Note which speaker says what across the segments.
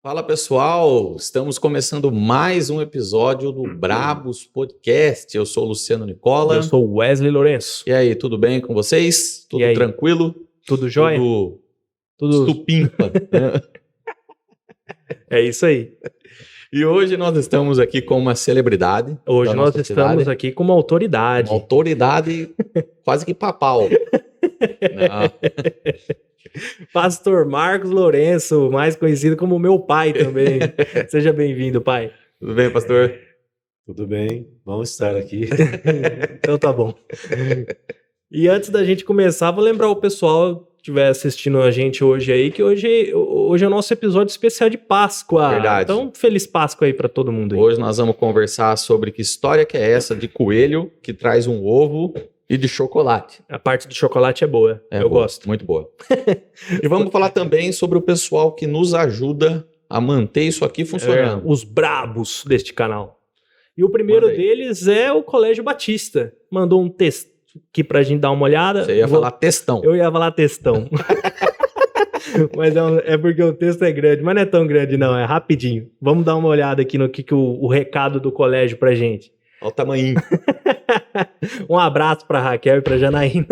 Speaker 1: Fala pessoal, estamos começando mais um episódio do Brabos Podcast. Eu sou o Luciano Nicola.
Speaker 2: Eu sou o Wesley Lourenço.
Speaker 1: E aí, tudo bem com vocês? Tudo tranquilo?
Speaker 2: Tudo jóia?
Speaker 1: Tudo supimpa. Né?
Speaker 2: É isso aí.
Speaker 1: E hoje nós estamos aqui com uma celebridade.
Speaker 2: Hoje nós estamos aqui com uma autoridade.
Speaker 1: Uma autoridade quase que papal.
Speaker 2: Pastor Marcos Lourenço, mais conhecido como meu pai também. Seja bem-vindo, pai.
Speaker 1: Tudo bem, pastor?
Speaker 3: Tudo bem, vamos estar aqui.
Speaker 2: Então tá bom. E antes da gente começar, vou lembrar o pessoal que estiver assistindo a gente hoje aí, que hoje é o nosso episódio especial de Páscoa.
Speaker 1: Verdade.
Speaker 2: Então, feliz Páscoa aí pra todo mundo aí.
Speaker 1: Hoje nós vamos conversar sobre que história que é essa de coelho que traz um ovo e de chocolate.
Speaker 2: A parte do chocolate é boa, eu
Speaker 1: boa,
Speaker 2: gosto.
Speaker 1: Muito boa. E vamos falar também sobre o pessoal que nos ajuda a manter isso aqui funcionando.
Speaker 2: Os brabos deste canal. E o primeiro deles é o Colégio Batista. Mandou um texto aqui pra gente dar uma olhada.
Speaker 1: Você ia falar textão.
Speaker 2: Eu ia falar textão. Mas é porque o texto é grande, mas não é tão grande não, é rapidinho. Vamos dar uma olhada aqui no que o recado do colégio pra gente.
Speaker 1: Olha o tamanhinho.
Speaker 2: Um abraço pra Raquel e pra Janaína.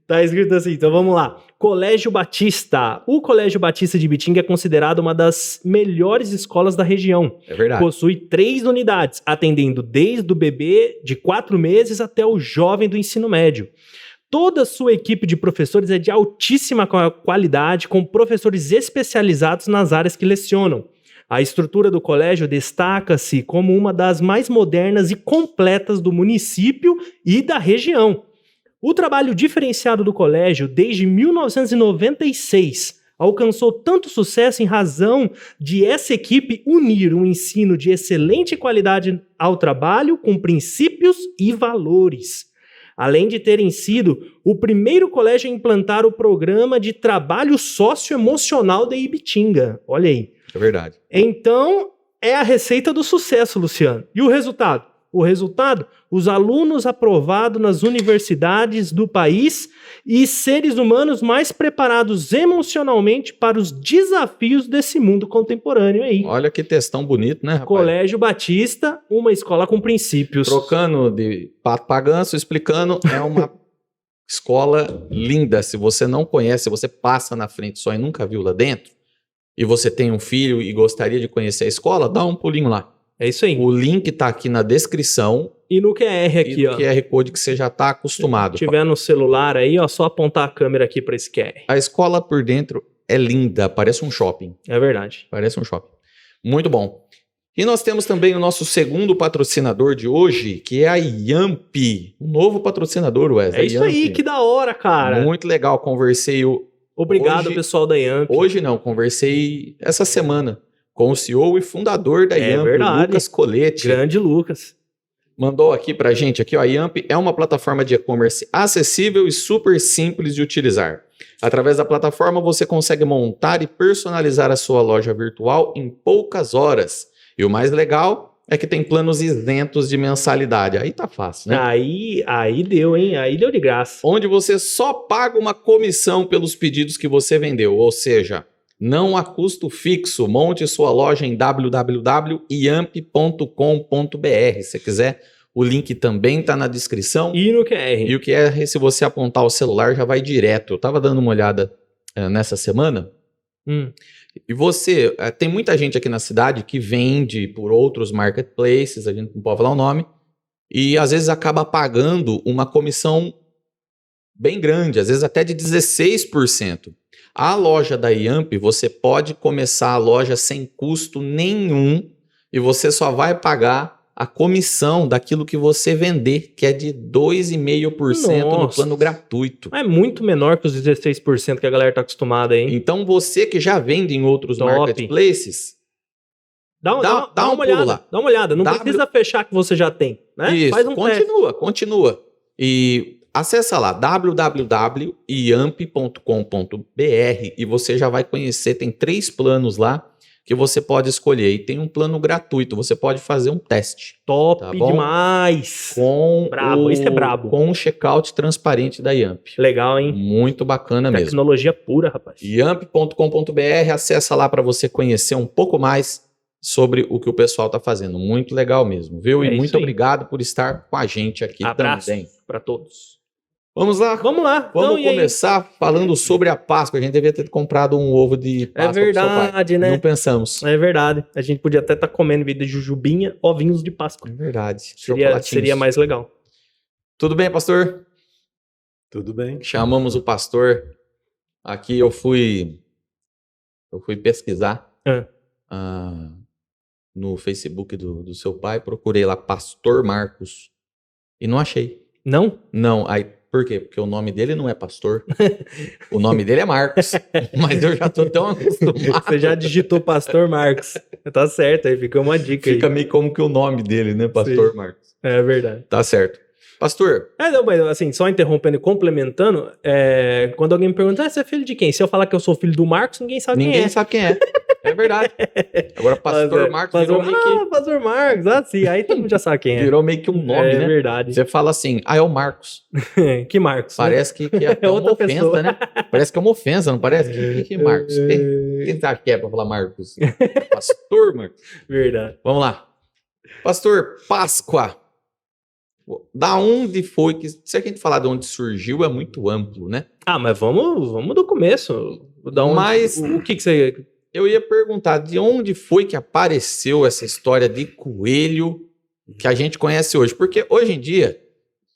Speaker 2: Tá escrito assim, então vamos lá. Colégio Batista. O Colégio Batista de Bitinga é considerado uma das melhores escolas da região.
Speaker 1: É verdade.
Speaker 2: Possui 3 unidades, atendendo desde o bebê de 4 meses até o jovem do ensino médio. Toda a sua equipe de professores é de altíssima qualidade, com professores especializados nas áreas que lecionam. A estrutura do colégio destaca-se como uma das mais modernas e completas do município e da região. O trabalho diferenciado do colégio, desde 1996, alcançou tanto sucesso em razão de essa equipe unir um ensino de excelente qualidade ao trabalho com princípios e valores. Além de terem sido o primeiro colégio a implantar o programa de trabalho socioemocional da Ibitinga. Olha aí.
Speaker 1: É verdade.
Speaker 2: Então, é a receita do sucesso, Luciano. E o resultado? O resultado? Os alunos aprovados nas universidades do país e seres humanos mais preparados emocionalmente para os desafios desse mundo contemporâneo aí.
Speaker 1: Olha que textão bonito, né, rapaz?
Speaker 2: Colégio Batista, uma escola com princípios.
Speaker 1: Trocando de pato pra ganso, explicando, é uma escola linda. Se você não conhece, se você passa na frente só e nunca viu lá dentro, e você tem um filho e gostaria de conhecer a escola, dá um pulinho lá.
Speaker 2: É isso aí.
Speaker 1: O link tá aqui na descrição.
Speaker 2: E no QR aqui, ó.
Speaker 1: E no QR Code que você já tá acostumado.
Speaker 2: Se tiver no celular aí, ó, só apontar a câmera aqui para esse QR.
Speaker 1: A escola por dentro é linda, parece um shopping.
Speaker 2: É verdade.
Speaker 1: Parece um shopping. Muito bom. E nós temos também o nosso segundo patrocinador de hoje, que é a Yamp. Um novo patrocinador, Wesley.
Speaker 2: É isso aí, que da hora, cara.
Speaker 1: Muito legal, conversei
Speaker 2: Obrigado,
Speaker 1: hoje,
Speaker 2: pessoal da Yamp.
Speaker 1: Hoje não, conversei essa semana com o CEO e fundador da Yamp,
Speaker 2: verdade.
Speaker 1: Lucas Colete.
Speaker 2: Grande Lucas.
Speaker 1: Mandou aqui pra gente, aqui, ó, a Yamp é uma plataforma de e-commerce acessível e super simples de utilizar. Através da plataforma você consegue montar e personalizar a sua loja virtual em poucas horas. E o mais legal é que tem planos isentos de mensalidade. Aí tá fácil, né?
Speaker 2: Aí deu, hein? Aí deu de graça.
Speaker 1: Onde você só paga uma comissão pelos pedidos que você vendeu, ou seja, não há custo fixo. Monte sua loja em www.yamp.com.br. Se quiser, o link também está na descrição.
Speaker 2: E no QR.
Speaker 1: E o QR, se você apontar o celular, já vai direto. Eu estava dando uma olhada nessa semana. E você, tem muita gente aqui na cidade que vende por outros marketplaces, a gente não pode falar o nome, e às vezes acaba pagando uma comissão bem grande, às vezes até de 16%. A loja da Yamp, você pode começar a loja sem custo nenhum e você só vai pagar a comissão daquilo que você vender, que é de 2,5% no plano gratuito.
Speaker 2: É muito menor que os 16% que a galera tá acostumada aí.
Speaker 1: Então você que já vende em outros marketplaces, dá uma olhada lá.
Speaker 2: Dá uma olhada, não precisa fechar que você já tem, né?
Speaker 1: Isso,
Speaker 2: faz um
Speaker 1: continua. E acessa lá, www.yamp.com.br e você já vai conhecer, tem 3 planos lá, que você pode escolher. E tem um plano gratuito, você pode fazer um teste.
Speaker 2: Top
Speaker 1: Tá bom?
Speaker 2: demais!
Speaker 1: Com
Speaker 2: Esse é brabo.
Speaker 1: Com o checkout transparente da Yamp.
Speaker 2: Legal, hein?
Speaker 1: Muito bacana mesmo.
Speaker 2: Tecnologia pura, rapaz.
Speaker 1: Yamp.com.br, acessa lá para você conhecer um pouco mais sobre o que o pessoal tá fazendo. Muito legal mesmo, viu? E muito obrigado por estar com a gente aqui também.
Speaker 2: Abraço para todos.
Speaker 1: Vamos lá?
Speaker 2: Vamos lá.
Speaker 1: Vamos começar falando sobre a Páscoa. A gente devia ter comprado um ovo de Páscoa.
Speaker 2: É verdade, né?
Speaker 1: Não pensamos.
Speaker 2: É verdade. A gente podia até estar comendo em vez de jujubinha, ovinhos de Páscoa.
Speaker 1: É verdade.
Speaker 2: Seria mais legal.
Speaker 1: Tudo bem, pastor?
Speaker 3: Tudo bem.
Speaker 1: Chamamos o pastor. Aqui eu fui pesquisar no Facebook do seu pai. Procurei lá Pastor Marcos e não achei.
Speaker 2: Não?
Speaker 1: Não. Aí, por quê? Porque o nome dele não é pastor. O nome dele é Marcos. Mas eu já tô tão acostumado.
Speaker 2: Você já digitou Pastor Marcos. Tá certo, aí fica uma dica.
Speaker 1: Fica meio como que o nome dele, né? Pastor Marcos.
Speaker 2: É verdade.
Speaker 1: Tá certo. Pastor.
Speaker 2: Não, mas assim, só interrompendo e complementando, quando alguém me pergunta, você é filho de quem? Se eu falar que eu sou filho do Marcos, ninguém sabe quem é.
Speaker 1: Ninguém sabe quem é. É verdade. Agora, Pastor Marcos virou meio que...
Speaker 2: Pastor Marcos, sim, aí todo mundo já sabe quem é.
Speaker 1: Virou meio que um nome, né?
Speaker 2: É verdade.
Speaker 1: Você fala assim, é o Marcos.
Speaker 2: Que Marcos?
Speaker 1: Parece que é até uma ofensa, pessoa, né? Parece que é uma ofensa, não parece? Que Marcos? Quem sabe que é pra falar Marcos? Pastor Marcos.
Speaker 2: Verdade.
Speaker 1: Vamos lá. Pastor, Páscoa. Da onde foi que... Se a gente falar de onde surgiu, é muito amplo, né?
Speaker 2: Mas vamos do começo.
Speaker 1: Mas
Speaker 2: o que você...
Speaker 1: Eu ia perguntar, de onde foi que apareceu essa história de coelho que a gente conhece hoje? Porque hoje em dia,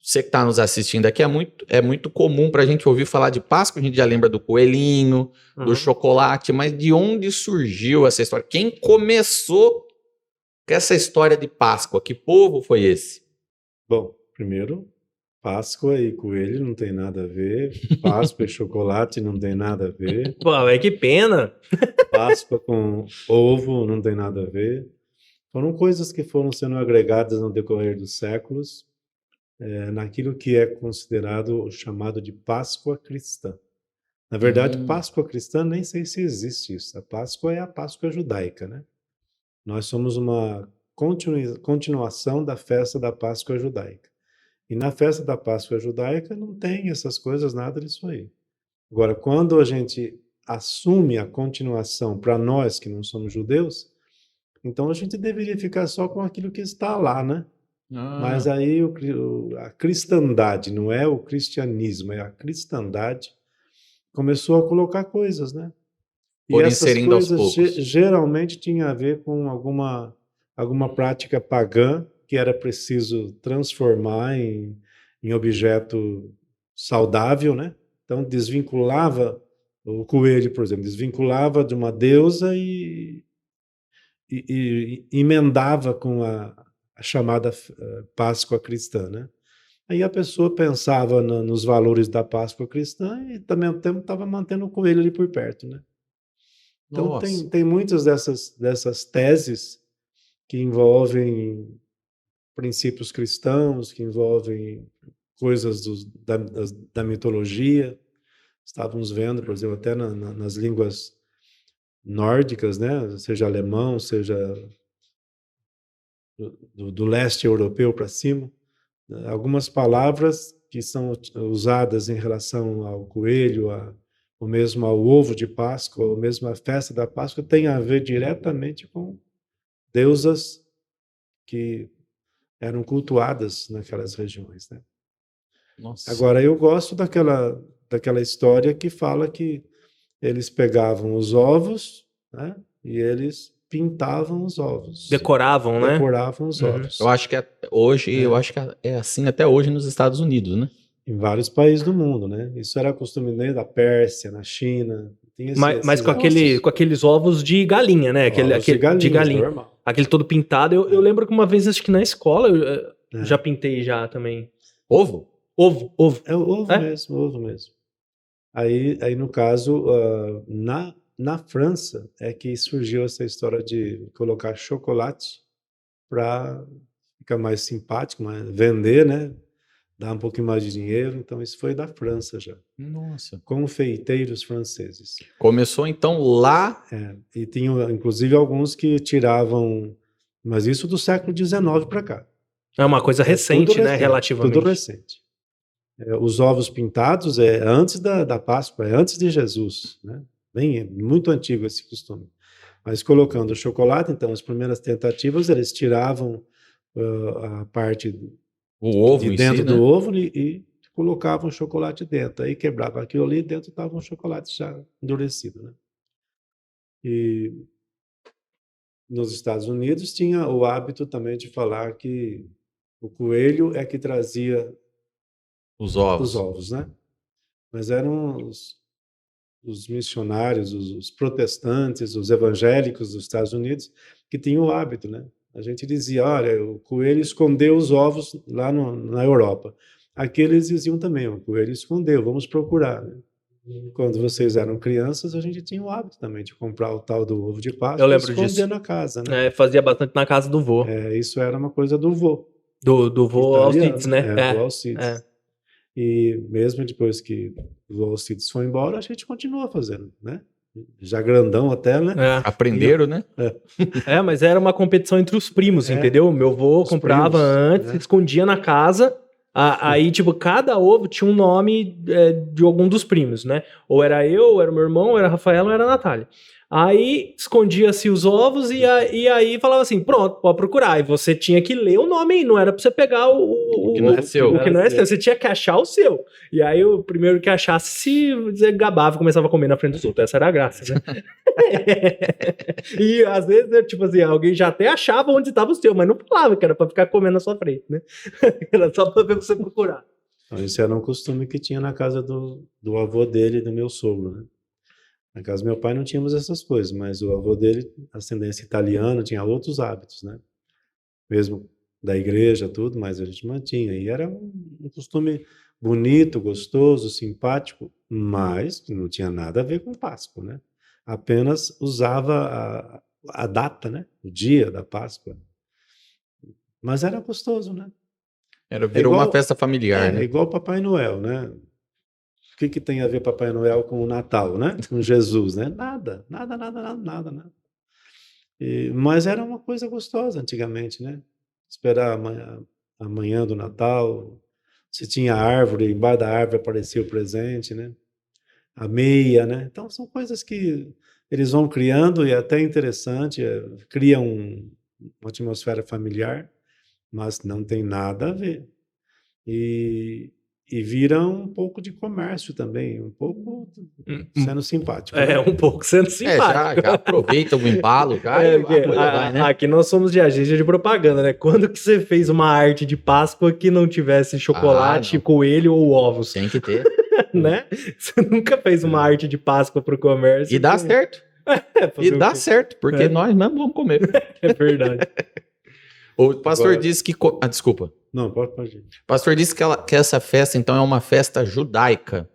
Speaker 1: você que está nos assistindo aqui, é muito comum para a gente ouvir falar de Páscoa, a gente já lembra do coelhinho, do chocolate, mas de onde surgiu essa história? Quem começou com essa história de Páscoa? Que povo foi esse?
Speaker 3: Bom, primeiro, Páscoa e coelho não tem nada a ver. Páscoa e chocolate não tem nada a ver.
Speaker 2: Pô, que pena.
Speaker 3: Páscoa com ovo não tem nada a ver. Foram coisas que foram sendo agregadas no decorrer dos séculos, naquilo que é considerado o chamado de Páscoa cristã. Na verdade, Páscoa cristã, nem sei se existe isso. A Páscoa é a Páscoa judaica, né? Nós somos uma continuação da festa da Páscoa judaica. E na festa da Páscoa judaica não tem essas coisas, nada disso aí. Agora, quando a gente assume a continuação para nós que não somos judeus, então a gente deveria ficar só com aquilo que está lá, né? Mas aí a cristandade, não é o cristianismo, é a cristandade, começou a colocar coisas, né? E essas coisas geralmente tinham a ver com alguma prática pagã que era preciso transformar em objeto saudável, né? Então desvinculava o coelho, por exemplo, desvinculava de uma deusa e emendava com a chamada Páscoa cristã, né? Aí a pessoa pensava nos valores da Páscoa cristã e, ao mesmo tempo, estava mantendo o coelho ali por perto, né? Então, tem muitas dessas teses que envolvem princípios cristãos, que envolvem coisas da mitologia. Estávamos vendo, por exemplo, até nas línguas nórdicas, né? Seja alemão, seja do leste europeu para cima, algumas palavras que são usadas em relação ao coelho, ou mesmo ao ovo de Páscoa, ou mesmo à festa da Páscoa, têm a ver diretamente com deusas que eram cultuadas naquelas regiões, né?
Speaker 1: Nossa.
Speaker 3: Agora, eu gosto daquela história que fala que eles pegavam os ovos, né, e eles pintavam os ovos.
Speaker 2: Decoravam, né?
Speaker 3: Decoravam os ovos.
Speaker 1: Eu acho que eu acho que é assim até hoje nos Estados Unidos, né?
Speaker 3: Em vários países do mundo, né? Isso era costume da Pérsia, na China.
Speaker 2: Mas com aqueles ovos de galinha, né? Aquele de galinha.
Speaker 3: Normal.
Speaker 2: Aquele todo pintado. Eu lembro que uma vez, acho que na escola, eu já pintei já também.
Speaker 1: Ovo?
Speaker 2: Ovo.
Speaker 3: É o ovo mesmo, ovo mesmo. Aí no caso, na França é que surgiu essa história de colocar chocolate para ficar mais simpático, vender, né? dar um pouquinho mais de dinheiro. Então, isso foi da França já.
Speaker 1: Nossa.
Speaker 3: Confeiteiros franceses.
Speaker 1: Começou então lá.
Speaker 3: E tinham, inclusive, alguns que tiravam, mas isso do século XIX para cá.
Speaker 2: É uma coisa recente, né? Relativamente.
Speaker 3: Tudo recente. Os ovos pintados é antes da Páscoa, é antes de Jesus, né? Bem, muito antigo esse costume. Mas colocando o chocolate, então, as primeiras tentativas, eles tiravam a parte
Speaker 1: O ovo
Speaker 3: de
Speaker 1: em
Speaker 3: dentro
Speaker 1: si,
Speaker 3: do
Speaker 1: né?
Speaker 3: ovo e colocavam o chocolate dentro. Aí quebrava aquilo ali, dentro estava um chocolate já endurecido, né? E nos Estados Unidos tinha o hábito também de falar que o coelho é que trazia
Speaker 1: Os
Speaker 3: os
Speaker 1: ovos.
Speaker 3: ovos, né? Mas eram os missionários, os protestantes, os evangélicos dos Estados Unidos que tinham o hábito, né? A gente dizia, olha, o coelho escondeu os ovos lá na Europa. Aqui eles diziam também, o coelho escondeu, vamos procurar, né? Quando vocês eram crianças, a gente tinha o hábito também de comprar o tal do ovo de Páscoa
Speaker 2: Eu
Speaker 3: e
Speaker 2: lembro
Speaker 3: esconder
Speaker 2: disso.
Speaker 3: na casa, né?
Speaker 2: Fazia bastante na casa do vô.
Speaker 3: Isso era uma coisa do vô.
Speaker 2: Do vô Alcides, né?
Speaker 3: Do Alcides. E mesmo depois que o Alcides foi embora, a gente continua fazendo, né? Já grandão até, né?
Speaker 1: Aprenderam, né?
Speaker 2: Mas era uma competição entre os primos, entendeu? Meu vô comprava
Speaker 3: primos,
Speaker 2: antes, escondia na casa. Aí, tipo, cada ovo tinha um nome de algum dos primos, né? Ou era eu, ou era meu irmão, ou era a Rafaela, ou era a Natália. Aí escondia-se os ovos e aí falava assim, pronto, pode procurar. E você tinha que ler o nome aí, não era pra você pegar o
Speaker 1: que não é seu.
Speaker 2: O que não é seu, você tinha que achar o seu. E aí o primeiro que achasse se gabava e começava a comer na frente dos outros. Essa era a graça, né? E às vezes, tipo assim, alguém já até achava onde estava o seu, mas não falava que era pra ficar comendo na sua frente, né? Era só pra ver você procurar.
Speaker 3: Então, esse era um costume que tinha na casa do avô dele e do meu sogro, né? Na casa do meu pai não tínhamos essas coisas, mas o avô dele, ascendência italiana, tinha outros hábitos, né? Mesmo da igreja, tudo, mas a gente mantinha. E era um costume bonito, gostoso, simpático, mas não tinha nada a ver com Páscoa, né? Apenas usava a data, né? O dia da Páscoa. Mas era gostoso, né?
Speaker 1: Virou uma festa familiar, né?
Speaker 3: É igual Papai Noel, né? O que tem a ver Papai Noel com o Natal, né? Com Jesus, né? Nada. Mas era uma coisa gostosa antigamente, né? Esperar a manhã do Natal, se tinha árvore, embaixo da árvore aparecia o presente, né? A meia, né? Então são coisas que eles vão criando e é até interessante, cria uma atmosfera familiar, mas não tem nada a ver. E vira um pouco de comércio também, um pouco sendo simpático. Né?
Speaker 2: Um pouco sendo simpático.
Speaker 1: Já aproveita o embalo,
Speaker 2: né? Aqui nós somos de agência de propaganda, né? Quando que você fez uma arte de Páscoa que não tivesse chocolate, coelho ou ovos?
Speaker 1: Tem que ter.
Speaker 2: Né? Você nunca fez uma arte de Páscoa pro comércio.
Speaker 1: E dá certo. E dá certo, porque nós não vamos comer.
Speaker 2: É verdade.
Speaker 1: O pastor disse que... desculpa.
Speaker 3: Não, pode ir.
Speaker 1: O pastor disse que essa festa, então, é uma festa judaica.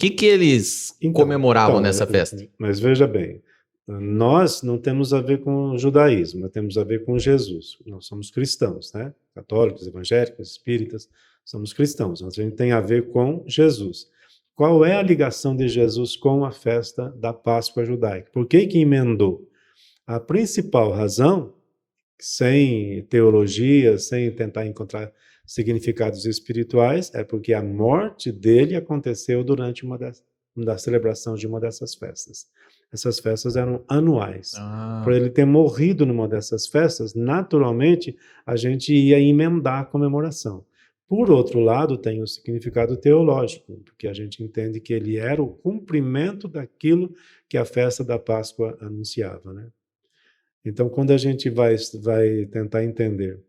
Speaker 1: O que eles comemoravam nessa festa?
Speaker 3: Mas veja bem, nós não temos a ver com o judaísmo, nós temos a ver com Jesus. Nós somos cristãos, né? Católicos, evangélicos, espíritas, somos cristãos. Nós a gente tem a ver com Jesus. Qual é a ligação de Jesus com a festa da Páscoa judaica? Por que emendou? A principal razão, sem teologia, sem tentar encontrar significados espirituais, é porque a morte dele aconteceu durante da celebração de uma dessas festas. Essas festas eram anuais. Por ele ter morrido numa dessas festas, naturalmente, a gente ia emendar a comemoração. Por outro lado, tem o significado teológico, porque a gente entende que ele era o cumprimento daquilo que a festa da Páscoa anunciava, né? Então, quando a gente vai tentar entender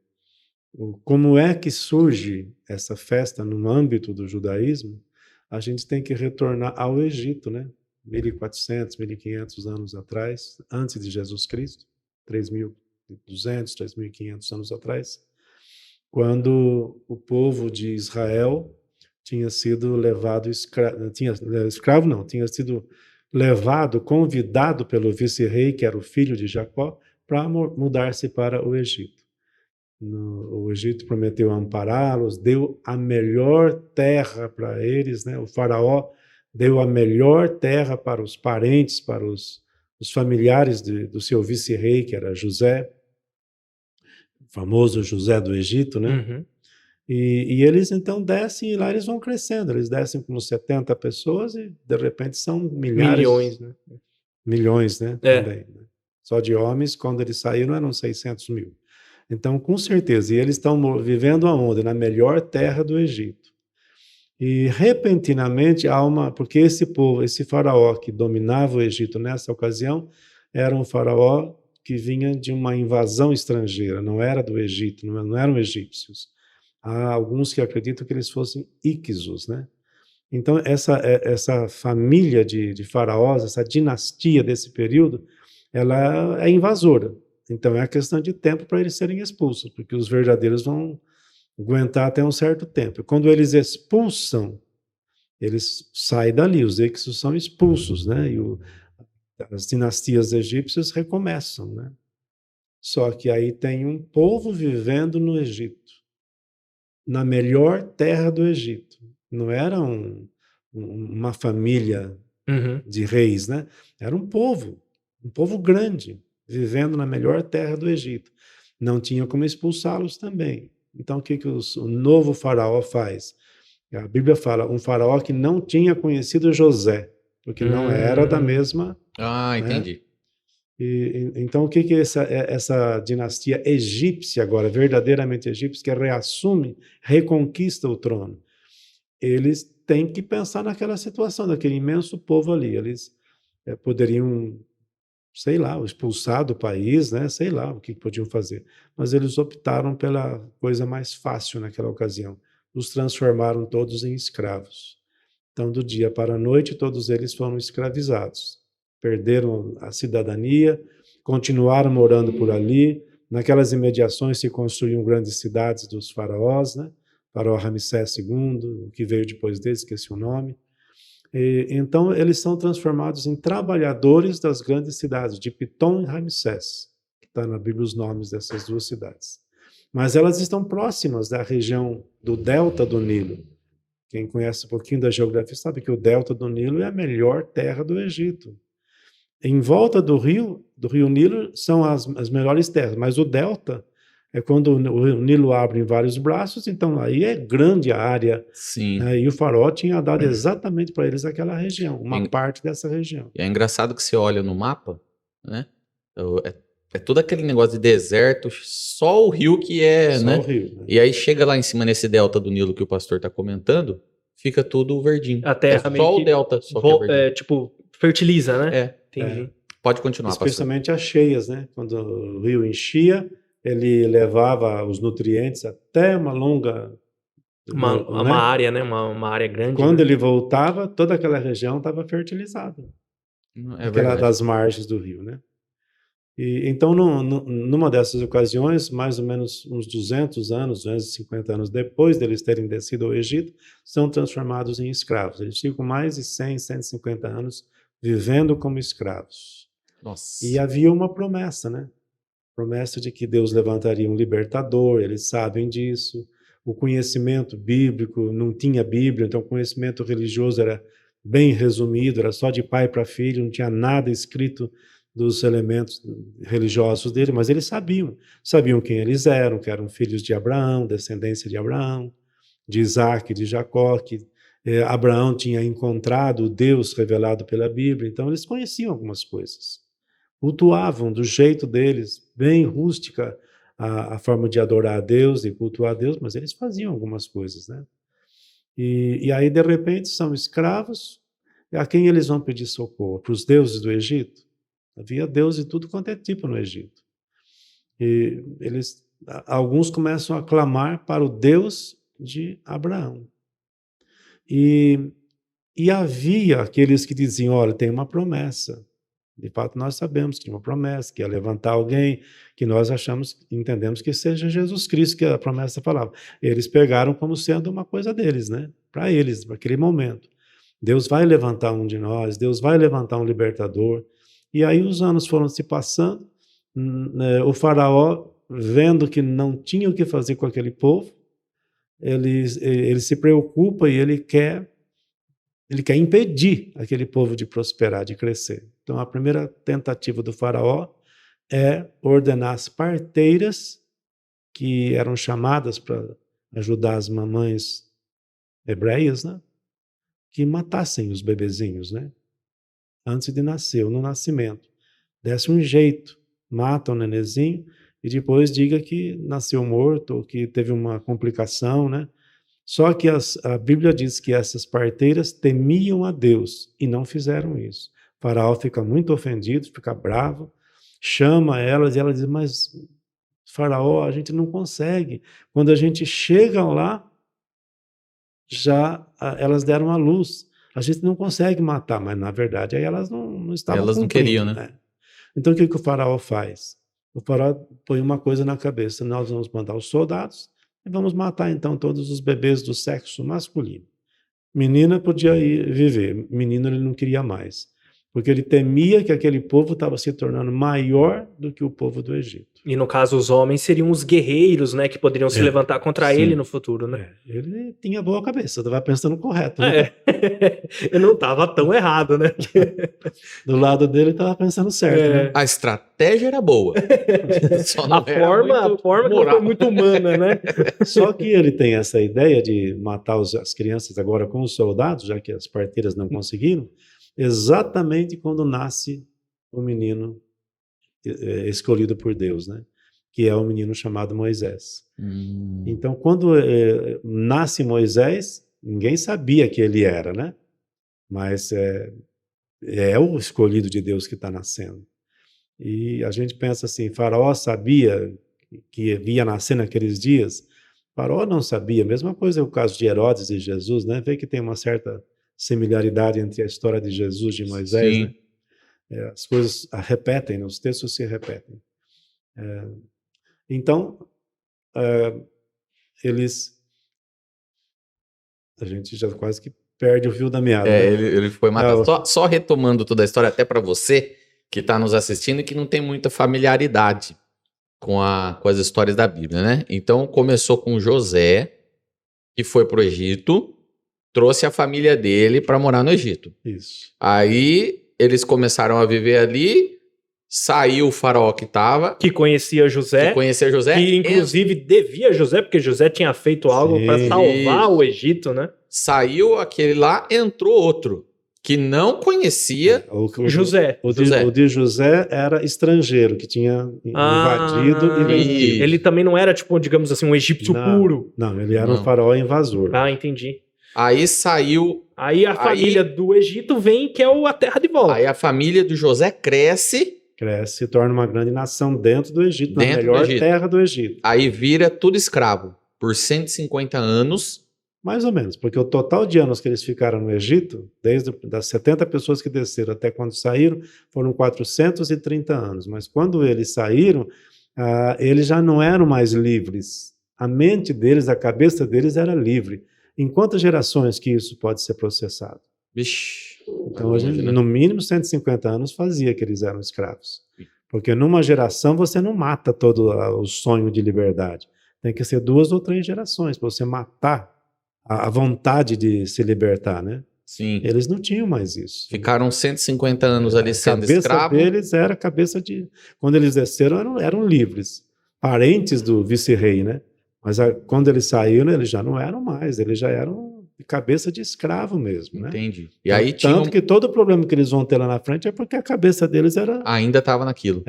Speaker 3: como é que surge essa festa no âmbito do judaísmo, a gente tem que retornar ao Egito, né? 1.400, 1.500 anos atrás, antes de Jesus Cristo, 3.200, 3.500 anos atrás, quando o povo de Israel tinha sido levado tinha sido levado, convidado pelo vice-rei, que era o filho de Jacó, para mudar-se para o Egito. O Egito prometeu ampará-los, deu a melhor terra para eles, né? O faraó deu a melhor terra para os parentes, para os familiares do seu vice-rei, que era José, o famoso José do Egito, né?
Speaker 2: Uhum.
Speaker 3: E eles então descem e lá eles vão crescendo. Eles descem com 70 pessoas e de repente são milhares,
Speaker 2: Milhões, né?
Speaker 3: milhões, né?
Speaker 2: É.
Speaker 3: Também, né? Só de homens, quando eles saíram, eram 600 mil. Então, com certeza, e eles estão vivendo aonde? Na melhor terra do Egito. E repentinamente há porque esse povo, esse faraó que dominava o Egito nessa ocasião, era um faraó que vinha de uma invasão estrangeira, não era do Egito, não eram egípcios. Há alguns que acreditam que eles fossem Íquizos, né? Então, essa família de faraós, essa dinastia desse período, ela é invasora. Então, é a questão de tempo para eles serem expulsos, porque os verdadeiros vão aguentar até um certo tempo. E quando eles expulsam, eles saem dali, os Íquizos são expulsos, né? E as dinastias egípcias recomeçam, né? Só que aí tem um povo vivendo no Egito, na melhor terra do Egito. Não era uma família de reis, né? Era um povo grande, vivendo na melhor terra do Egito. Não tinha como expulsá-los também. Então, o que o novo faraó faz? A Bíblia fala, um faraó que não tinha conhecido José, porque não era da mesma...
Speaker 1: Ah, entendi.
Speaker 3: Né? Então, o que essa dinastia egípcia agora, verdadeiramente egípcia, que reassume, reconquista o trono? Eles têm que pensar naquela situação, daquele imenso povo ali. Eles poderiam, sei lá, expulsar do país, né? Sei lá o que podiam fazer. Mas eles optaram pela coisa mais fácil naquela ocasião. Os transformaram todos em escravos. Então, do dia para a noite, todos eles foram escravizados. Perderam a cidadania, continuaram morando por ali. Naquelas imediações se construíam grandes cidades dos faraós, né? Faraó Ramsés II, o que veio depois dele, esqueci o nome. Então, eles são transformados em trabalhadores das grandes cidades, de Pitom e Ramsés, que está na Bíblia os nomes dessas duas cidades. Mas elas estão próximas da região do delta do Nilo. Quem conhece um pouquinho da geografia sabe que o delta do Nilo é a melhor terra do Egito. Em volta do rio Nilo são as melhores terras, mas o delta é quando o Nilo abre em vários braços, então aí é grande a área.
Speaker 1: Sim.
Speaker 3: Né? E o faraó tinha dado exatamente para eles aquela região, uma parte dessa região.
Speaker 1: É engraçado que você olha no mapa, né? É todo aquele negócio de deserto, só o rio que é,
Speaker 3: Só
Speaker 1: né?
Speaker 3: o rio, né?
Speaker 1: E aí chega lá em cima nesse delta do Nilo que o pastor está comentando, fica tudo verdinho.
Speaker 2: A terra meio
Speaker 1: só
Speaker 2: que
Speaker 1: o delta, só que é verdinho.
Speaker 2: tipo, fertiliza, né?
Speaker 1: Entendi. Pode continuar,
Speaker 3: especialmente as cheias, né? Quando o rio enchia, ele levava os nutrientes até uma longa...
Speaker 2: Uma área, né? Uma área grande.
Speaker 3: Quando ele voltava, toda aquela região estava fertilizada. Aquela das margens do rio, né? Então, numa dessas ocasiões, mais ou menos uns 200 anos, 250 anos depois deles terem descido ao Egito, são transformados em escravos. Eles ficam mais de 100, 150 anos vivendo como escravos.
Speaker 1: Nossa.
Speaker 3: E havia uma promessa, né? Promessa de que Deus levantaria um libertador, eles sabem disso. O conhecimento bíblico, não tinha Bíblia, então o conhecimento religioso era bem resumido, era só de pai para filho, não tinha nada escrito dos elementos religiosos dele, mas eles sabiam quem eles eram, que eram filhos de Abraão, descendência de Abraão, de Isaac, de Jacó, que Abraão tinha encontrado o Deus revelado pela Bíblia, então eles conheciam algumas coisas. Cultuavam do jeito deles, bem rústica a forma de adorar a Deus e cultuar a Deus, mas eles faziam algumas coisas, né? E aí, de repente, são escravos, a quem eles vão pedir socorro? Para os deuses do Egito? Havia Deus de tudo quanto é tipo no Egito. E alguns começam a clamar para o Deus de Abraão. E havia aqueles que diziam, olha, tem uma promessa. De fato, nós sabemos que tinha uma promessa, que ia levantar alguém, que nós entendemos que seja Jesus Cristo, que a promessa falava. Eles pegaram como sendo uma coisa deles, né? Para eles, para aquele momento. Deus vai levantar um de nós, Deus vai levantar um libertador. E aí os anos foram se passando, o faraó vendo que não tinha o que fazer com aquele povo, ele se preocupa e ele quer impedir aquele povo de prosperar, de crescer. Então, a primeira tentativa do faraó é ordenar as parteiras, que eram chamadas para ajudar as mamães hebreias, né, que matassem os bebezinhos, né, antes de nascer, ou no nascimento. Desse um jeito, mata o nenenzinho e depois diga que nasceu morto ou que teve uma complicação, né? Só que a Bíblia diz que essas parteiras temiam a Deus e não fizeram isso. O faraó fica muito ofendido, fica bravo, chama elas e ela diz, mas faraó, a gente não consegue. Quando a gente chega lá, elas deram à luz. A gente não consegue matar, mas na verdade aí elas não estavam
Speaker 1: Elas não queriam, né?
Speaker 3: né? Então o que o faraó faz? O faraó põe uma coisa na cabeça, nós vamos mandar os soldados e vamos matar então todos os bebês do sexo masculino. Menina podia viver, menino ele não queria mais, porque ele temia que aquele povo estava se tornando maior do que o povo do Egito.
Speaker 2: E no caso os homens seriam os guerreiros, né, que poderiam se levantar contra ele no futuro, né?
Speaker 3: Ele tinha boa cabeça, estava pensando correto, né?
Speaker 2: Ele não estava tão errado, né?
Speaker 3: Do lado dele estava pensando certo, né?
Speaker 1: A estratégia era boa. Só não
Speaker 2: a forma que não foi muito humana, né?
Speaker 3: Só que ele tem essa ideia de matar as crianças agora com os soldados, já que as parteiras não conseguiram, exatamente quando nasce o menino escolhido por Deus, né? Que é o menino chamado Moisés. Então, quando nasce Moisés, ninguém sabia que ele era, né? Mas é o escolhido de Deus que está nascendo. E a gente pensa assim, Faraó sabia que ia nascer naqueles dias? Faraó não sabia. Mesma coisa é o caso de Herodes e Jesus, né? Vê que tem uma certa similaridade entre a história de Jesus e de Moisés,
Speaker 1: Sim.
Speaker 3: né? As coisas repetem, né? Os textos se repetem. Então, a gente já quase que perde o fio da meada. Né?
Speaker 1: Ele foi matado. Só retomando toda a história, até para você que está nos assistindo e que não tem muita familiaridade com as histórias da Bíblia, né? Então, começou com José, que foi para o Egito, trouxe a família dele para morar no Egito.
Speaker 3: Isso.
Speaker 1: Aí eles começaram a viver ali, saiu o faraó que estava.
Speaker 2: Que conhecia José. Que inclusive devia José, porque José tinha feito algo para salvar o Egito, né?
Speaker 1: Saiu aquele lá, entrou outro, que não conhecia
Speaker 2: José.
Speaker 3: O de José era estrangeiro, que tinha invadido e vendido.
Speaker 2: Ele também não era, tipo, digamos assim, um egípcio puro.
Speaker 3: Não, ele era um faraó invasor.
Speaker 2: Ah, entendi.
Speaker 1: Aí saiu...
Speaker 2: Aí a família do Egito vem e quer a terra de volta.
Speaker 1: Aí a família do José cresce,
Speaker 3: se torna uma grande nação dentro do Egito, na melhor terra do Egito.
Speaker 1: Aí vira tudo escravo por 150 anos.
Speaker 3: Mais ou menos, porque o total de anos que eles ficaram no Egito, desde das 70 pessoas que desceram até quando saíram, foram 430 anos. Mas quando eles saíram, eles já não eram mais livres. A mente deles, a cabeça deles era livre. Em quantas gerações que isso pode ser processado?
Speaker 1: Vixe.
Speaker 3: Então, no mínimo 150 anos fazia que eles eram escravos. Porque numa geração você não mata todo o sonho de liberdade. Tem que ser 2 ou 3 gerações para você matar a vontade de se libertar, né?
Speaker 1: Sim.
Speaker 3: Eles não tinham mais isso.
Speaker 1: Ficaram 150 anos ali sendo escravos. A cabeça
Speaker 3: deles era a cabeça de... Quando eles desceram, eram livres. Parentes do vice-rei, né? Mas quando eles saíram, eles já não eram mais. Eles já eram de cabeça de escravo mesmo, né?
Speaker 1: Entendi. E aí
Speaker 3: Tanto que todo o problema que eles vão ter lá na frente é porque a cabeça deles era...
Speaker 1: Ainda estava naquilo.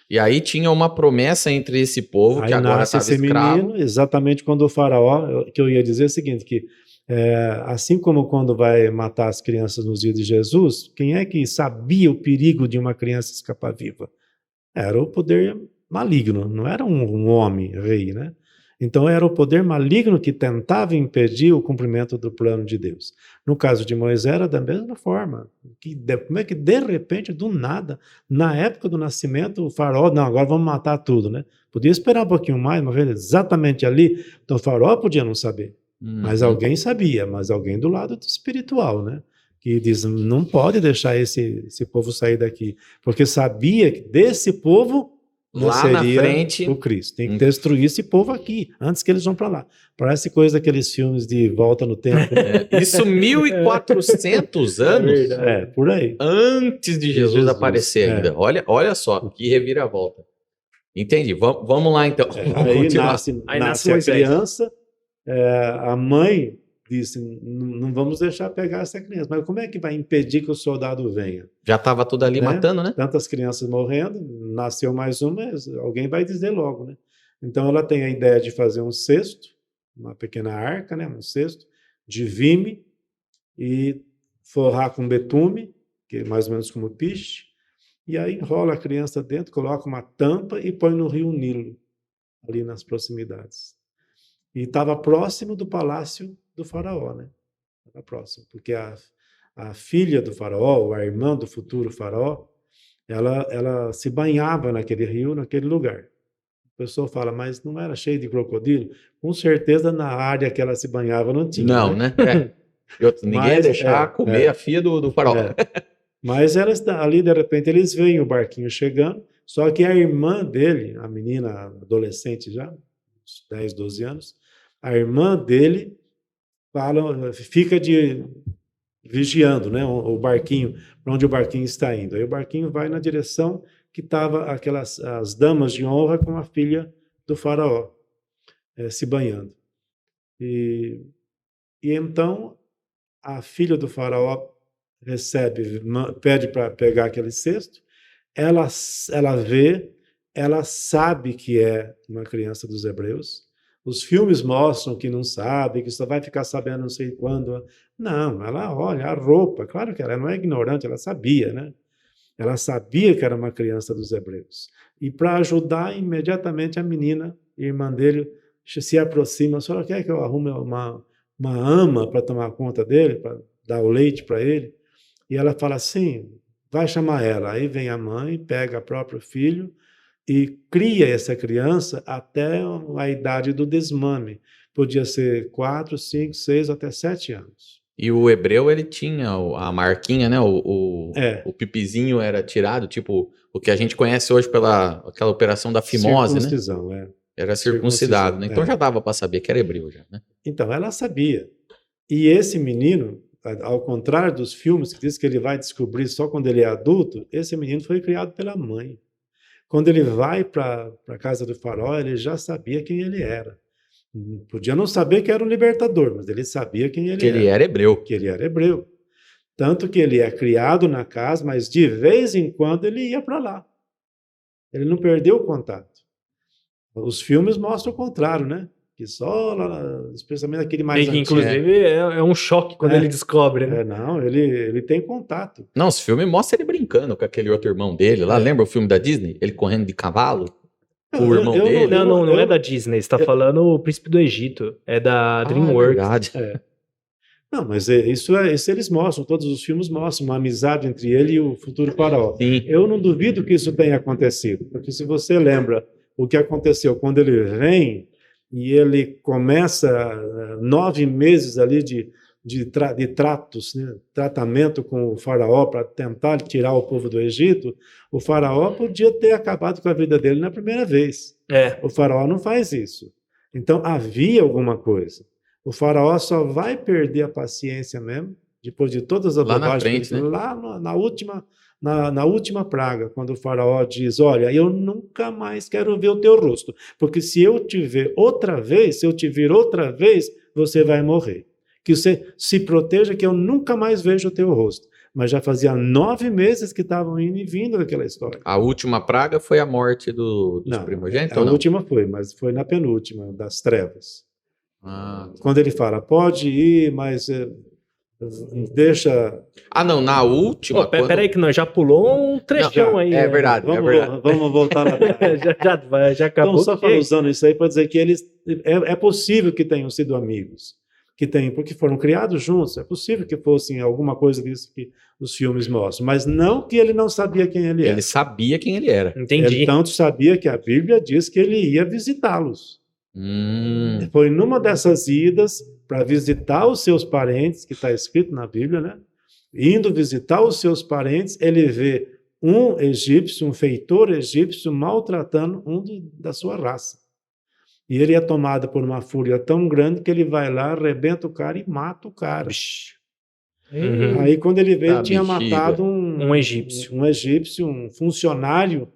Speaker 1: E aí tinha uma promessa entre esse povo, que agora estava escravo. Menino,
Speaker 3: exatamente quando o faraó, que eu ia dizer o seguinte, que assim como quando vai matar as crianças nos dias de Jesus, quem é que sabia o perigo de uma criança escapar viva? Era o poder maligno, não era um homem rei, né? Então era o poder maligno que tentava impedir o cumprimento do plano de Deus. No caso de Moisés era da mesma forma. Como é que de repente, do nada, na época do nascimento, o faraó, não, agora vamos matar tudo, né? Podia esperar um pouquinho mais, mas exatamente ali, então o faraó podia não saber. Mas alguém sabia, mas alguém do lado espiritual, né? Que diz, não pode deixar esse povo sair daqui, porque sabia que desse povo
Speaker 1: lá na frente
Speaker 3: o Cristo. Tem que destruir esse povo aqui, antes que eles vão para lá. Parece coisa daqueles filmes de Volta no Tempo.
Speaker 1: Isso 1400 anos
Speaker 3: por aí.
Speaker 1: antes de Jesus aparecer ainda. Olha só, que reviravolta. Entendi. Vamos lá, então.
Speaker 3: Aí nasce a criança, a mãe disse, não vamos deixar pegar essa criança. Mas como é que vai impedir que o soldado venha?
Speaker 1: Já estava tudo ali matando, né?
Speaker 3: Tantas crianças morrendo, nasceu mais uma, alguém vai dizer logo, né? Então ela tem a ideia de fazer um cesto, uma pequena arca, né? Um cesto de vime e forrar com betume, que é mais ou menos como piche, e aí enrola a criança dentro, coloca uma tampa e põe no rio Nilo, ali nas proximidades. E estava próximo do palácio do faraó, né? Estava próximo, porque a filha do faraó, ou a irmã do futuro faraó, ela se banhava naquele rio, naquele lugar. A pessoa fala, mas não era cheio de crocodilo? Com certeza na área que ela se banhava não tinha.
Speaker 1: Não, né? Ninguém ia deixar comer a filha do faraó.
Speaker 3: Mas ela está ali, de repente, eles veem o barquinho chegando, só que a irmã dele, a menina adolescente já, uns 10, 12 anos, a irmã dele fica vigiando, né, o barquinho, para onde o barquinho está indo. Aí o barquinho vai na direção que estavam as damas de honra com a filha do faraó, se banhando. E então a filha do faraó pede para pegar aquele cesto, ela vê, ela sabe que é uma criança dos hebreus. Os filmes mostram que não sabe, que só vai ficar sabendo não sei quando. Não, ela olha a roupa, claro que ela não é ignorante, ela sabia, né? Ela sabia que era uma criança dos hebreus. E para ajudar, imediatamente a menina, irmã dele, se aproxima, a senhora quer que eu arrume uma ama para tomar conta dele, para dar o leite para ele? E ela fala assim, vai chamar ela. Aí vem a mãe, pega o próprio filho e cria essa criança até a idade do desmame. Podia ser 4, 5, 6, até 7 anos.
Speaker 1: E o hebreu, ele tinha a marquinha, né? O pipizinho era tirado, tipo o que a gente conhece hoje pela aquela operação da fimose,
Speaker 3: circuncisão,
Speaker 1: né? Era circuncidado, né? Então já dava para saber que era hebreu já, né?
Speaker 3: Então, ela sabia. E esse menino, ao contrário dos filmes que diz que ele vai descobrir só quando ele é adulto, esse menino foi criado pela mãe. Quando ele vai para a casa do faraó, ele já sabia quem ele era. Podia não saber que era um libertador, mas ele sabia quem ele era.
Speaker 1: Que ele era hebreu.
Speaker 3: Que ele era hebreu. Tanto que ele é criado na casa, mas de vez em quando ele ia para lá. Ele não perdeu o contato. Os filmes mostram o contrário, né? Que só lá, especialmente aquele mais antigo.
Speaker 2: Inclusive é um choque quando ele descobre, né?
Speaker 3: Não, ele tem contato.
Speaker 1: Não, os filmes mostram ele brincando com aquele outro irmão dele lá. Lembra o filme da Disney? Ele correndo de cavalo? O irmão dele?
Speaker 2: Não é da Disney. Você está falando o Príncipe do Egito. É da DreamWorks.
Speaker 3: Não, mas isso eles mostram, todos os filmes mostram uma amizade entre ele e o futuro faraó.
Speaker 1: Sim.
Speaker 3: Eu não duvido que isso tenha acontecido, porque se você lembra o que aconteceu quando ele vem e ele começa 9 meses ali de tratos, né, tratamento com o faraó para tentar tirar o povo do Egito, o faraó podia ter acabado com a vida dele na primeira vez. O faraó não faz isso. Então havia alguma coisa. O faraó só vai perder a paciência mesmo, depois de todas as bobagens, né? Lá na última praga, quando o faraó diz, olha, eu nunca mais quero ver o teu rosto, porque se eu te ver outra vez, você vai morrer. Que você se proteja, que eu nunca mais vejo o teu rosto. Mas já fazia 9 meses que estavam indo e vindo aquela história.
Speaker 1: A última praga foi a morte dos primogênitos?
Speaker 3: A última foi, mas foi na penúltima, das trevas.
Speaker 1: Ah.
Speaker 3: Quando ele fala, pode ir, mas deixa...
Speaker 1: não, na última...
Speaker 2: Peraí que nós já pulou um trechão aí.
Speaker 1: É verdade,
Speaker 3: Vamos voltar lá.
Speaker 2: já acabou.
Speaker 3: Então, só usando isso aí para dizer que eles... É possível que tenham sido amigos. Porque foram criados juntos. É possível que fossem alguma coisa disso que os filmes mostram. Mas não que ele não sabia quem ele era.
Speaker 1: Ele sabia quem ele era.
Speaker 2: Entendi.
Speaker 3: Ele tanto sabia que a Bíblia diz que ele ia visitá-los. Foi numa dessas idas para visitar os seus parentes, que está escrito na Bíblia, né? Indo visitar os seus parentes, ele vê um egípcio, um feitor egípcio, maltratando da sua raça. E ele é tomado por uma fúria tão grande que ele vai lá, arrebenta o cara e mata o cara.
Speaker 2: Uhum.
Speaker 3: Aí, quando ele veio, ele tinha
Speaker 1: bexiga.
Speaker 3: matado
Speaker 2: Um egípcio.
Speaker 3: Um egípcio, um funcionário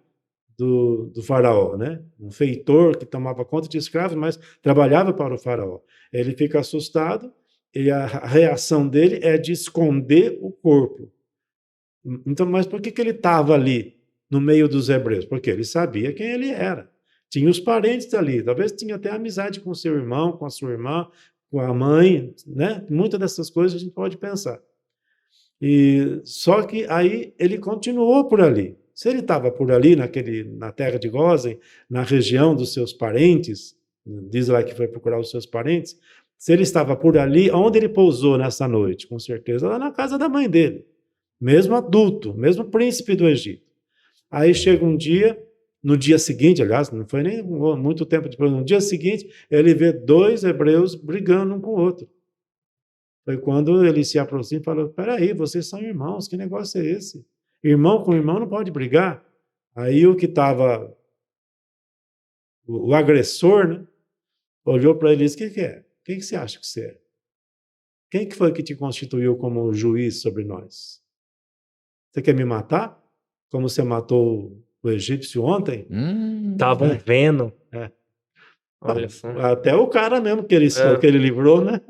Speaker 3: do faraó, né? Um feitor que tomava conta de escravos, mas trabalhava para o faraó. Ele fica assustado e a reação dele é de esconder o corpo. Então, mas por que ele estava ali no meio dos hebreus? Porque ele sabia quem ele era. Tinha os parentes ali, talvez tinha até amizade com seu irmão, com a sua irmã, com a mãe, né? Muitas dessas coisas a gente pode pensar. E só que aí ele continuou por ali. Se ele estava por ali, na terra de Gósen, na região dos seus parentes, diz lá que foi procurar os seus parentes, se ele estava por ali, onde ele pousou nessa noite? Com certeza lá na casa da mãe dele, mesmo adulto, mesmo príncipe do Egito. Aí chega um dia, no dia seguinte, aliás, não foi nem muito tempo depois, no dia seguinte, ele vê 2 hebreus brigando um com o outro. Foi quando ele se aproxima e falou, peraí, vocês são irmãos, que negócio é esse? Irmão com irmão não pode brigar. Aí o que estava, o agressor, né, olhou para ele e disse, o que é? Quem que você acha que você é? Quem que foi que te constituiu como juiz sobre nós? Você quer me matar? Como você matou o egípcio ontem?
Speaker 2: Estavam vendo.
Speaker 3: É.
Speaker 2: Olha só.
Speaker 3: Até o cara mesmo que ele livrou, né?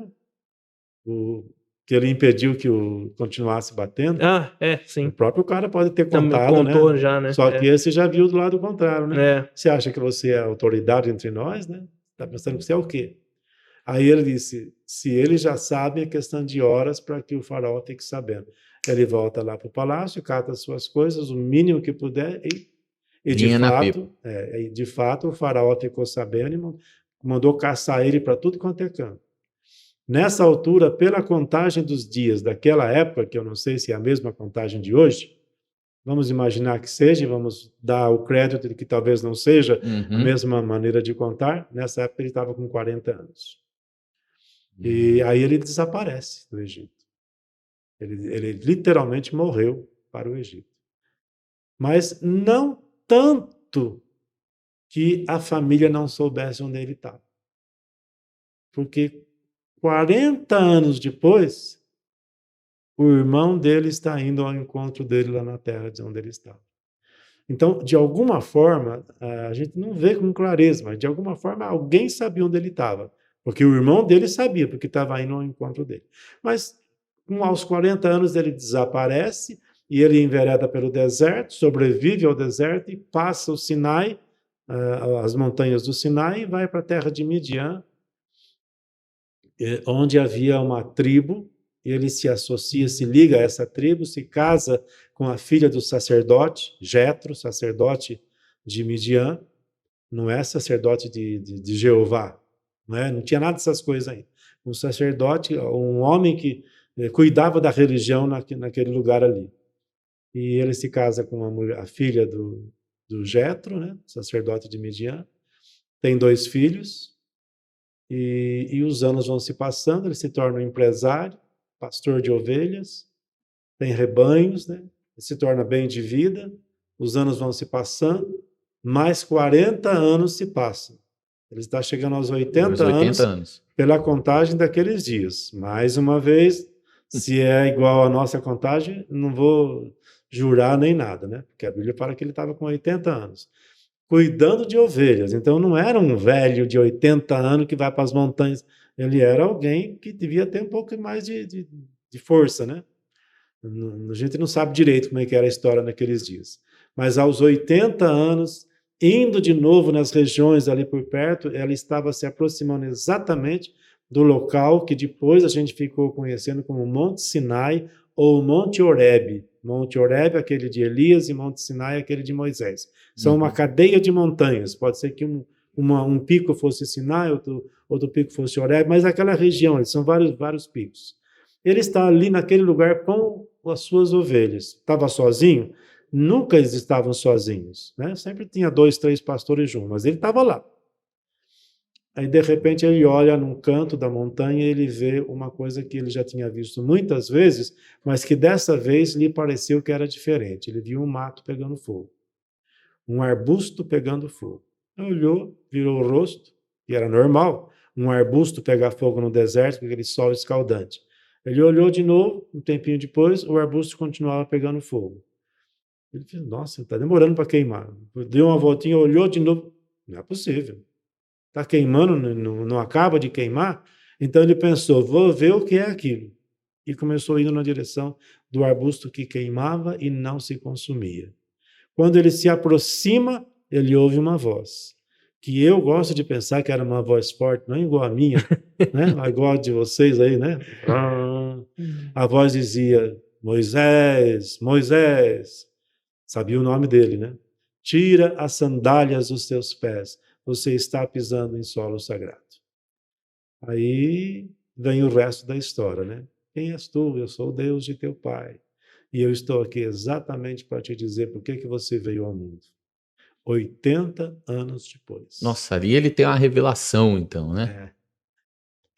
Speaker 3: Que ele impediu que continuasse batendo.
Speaker 2: Sim.
Speaker 3: O próprio cara pode ter
Speaker 2: Também
Speaker 3: contado,
Speaker 2: contou,
Speaker 3: né?
Speaker 2: já, né?
Speaker 3: Só que esse já viu do lado contrário, né?
Speaker 2: É.
Speaker 3: Você acha que você é autoridade entre nós, né? Está pensando que você é o quê? Aí ele disse, se ele já sabe, é questão de horas para que o faraó fique sabendo. Ele volta lá para o palácio, cata as suas coisas, o mínimo que puder, e de fato o faraó ficou sabendo e mandou caçar ele para tudo quanto é canto. Nessa altura, pela contagem dos dias daquela época, que eu não sei se é a mesma contagem de hoje, vamos imaginar que seja, vamos dar o crédito de que talvez não seja a mesma maneira de contar, nessa época ele estava com 40 anos. E aí ele desaparece do Egito. Ele literalmente morreu para o Egito. Mas não tanto que a família não soubesse onde ele estava. Porque 40 anos depois, o irmão dele está indo ao encontro dele lá na terra de onde ele estava. Então, de alguma forma, a gente não vê com clareza, mas de alguma forma alguém sabia onde ele estava. Porque o irmão dele sabia, porque estava indo ao encontro dele. Mas, aos 40 anos, ele desaparece e ele envereda pelo deserto, sobrevive ao deserto e passa o Sinai, as montanhas do Sinai, e vai para a terra de Midian, onde havia uma tribo. Ele se associa, se liga a essa tribo, se casa com a filha do sacerdote, Jetro, sacerdote de Midian. Não é sacerdote de Jeová, não tinha nada dessas coisas ainda. Um sacerdote, um homem que cuidava da religião naquele lugar ali. E ele se casa com a filha do Jetro, né, sacerdote de Midian. Tem 2 filhos. E os anos vão se passando, ele se torna um empresário, pastor de ovelhas, tem rebanhos, né? Ele se torna bem de vida, os anos vão se passando, mais 40 anos se passam. Ele está chegando aos 80 anos pela contagem daqueles dias. Mais uma vez, se é igual à nossa contagem, não vou jurar nem nada, né? Porque a Bíblia fala que ele estava com 80 anos. Cuidando de ovelhas. Então, não era um velho de 80 anos que vai para as montanhas. Ele era alguém que devia ter um pouco mais de força, né? A gente não sabe direito como é que era a história naqueles dias. Mas aos 80 anos, indo de novo nas regiões ali por perto, ela estava se aproximando exatamente do local que depois a gente ficou conhecendo como Monte Sinai ou Monte Horebe. Monte Horebe, aquele de Elias, e Monte Sinai, aquele de Moisés. São uma cadeia de montanhas. Pode ser que um pico fosse Sinai, outro pico fosse Horebe, mas aquela região, são vários picos. Ele está ali naquele lugar com as suas ovelhas. Estava sozinho? Nunca eles estavam sozinhos, né? Sempre tinha 2, 3 pastores juntos, mas ele estava lá. Aí, de repente, ele olha num canto da montanha e ele vê uma coisa que ele já tinha visto muitas vezes, mas que dessa vez lhe pareceu que era diferente. Ele viu um mato pegando fogo, um arbusto pegando fogo. Ele olhou, virou o rosto, e era normal um arbusto pegar fogo no deserto, com aquele sol escaldante. Ele olhou de novo, um tempinho depois, o arbusto continuava pegando fogo. Ele disse, nossa, está demorando para queimar. Deu uma voltinha, olhou de novo, não é possível. Está queimando, não acaba de queimar? Então ele pensou, vou ver o que é aquilo. E começou indo na direção do arbusto que queimava e não se consumia. Quando ele se aproxima, ele ouve uma voz, que eu gosto de pensar que era uma voz forte, não igual a minha, né? Igual a de vocês aí, né? A voz dizia, Moisés, Moisés, sabia o nome dele, né? Tira as sandálias dos teus pés, você está pisando em solo sagrado. Aí vem o resto da história, né? Quem és tu? Eu sou o Deus de teu pai. E eu estou aqui exatamente para te dizer por que você veio ao mundo. 80 anos depois.
Speaker 1: Nossa, ali ele tem uma revelação, então, né?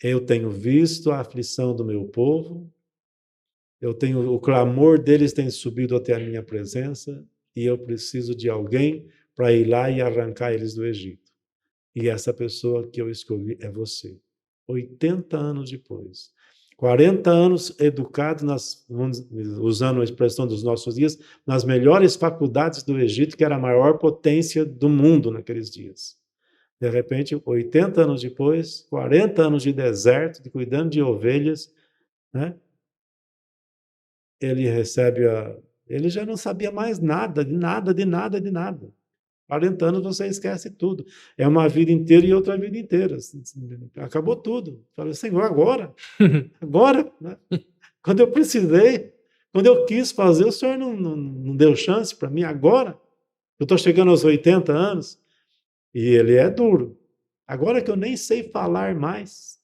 Speaker 3: Eu tenho visto a aflição do meu povo, o clamor deles tem subido até a minha presença, e eu preciso de alguém para ir lá e arrancar eles do Egito. E essa pessoa que eu escolhi é você. 80 anos depois. 40 anos educado, usando a expressão dos nossos dias, nas melhores faculdades do Egito, que era a maior potência do mundo naqueles dias. De repente, 80 anos depois, 40 anos de deserto, de cuidando de ovelhas, né? Ele recebe Ele já não sabia mais nada, de nada, de nada, de nada. 40 anos você esquece tudo. É uma vida inteira e outra vida inteira. Acabou tudo. Falei, Senhor, agora? Agora? Né? Quando eu precisei, quando eu quis fazer, o Senhor não deu chance para mim. Agora? Eu estou chegando aos 80 anos e ele é duro. Agora que eu nem sei falar mais.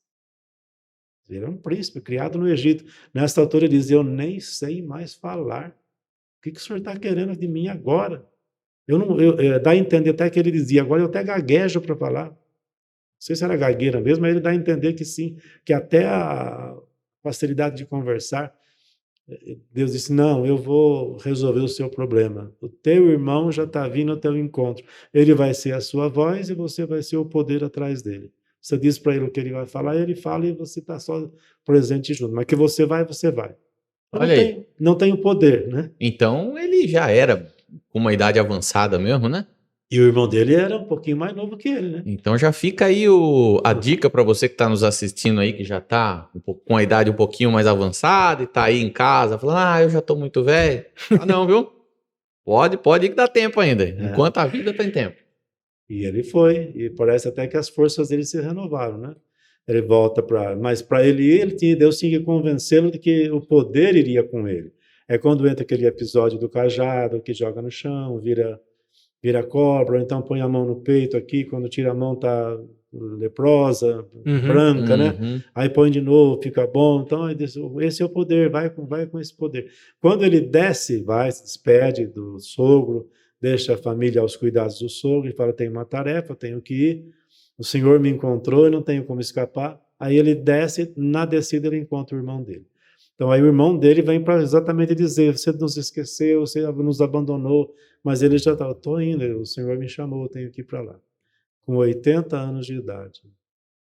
Speaker 3: Ele é um príncipe criado no Egito. Nessa altura ele diz, eu nem sei mais falar. O que o Senhor está querendo de mim agora? Dá a entender até que ele dizia, agora eu até gaguejo para falar. Não sei se era gagueira mesmo, mas ele dá a entender que sim, que até a facilidade de conversar, Deus disse, não, eu vou resolver o seu problema. O teu irmão já está vindo ao teu encontro. Ele vai ser a sua voz e você vai ser o poder atrás dele. Você diz para ele o que ele vai falar, ele fala e você está só presente junto. Mas que você vai, você vai.
Speaker 1: Olha aí.
Speaker 3: Não tem o poder, né?
Speaker 1: Então ele já era com uma idade avançada mesmo, né?
Speaker 3: E o irmão dele era um pouquinho mais novo que ele, né?
Speaker 1: Então já fica aí a dica para você que está nos assistindo aí, que já está com a idade um pouquinho mais avançada e está aí em casa, falando, eu já estou muito velho. Ah, não, viu? Pode ir que dá tempo ainda. Enquanto a vida tem tempo.
Speaker 3: E ele foi, e parece até que as forças dele se renovaram, né? Ele volta para... Mas para Deus tinha que convencê-lo de que o poder iria com ele. É quando entra aquele episódio do cajado, que joga no chão, vira cobra, ou então põe a mão no peito aqui, quando tira a mão tá leprosa, branca, né? Aí põe de novo, fica bom. Então, esse é o poder, vai com esse poder. Quando ele desce, se despede do sogro, deixa a família aos cuidados do sogro e fala, tenho uma tarefa, tenho que ir, o Senhor me encontrou, eu não tenho como escapar. Aí ele desce, na descida ele encontra o irmão dele. Então aí o irmão dele vem para exatamente dizer, você nos esqueceu, você nos abandonou, mas ele já estava, estou indo, o Senhor me chamou, eu tenho que ir para lá. Com 80 anos de idade.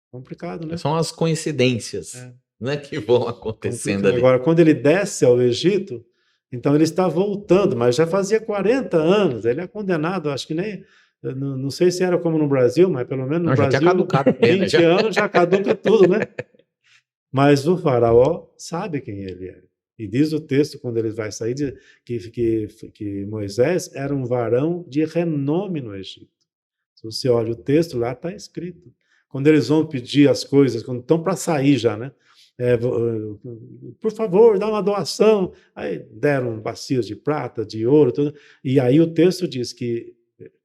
Speaker 3: Complicado, né?
Speaker 1: São as coincidências, né, que vão acontecendo ali.
Speaker 3: Agora, quando ele desce ao Egito, então ele está voltando, mas já fazia 40 anos, ele é condenado, acho que nem... Não sei se era como no Brasil, mas pelo menos no Brasil,
Speaker 1: já tinha caducado,
Speaker 3: 20 anos já caduca tudo, né? Mas o faraó sabe quem ele é. E diz o texto, quando ele vai sair, que Moisés era um varão de renome no Egito. Se você olha o texto, lá está escrito. Quando eles vão pedir as coisas, quando estão para sair já, né? Por favor, dá uma doação. Aí deram bacias de prata, de ouro, tudo. E aí o texto diz que,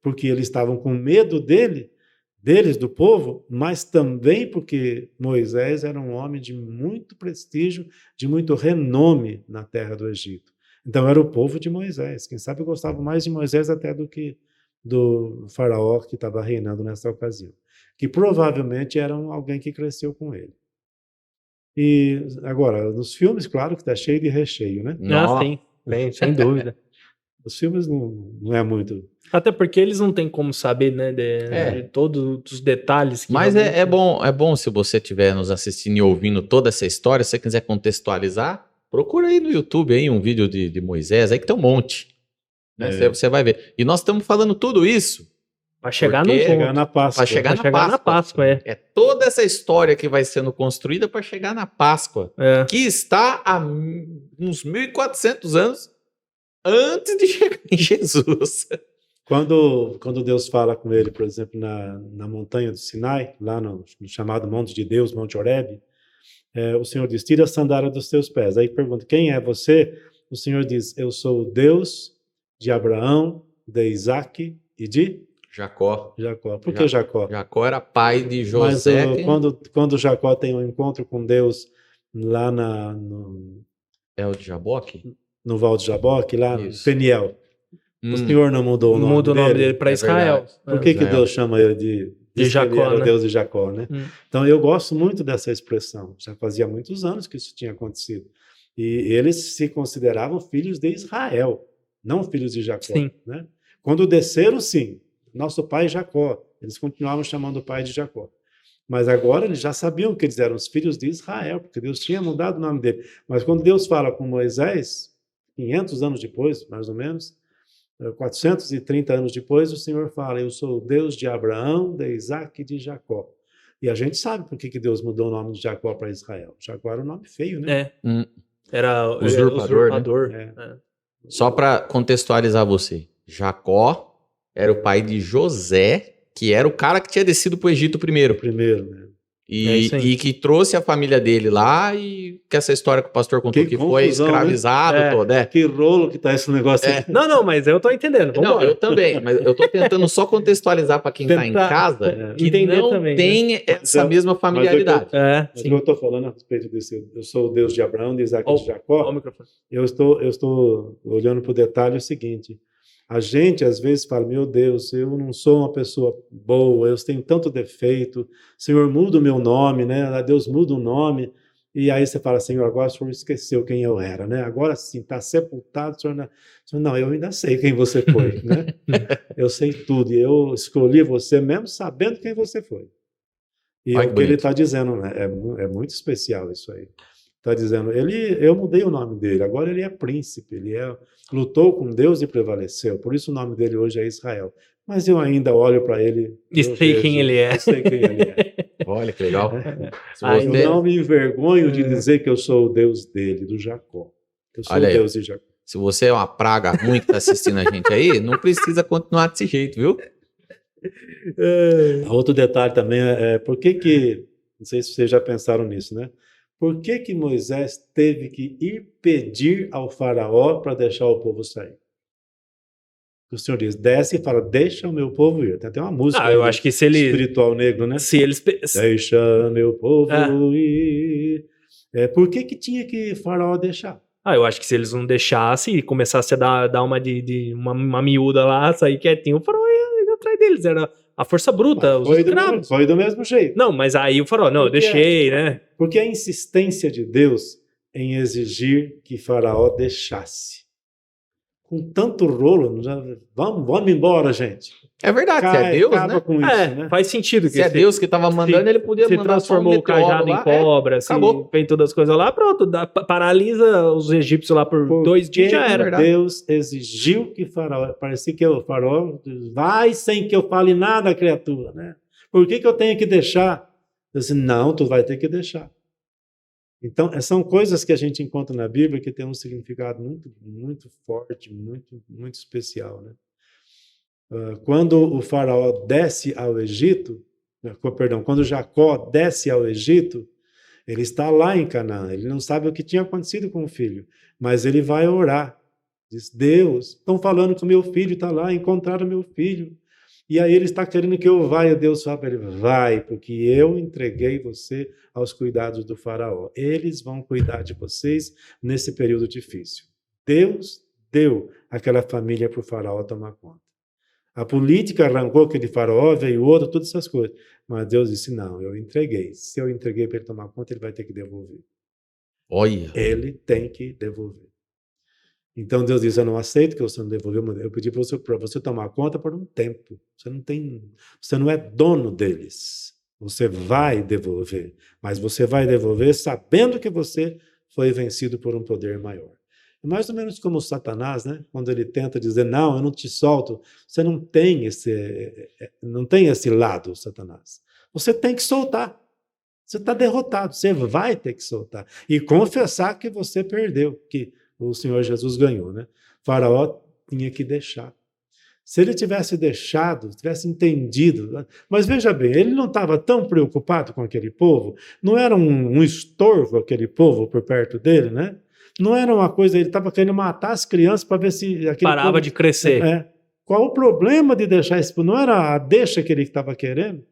Speaker 3: porque eles estavam com medo deles, do povo, mas também porque Moisés era um homem de muito prestígio, de muito renome na terra do Egito. Então era o povo de Moisés. Quem sabe gostava mais de Moisés até do que do faraó que estava reinando nessa ocasião, que provavelmente era alguém que cresceu com ele. E agora, nos filmes, claro que está cheio de recheio, né?
Speaker 2: Sim, bem, sem dúvida.
Speaker 3: Os filmes não é muito...
Speaker 2: Até porque eles não têm como saber, né, de todos os detalhes.
Speaker 1: Mas é bom se você estiver nos assistindo e ouvindo toda essa história, se você quiser contextualizar, procura aí no YouTube aí um vídeo de Moisés, aí que tem um monte. Né? Você vai ver. E nós estamos falando tudo isso
Speaker 2: para chegar
Speaker 3: na Páscoa.
Speaker 1: Para chegar na Páscoa. É toda essa história que vai sendo construída para chegar na Páscoa, que está há uns 1.400 anos antes de chegar em Jesus.
Speaker 3: Quando Deus fala com ele, por exemplo, na montanha do Sinai, lá no chamado Monte de Deus, Monte Horebe, o Senhor diz, tira a sandália dos teus pés. Aí pergunta, quem é você? O Senhor diz, eu sou o Deus de Abraão, de Isaac e de...
Speaker 1: Jacó.
Speaker 3: Por que Jacó?
Speaker 1: Jacó era pai de José.
Speaker 3: Mas quando Jacó tem um encontro com Deus lá
Speaker 1: É o de Jaboque?
Speaker 3: No Val de Jaboque, lá no Peniel. O Senhor não mudou o nome dele?
Speaker 2: Muda o nome dele para Israel.
Speaker 3: Por que Deus chama ele de Jacó, ele era o Deus de Jacó, né? Então eu gosto muito dessa expressão. Já fazia muitos anos que isso tinha acontecido. E eles se consideravam filhos de Israel, não filhos de Jacó.
Speaker 2: Sim.
Speaker 3: Né? Quando desceram, sim, nosso pai Jacó. Eles continuavam chamando o pai de Jacó. Mas agora eles já sabiam que eles eram os filhos de Israel, porque Deus tinha mudado o nome dele. Mas quando Deus fala com Moisés, 500 anos depois, mais ou menos, 430 anos depois, o Senhor fala, eu sou o Deus de Abraão, de Isaac e de Jacó. E a gente sabe por que Deus mudou o nome de Jacó para Israel. Jacó era um nome feio, né?
Speaker 2: Era
Speaker 1: usurpador.
Speaker 2: Né?
Speaker 1: Só para contextualizar você, Jacó era o pai de José, que era o cara que tinha descido para o Egito primeiro.
Speaker 3: Né?
Speaker 1: E que trouxe a família dele lá, e que essa história que o pastor contou que foi escravizado,
Speaker 3: né?
Speaker 1: todo.
Speaker 3: Que rolo que tá esse negócio aí.
Speaker 2: Não, mas eu tô entendendo.
Speaker 1: Não, eu também, mas eu tô tentando só contextualizar para quem tá em casa que não também, tem essa mesma familiaridade.
Speaker 3: Mas o que eu tô falando a respeito desse, eu sou o Deus de Abraão, de Isaac e de Jacó, eu estou olhando para o detalhe o seguinte, a gente, às vezes, fala, meu Deus, eu não sou uma pessoa boa, eu tenho tanto defeito, Senhor, muda o meu nome, né? Deus muda o nome. E aí você fala, Senhor, agora o Senhor esqueceu quem eu era, né? Agora sim, está sepultado, Senhor, não, eu ainda sei quem você foi, né? Eu sei tudo, e eu escolhi você mesmo sabendo quem você foi. E o que ele está dizendo, né? É muito especial isso aí. Está dizendo, eu mudei o nome dele, agora ele é príncipe, lutou com Deus e prevaleceu, por isso o nome dele hoje é Israel. Mas eu ainda olho para ele
Speaker 2: e sei quem ele é.
Speaker 3: Eu sei quem ele é.
Speaker 1: Olha que legal.
Speaker 3: Eu não me envergonho de dizer que eu sou o Deus dele, do Jacó. Eu sou o Deus de Jacó.
Speaker 1: Se você é uma praga ruim que está assistindo a gente aí, não precisa continuar desse jeito, viu?
Speaker 3: Outro detalhe também por que, não sei se vocês já pensaram nisso, né? Por que Moisés teve que ir pedir ao faraó para deixar o povo sair? O Senhor diz, desce e fala, deixa o meu povo ir. Tem até uma música
Speaker 2: eu acho que se ele...
Speaker 3: espiritual negro, né?
Speaker 2: Se eles...
Speaker 3: Deixa meu povo ir. Por que tinha que o faraó deixar?
Speaker 2: Eu acho que se eles não deixassem e começassem a dar uma miúda lá, sair quietinho, o faraó ia atrás deles. Era a força bruta, os escravos.
Speaker 3: Foi do mesmo jeito.
Speaker 2: Não, mas aí o faraó, eu deixei, né?
Speaker 3: Porque a insistência de Deus em exigir que faraó deixasse. Com tanto rolo, vamos embora, gente.
Speaker 1: É verdade, se é Deus, né?
Speaker 3: Com isso, né?
Speaker 2: Faz sentido.
Speaker 1: Se é Deus que estava mandando, ele podia mandar.
Speaker 2: Se transformou o cajado em cobra, fez todas as coisas lá, pronto, paralisa os egípcios lá por 2 dias, já era.
Speaker 3: Deus exigiu que faraó, parecia que o faraó vai sem que eu fale nada, criatura, né? Por que eu tenho que deixar? Eu disse, não, tu vai ter que deixar. Então, são coisas que a gente encontra na Bíblia que tem um significado muito, muito forte, muito, muito especial, né? Quando o faraó desce ao Egito, quando Jacó desce ao Egito, ele está lá em Canaã, ele não sabe o que tinha acontecido com o filho, mas ele vai orar. Diz, Deus, estão falando que o meu filho está lá, encontraram meu filho. E aí ele está querendo que eu vá, e Deus fala para ele, vai, porque eu entreguei você aos cuidados do faraó. Eles vão cuidar de vocês nesse período difícil. Deus deu aquela família para o faraó tomar conta. A política arrancou aquele faraó, veio outro, todas essas coisas. Mas Deus disse, não, eu entreguei. Se eu entreguei para ele tomar conta, ele vai ter que devolver.
Speaker 1: Olha.
Speaker 3: Ele tem que devolver. Então Deus disse, eu não aceito que você não devolveu, eu pedi para você tomar conta por um tempo. Você não é dono deles. Você vai devolver, mas você vai devolver sabendo que você foi vencido por um poder maior. É mais ou menos como o Satanás, né? Quando ele tenta dizer, não, eu não te solto. Você não tem esse lado, Satanás. Você tem que soltar. Você está derrotado, você vai ter que soltar. E confessar que você perdeu, que o Senhor Jesus ganhou, né? Faraó tinha que deixar. Se ele tivesse deixado, tivesse entendido, mas veja bem, ele não estava tão preocupado com aquele povo, não era um estorvo aquele povo por perto dele, né? Não era uma coisa, ele estava querendo matar as crianças para ver se aquele
Speaker 2: parava
Speaker 3: povo,
Speaker 2: de crescer.
Speaker 3: Qual o problema de deixar isso? Não era a deixa que ele estava querendo?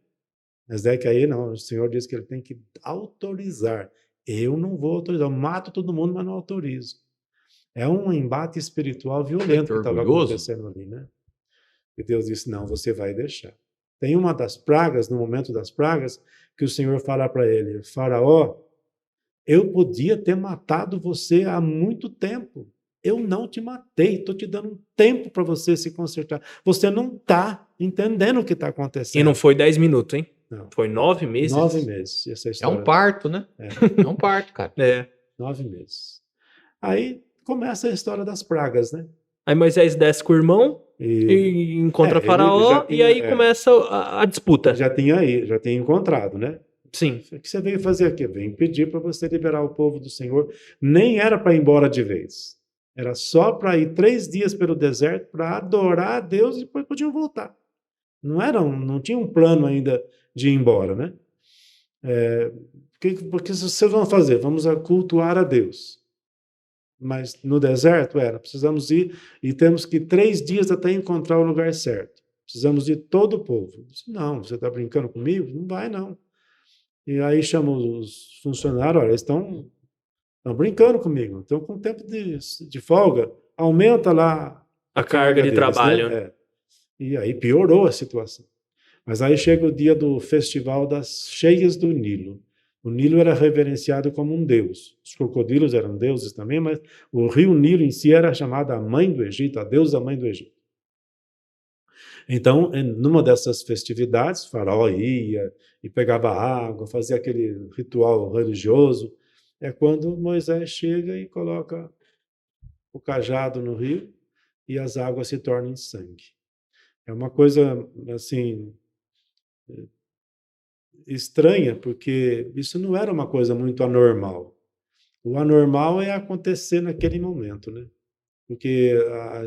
Speaker 3: Mas é que aí não, o Senhor diz que ele tem que autorizar. Eu não vou autorizar, eu mato todo mundo, mas não autorizo. É um embate espiritual violento que estava acontecendo ali, né? E Deus disse, não, você vai deixar. Tem uma das pragas, no momento das pragas, que o Senhor fala para ele, Faraó, eu podia ter matado você há muito tempo. Eu não te matei, estou te dando um tempo para você se consertar. Você não está entendendo o que está acontecendo.
Speaker 2: E não foi 10 minutos, hein?
Speaker 3: Não.
Speaker 2: Foi 9 meses.
Speaker 3: 9 meses. Essa história.
Speaker 1: É um parto, né? É um parto, cara.
Speaker 3: 9 meses. Aí começa a história das pragas, né?
Speaker 2: Aí Moisés desce com o irmão e encontra Faraó, e aí começa a disputa.
Speaker 3: Já tinha encontrado, né?
Speaker 2: Sim.
Speaker 3: O que você veio fazer aqui? Veio pedir para você liberar o povo do Senhor. Nem era para ir embora de vez. Era só para ir 3 dias pelo deserto para adorar a Deus e depois podiam voltar. Não tinha um plano ainda de ir embora, né? Porque vocês vão fazer? Vamos cultuar a Deus. Mas no deserto precisamos ir e temos que 3 dias até encontrar o lugar certo. Precisamos de todo o povo. Eu disse, não, você está brincando comigo? Não vai, não. E aí chamam os funcionários, olha, eles estão brincando comigo, estão com tempo de folga, aumenta lá
Speaker 2: a carga de trabalho.
Speaker 3: Né? E aí piorou a situação. Mas aí chega o dia do festival das cheias do Nilo. O Nilo era reverenciado como um deus. Os crocodilos eram deuses também, mas o rio Nilo em si era chamado a mãe do Egito, a deusa mãe do Egito. Então, numa dessas festividades, Faraó ia e pegava água, fazia aquele ritual religioso. É quando Moisés chega e coloca o cajado no rio e as águas se tornam sangue. É uma coisa, assim, estranha, porque isso não era uma coisa muito anormal. O anormal é acontecer naquele momento, né? Porque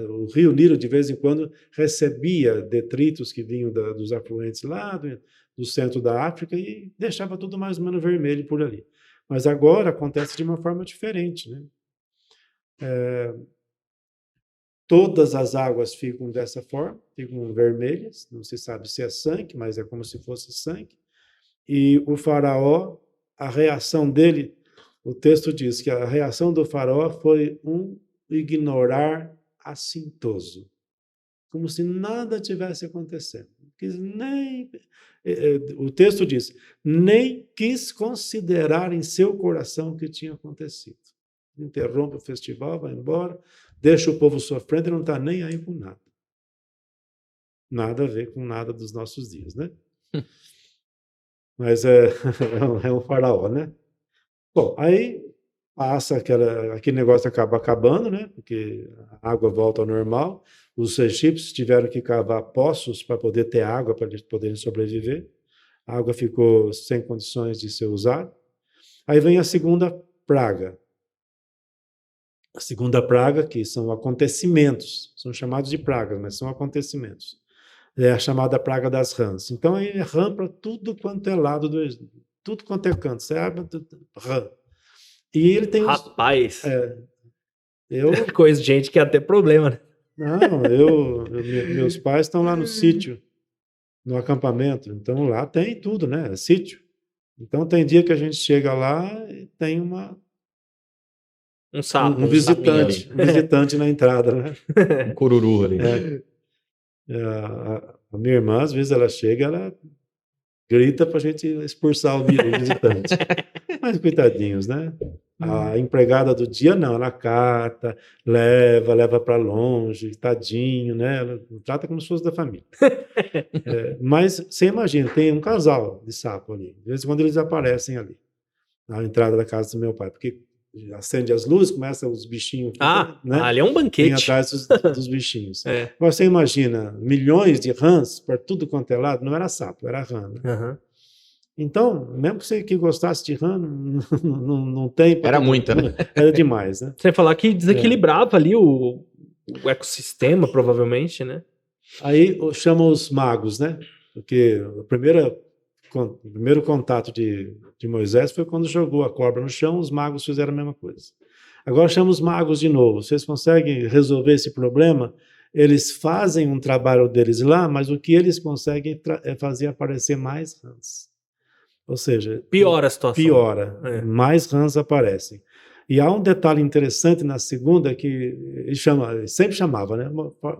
Speaker 3: o rio Nilo, de vez em quando, recebia detritos que vinham dos afluentes lá do centro da África e deixava tudo mais ou menos vermelho por ali. Mas agora acontece de uma forma diferente, né? Todas as águas ficam dessa forma, ficam vermelhas, não se sabe se é sangue, mas é como se fosse sangue. E o faraó, a reação dele, o texto diz que a reação do faraó foi ignorar assintoso, como se nada tivesse acontecendo. O texto diz, nem quis considerar em seu coração o que tinha acontecido. Interrompe o festival, vai embora, deixa o povo sofrendo e não está nem aí com nada. Nada a ver com nada dos nossos dias, né? Mas é um faraó, né? Bom, aí passa aquele negócio acaba acabando, né? Porque a água volta ao normal. Os egípcios tiveram que cavar poços para poder ter água, para eles poderem sobreviver. A água ficou sem condições de ser usada. Aí vem a segunda praga. A segunda praga, que são acontecimentos, são chamados de pragas, mas são acontecimentos. É a chamada praga das rãs. Então, aí é rã para tudo quanto é lado, tudo quanto é canto. Você abre, rã. E ele tem
Speaker 2: Rapaz! Coisa de gente que ia ter problema, né?
Speaker 3: Não, meus pais estão lá no sítio, no acampamento. Então, lá tem tudo, né? É sítio. Então, tem dia que a gente chega lá e tem
Speaker 2: um sapo,
Speaker 3: um visitante na entrada, né?
Speaker 1: Um cururu ali.
Speaker 3: A minha irmã, às vezes, ela chega, ela grita para a gente expulsar o visitante. Mas, coitadinhos, né? A empregada do dia, não, ela cata, leva para longe, tadinho, né? Ela trata como se fosse da família. Mas você imagina, tem um casal de sapo ali. De vez em quando eles aparecem ali, na entrada da casa do meu pai, porque acende as luzes, começa os bichinhos. Né?
Speaker 2: Ali é um banquete.
Speaker 3: Tem atrás dos bichinhos. Mas você imagina, milhões de rãs para tudo quanto é lado, não era sapo, era rã. Né?
Speaker 2: Uhum.
Speaker 3: Então, mesmo que você que gostasse de rã, não tem...
Speaker 1: Era muita, né?
Speaker 3: Era demais, né?
Speaker 2: Sem falar que desequilibrava ali o ecossistema, provavelmente, né?
Speaker 3: Aí chama os magos, né? Porque o primeiro contato de Moisés foi quando jogou a cobra no chão, os magos fizeram a mesma coisa. Agora chama os magos de novo. Vocês conseguem resolver esse problema? Eles fazem um trabalho deles lá, mas o que eles conseguem é fazer aparecer mais rãs. Ou seja...
Speaker 2: Piora a situação.
Speaker 3: Piora. Mais rãs aparecem. E há um detalhe interessante na segunda que ele sempre chamava, né?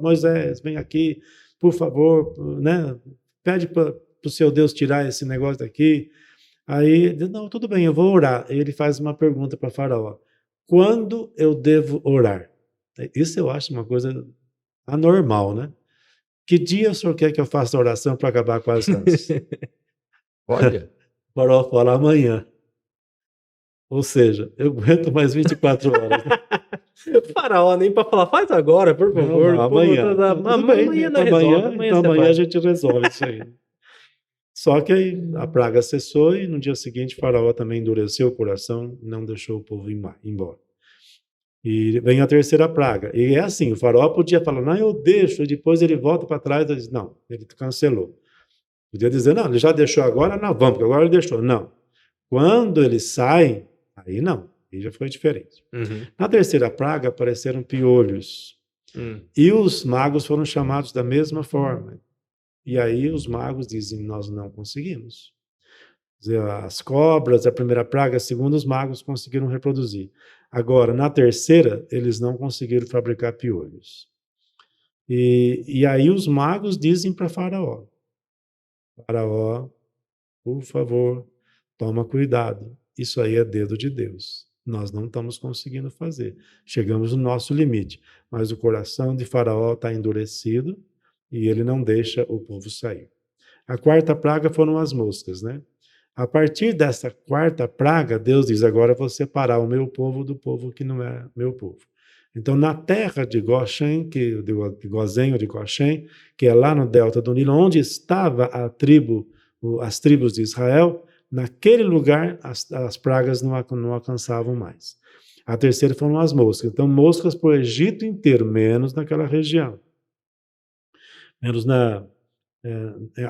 Speaker 3: Moisés, vem aqui, por favor, né? Pede para o seu Deus tirar esse negócio daqui. Aí, não, tudo bem, eu vou orar. Ele faz uma pergunta para Faraó: quando eu devo orar? Isso eu acho uma coisa anormal, né? Que dia o senhor quer que eu faça a oração para acabar com as rãs?
Speaker 1: Olha.
Speaker 3: O Faraó fala: amanhã. Ou seja, eu aguento mais 24 horas.
Speaker 2: O Faraó nem para falar, faz agora, por favor.
Speaker 3: Não, amanhã. Amanhã a gente resolve isso aí. Só que aí a praga cessou e no dia seguinte o Faraó também endureceu o coração, não deixou o povo ir embora. E vem a terceira praga. E é assim, o Faraó podia falar, não, eu deixo, e depois ele volta para trás e diz, não, ele cancelou. Podia dizer, não, ele já deixou agora, não, vamos, porque agora ele deixou. Não. Quando eles saem, aí não, aí já foi diferente.
Speaker 2: Uhum.
Speaker 3: Na terceira praga apareceram piolhos. E os magos foram chamados da mesma forma. E aí os magos dizem, nós não conseguimos. As cobras, a primeira praga, segundo os magos, conseguiram reproduzir. Agora, na terceira, eles não conseguiram fabricar piolhos. E aí os magos dizem para Faraó, Faraó, por favor, toma cuidado, isso aí é dedo de Deus. Nós não estamos conseguindo fazer. Chegamos no nosso limite, mas o coração de Faraó está endurecido e ele não deixa o povo sair. A quarta praga foram as moscas, né? A partir dessa quarta praga, Deus diz, agora eu vou separar o meu povo do povo que não é meu povo. Então, na terra de Goshen, de Gozém ou de Goshen, que é lá no delta do Nilo, onde estava as tribos de Israel, naquele lugar as pragas não alcançavam mais. A terceira foram as moscas. Então, moscas para o Egito inteiro, menos naquela região. Menos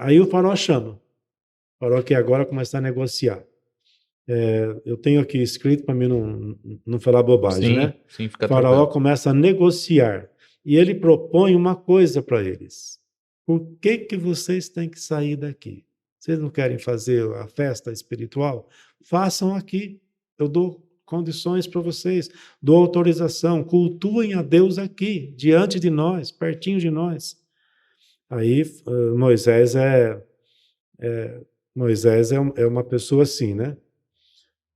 Speaker 3: aí o faraó chama. O faraó quer agora começar a negociar. Eu tenho aqui escrito para mim não falar bobagem,
Speaker 1: Sim,
Speaker 3: né?
Speaker 1: sim, fica
Speaker 3: O faraó
Speaker 1: tranquilo.
Speaker 3: começa a negociar. E ele propõe uma coisa para eles. Por que vocês têm que sair daqui? Vocês não querem fazer a festa espiritual? Façam aqui. Eu dou condições para vocês, dou autorização, cultuem a Deus aqui, diante de nós, pertinho de nós. Aí Moisés é uma pessoa assim, né?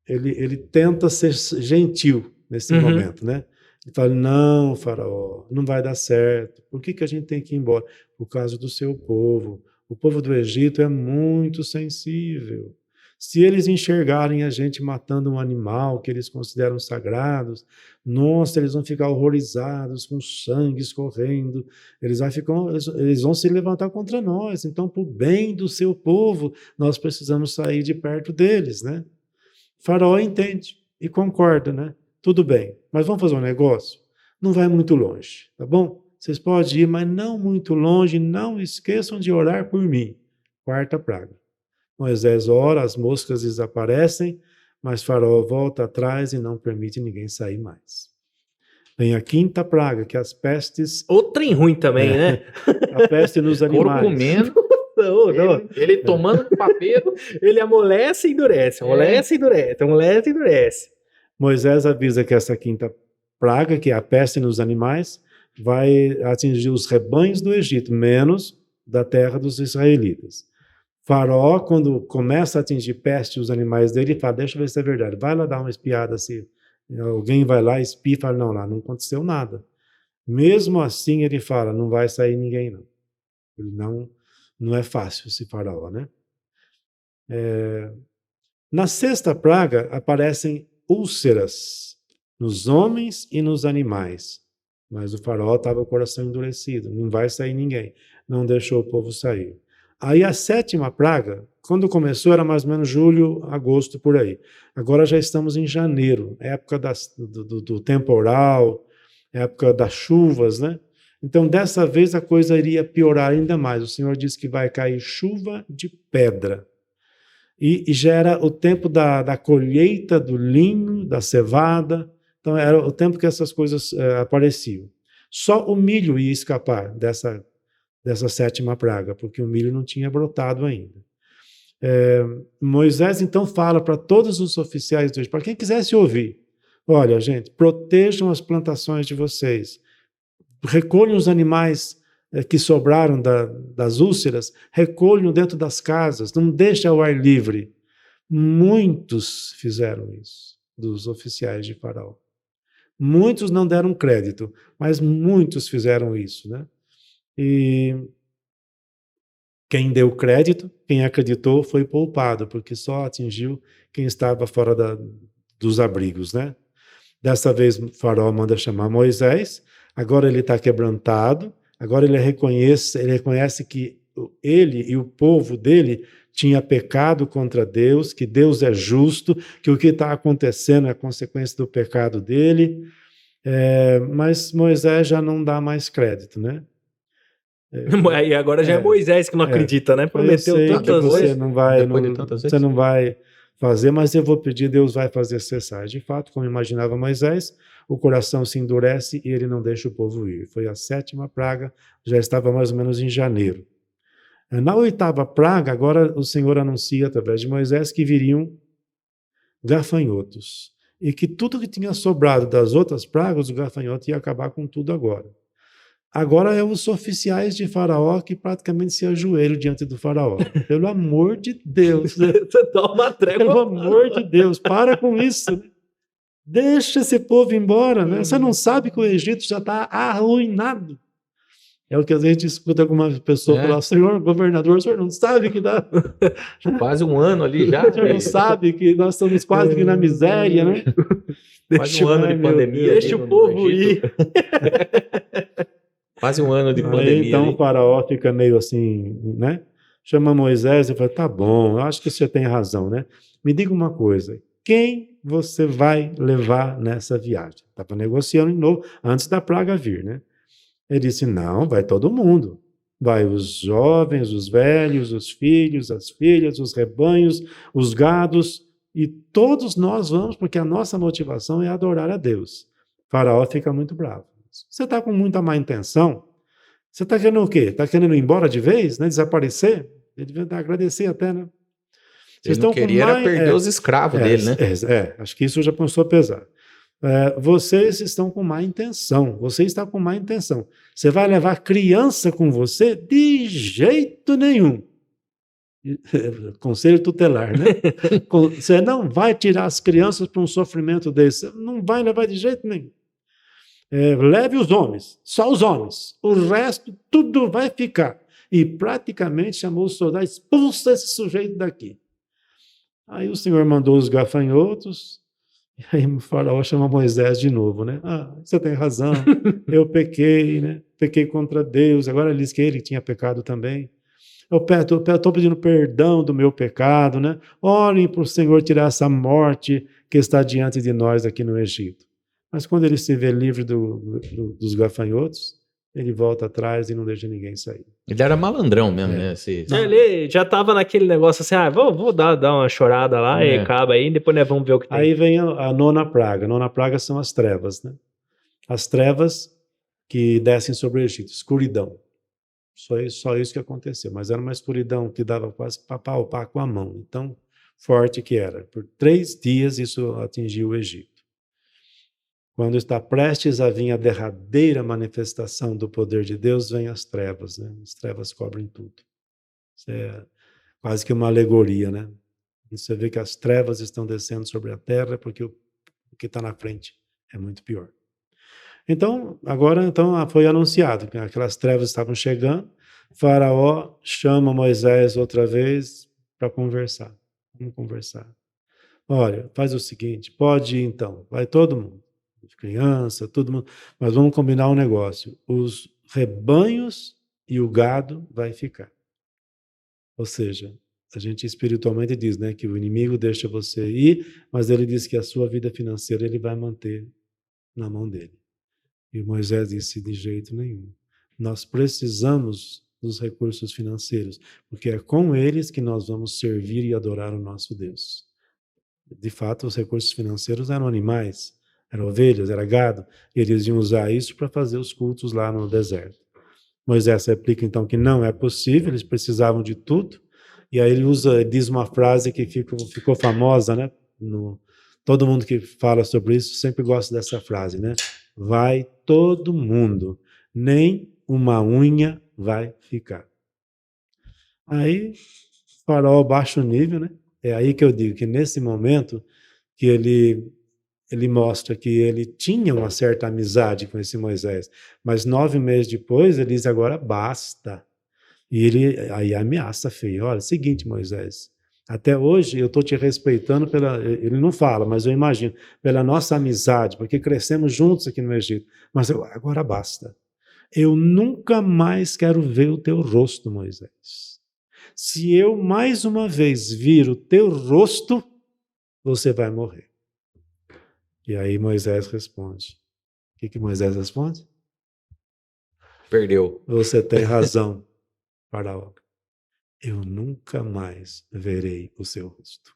Speaker 3: Ele tenta ser gentil nesse momento, né? Ele fala, não, faraó, não vai dar certo. Por que a gente tem que ir embora? Por causa do seu povo. O povo do Egito é muito sensível. Se eles enxergarem a gente matando um animal que eles consideram sagrados, nossa, eles vão ficar horrorizados, com sangue escorrendo, eles vão se levantar contra nós. Então, por bem do seu povo, nós precisamos sair de perto deles, né? Faraó entende e concorda, né? Tudo bem, mas vamos fazer um negócio? Não vai muito longe, tá bom? Vocês podem ir, mas não muito longe, não esqueçam de orar por mim. Quarta praga. Moisés ora, as moscas desaparecem, mas Faraó volta atrás e não permite ninguém sair mais. Vem a quinta praga, que é as pestes...
Speaker 2: Outra em ruim também, né?
Speaker 3: A peste nos animais.
Speaker 1: Couro comendo,
Speaker 2: Não.
Speaker 1: ele tomando papeiro.
Speaker 2: Ele amolece e endurece, amolece e endurece, amolece e endurece.
Speaker 3: Moisés avisa que essa quinta praga, que é a peste nos animais, vai atingir os rebanhos do Egito, menos da terra dos israelitas. Faraó, quando começa a atingir peste os animais dele, fala, deixa eu ver se é verdade, vai lá dar uma espiada assim. Alguém vai lá, espia e fala, não, lá não aconteceu nada. Mesmo assim, ele fala, não vai sair ninguém, não. Não é fácil esse Faraó, né? Na sexta praga, aparecem úlceras nos homens e nos animais. Mas o Faraó estava com o coração endurecido, não vai sair ninguém. Não deixou o povo sair. Aí a sétima praga, quando começou era mais ou menos julho, agosto, por aí. Agora já estamos em janeiro, época do temporal, época das chuvas, né? Então dessa vez a coisa iria piorar ainda mais. O Senhor disse que vai cair chuva de pedra. E já era o tempo da colheita do linho, da cevada. Então era o tempo que essas coisas apareciam. Só o milho ia escapar dessa sétima praga, porque o milho não tinha brotado ainda. Moisés então fala para todos os oficiais do Egito, para quem quisesse ouvir, olha gente, protejam as plantações de vocês, recolham os animais que sobraram das úlceras, recolham dentro das casas, não deixem ao ar livre. Muitos fizeram isso, dos oficiais de Faraó. Muitos não deram crédito, mas muitos fizeram isso, né? E quem deu crédito, quem acreditou, foi poupado, porque só atingiu quem estava fora dos abrigos, né? Dessa vez, o Faraó manda chamar Moisés, agora ele está quebrantado, agora ele reconhece que ele e o povo dele tinha pecado contra Deus, que Deus é justo, que o que está acontecendo é consequência do pecado dele, mas Moisés já não dá mais crédito, né?
Speaker 2: E agora já é Moisés que não acredita, né? Prometeu tantas
Speaker 3: vezes. Você não vai fazer, mas eu vou pedir, Deus vai fazer cessar. De fato, como imaginava Moisés, o coração se endurece e ele não deixa o povo ir. Foi a sétima praga, já estava mais ou menos em janeiro. Na oitava praga, agora o Senhor anuncia através de Moisés que viriam gafanhotos. E que tudo que tinha sobrado das outras pragas, o gafanhoto ia acabar com tudo agora. Agora é os oficiais de Faraó que praticamente se ajoelham diante do Faraó. Pelo amor de Deus.
Speaker 2: Você dá uma trégua.
Speaker 3: Pelo amor de Deus, para com isso. Deixa esse povo embora. Né? Você não sabe que o Egito já está arruinado. É o que às vezes a gente escuta alguma pessoa falar, Senhor governador, o senhor não sabe que dá...
Speaker 1: Quase um ano ali já.
Speaker 3: O senhor não sabe que nós estamos quase que na miséria, né?
Speaker 1: Quase um ano de pandemia.
Speaker 2: Deixa o povo ir.
Speaker 1: Quase um ano de pandemia.
Speaker 3: Então o Faraó fica meio assim, né? Chama Moisés e fala, tá bom, eu acho que você tem razão, né? Me diga uma coisa, quem você vai levar nessa viagem? Estava negociando de novo, antes da praga vir, né? Ele disse, não, vai todo mundo. Vai os jovens, os velhos, os filhos, as filhas, os rebanhos, os gados, e todos nós vamos, porque a nossa motivação é adorar a Deus. O Faraó fica muito bravo. Você está com muita má intenção? Você está querendo o quê? Está querendo ir embora de vez? Né? Desaparecer? Ele devia agradecer até, né?
Speaker 1: Vocês não queria era perder os escravos dele, né?
Speaker 3: Acho que isso já começou a pesar. Vocês estão com má intenção. Você está com má intenção. Você vai levar criança com você? De jeito nenhum. Conselho tutelar, né? Você não vai tirar as crianças para um sofrimento desse. Não vai levar de jeito nenhum. Leve os homens, só os homens. O resto, tudo vai ficar. E praticamente chamou os soldados, expulsa esse sujeito daqui. Aí o Senhor mandou os gafanhotos, e aí o Faraó chama Moisés de novo, né? Você tem razão, eu pequei, né? Pequei contra Deus, agora ele diz que ele tinha pecado também. Eu estou pedindo perdão do meu pecado, né? Orem para o Senhor tirar essa morte que está diante de nós aqui no Egito. Mas quando ele se vê livre dos gafanhotos, ele volta atrás e não deixa ninguém sair.
Speaker 1: Ele era malandrão mesmo, né?
Speaker 2: Ele já estava naquele negócio assim, vou dar uma chorada lá e acaba aí, depois nós vamos ver o que tem.
Speaker 3: Aí vem a nona praga. A nona praga são as trevas, né? As trevas que descem sobre o Egito, escuridão. Só isso que aconteceu, mas era uma escuridão que dava quase para palpar com a mão, tão forte que era. Por 3 dias isso atingiu o Egito. Quando está prestes a vir a derradeira manifestação do poder de Deus, vem as trevas, né? As trevas cobrem tudo. Isso é quase que uma alegoria, né? Você vê que as trevas estão descendo sobre a terra porque o que está na frente é muito pior. Então, agora foi anunciado que aquelas trevas estavam chegando. Faraó chama Moisés outra vez para conversar. Vamos conversar. Olha, faz o seguinte, pode ir então, vai todo mundo, criança, todo mundo, mas vamos combinar um negócio. Os rebanhos e o gado vai ficar. Ou seja, a gente espiritualmente diz, né, que o inimigo deixa você ir, mas ele diz que a sua vida financeira ele vai manter na mão dele. E Moisés disse, de jeito nenhum. Nós precisamos dos recursos financeiros, porque é com eles que nós vamos servir e adorar o nosso Deus. De fato, os recursos financeiros eram animais, eram ovelhas, era gado, e eles iam usar isso para fazer os cultos lá no deserto. Moisés explica então que não é possível, eles precisavam de tudo, e aí ele diz uma frase que ficou famosa, né? Todo mundo que fala sobre isso sempre gosta dessa frase, né? Vai todo mundo, nem uma unha vai ficar. Aí, Faraó baixa o nível, né? É aí que eu digo que nesse momento que ele mostra que ele tinha uma certa amizade com esse Moisés, mas 9 meses depois ele diz agora basta. E ele aí ameaça feio. Olha, seguinte, Moisés, até hoje eu estou te respeitando ele não fala, mas eu imagino, pela nossa amizade, porque crescemos juntos aqui no Egito, mas agora basta. Eu nunca mais quero ver o teu rosto, Moisés. Se eu mais uma vez vir o teu rosto, você vai morrer. E aí Moisés responde. O que Moisés responde?
Speaker 1: Perdeu.
Speaker 3: Você tem razão, Faraó. Eu nunca mais verei o seu rosto.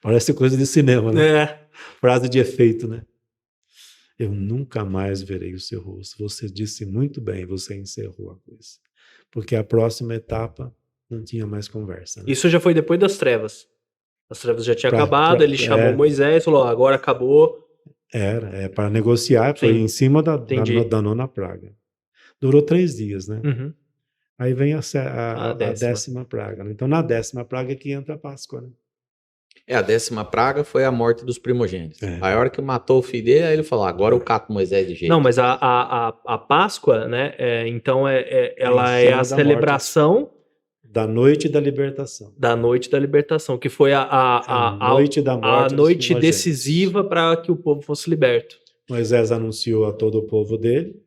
Speaker 3: Parece coisa de cinema, né?
Speaker 2: É.
Speaker 3: Frase de efeito, né? Eu nunca mais verei o seu rosto. Você disse muito bem, você encerrou a coisa. Porque a próxima etapa não tinha mais conversa. Né?
Speaker 2: Isso já foi depois das trevas. As trevas já tinham acabado, ele chamou Moisés, falou, agora acabou.
Speaker 3: Para negociar, foi em cima da 9ª praga. Durou 3 dias, né?
Speaker 2: Uhum.
Speaker 3: Aí vem a 10ª praga. Né? Então, na 10ª praga é que entra a Páscoa, né?
Speaker 1: A 10ª praga foi a morte dos primogênitos. Aí a hora que matou o filho dele, aí ele falou, agora eu cato Moisés de jeito.
Speaker 2: Não, mas a Páscoa, né, então ela é a celebração
Speaker 3: da noite da libertação.
Speaker 2: Da noite da libertação, que foi a
Speaker 3: noite da morte
Speaker 2: a noite decisiva para que o povo fosse liberto.
Speaker 3: Moisés anunciou a todo o povo dele.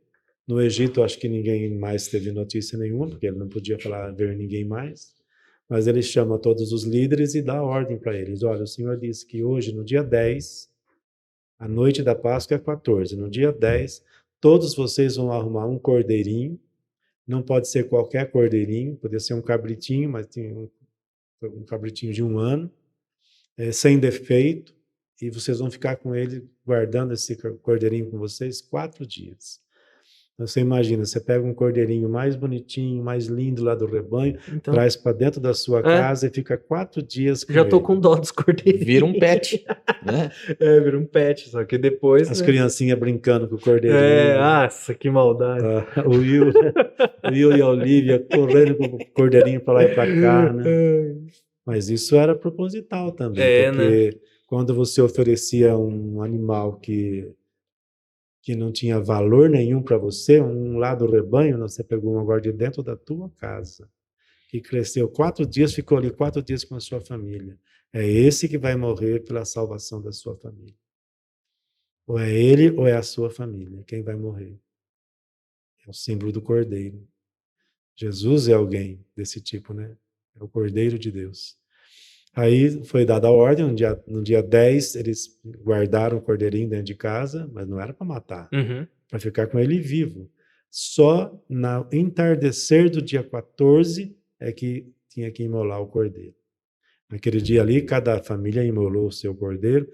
Speaker 3: No Egito, acho que ninguém mais teve notícia nenhuma, porque ele não podia ver ninguém mais. Mas ele chama todos os líderes e dá ordem para eles. Olha, o Senhor disse que hoje, no dia 10, a noite da Páscoa é 14. No dia 10, todos vocês vão arrumar um cordeirinho. Não pode ser qualquer cordeirinho, poderia ser um cabritinho, mas tinha um cabritinho de 1 ano, sem defeito, e vocês vão ficar com ele, guardando esse cordeirinho com vocês 4 dias. Você imagina, você pega um cordeirinho mais bonitinho, mais lindo lá do rebanho, traz para dentro da sua casa e fica 4 dias com ele.
Speaker 2: Já tô com dó dos cordeirinhos.
Speaker 1: Vira um pet, né?
Speaker 2: Vira um pet, só que depois...
Speaker 3: As criancinhas brincando com o cordeirinho.
Speaker 2: Nossa, que maldade.
Speaker 3: O Will e a Olivia correndo com o cordeirinho para lá e para cá, né? Mas isso era proposital também, porque quando você oferecia um animal que não tinha valor nenhum para você, um lá do rebanho, você pegou um agora de dentro da tua casa, que cresceu 4 dias, ficou ali 4 dias com a sua família. É esse que vai morrer pela salvação da sua família. Ou é ele ou é a sua família, quem vai morrer. É o símbolo do Cordeiro. Jesus é alguém desse tipo, né? É o Cordeiro de Deus. Aí foi dada a ordem, no dia 10 eles guardaram o cordeirinho dentro de casa, mas não era para matar, para ficar com ele vivo. Só no entardecer do dia 14 é que tinha que imolar o cordeiro. Naquele dia ali, cada família imolou o seu cordeiro.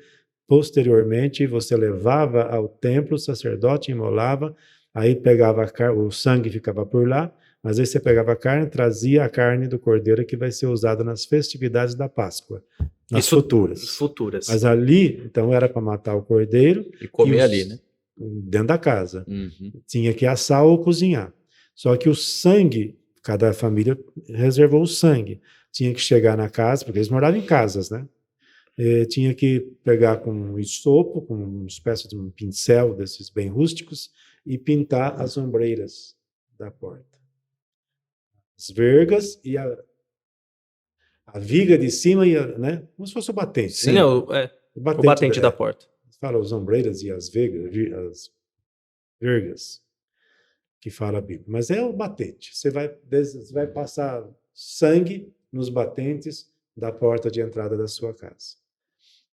Speaker 3: Posteriormente, você levava ao templo, o sacerdote imolava, aí pegava o sangue ficava por lá, mas aí você pegava a carne, trazia a carne do cordeiro que vai ser usada nas festividades da Páscoa. nas
Speaker 2: Isso-
Speaker 3: futuras.
Speaker 2: Futuras.
Speaker 3: Mas ali, então, era para matar o cordeiro
Speaker 1: E comer
Speaker 3: os-
Speaker 1: ali, né?
Speaker 3: dentro da casa.
Speaker 1: Uhum.
Speaker 3: Tinha que assar ou cozinhar. Só que o sangue, cada família reservou o sangue. Tinha que chegar na casa, porque eles moravam em casas, né? Tinha que pegar com um estopo, com uma espécie de um pincel desses bem rústicos, e pintar as ombreiras da porta. As vergas e a viga de cima, né? Como se fosse o batente.
Speaker 2: Sim,
Speaker 3: né?
Speaker 2: o batente da porta.
Speaker 3: Fala as ombreiras e as vergas, que fala a Bíblia. Mas é o batente. Você vai passar sangue nos batentes da porta de entrada da sua casa.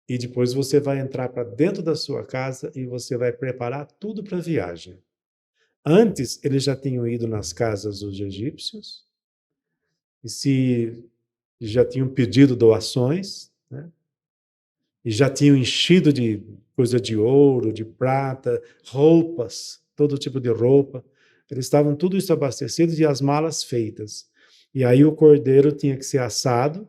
Speaker 3: E depois você vai entrar para dentro da sua casa e você vai preparar tudo para a viagem. Antes, eles já tinham ido nas casas dos egípcios, e se já tinham pedido doações, né? E já tinham enchido de coisa de ouro, de prata, roupas, todo tipo de roupa. Eles estavam tudo isso abastecidos e as malas feitas. E aí o cordeiro tinha que ser assado,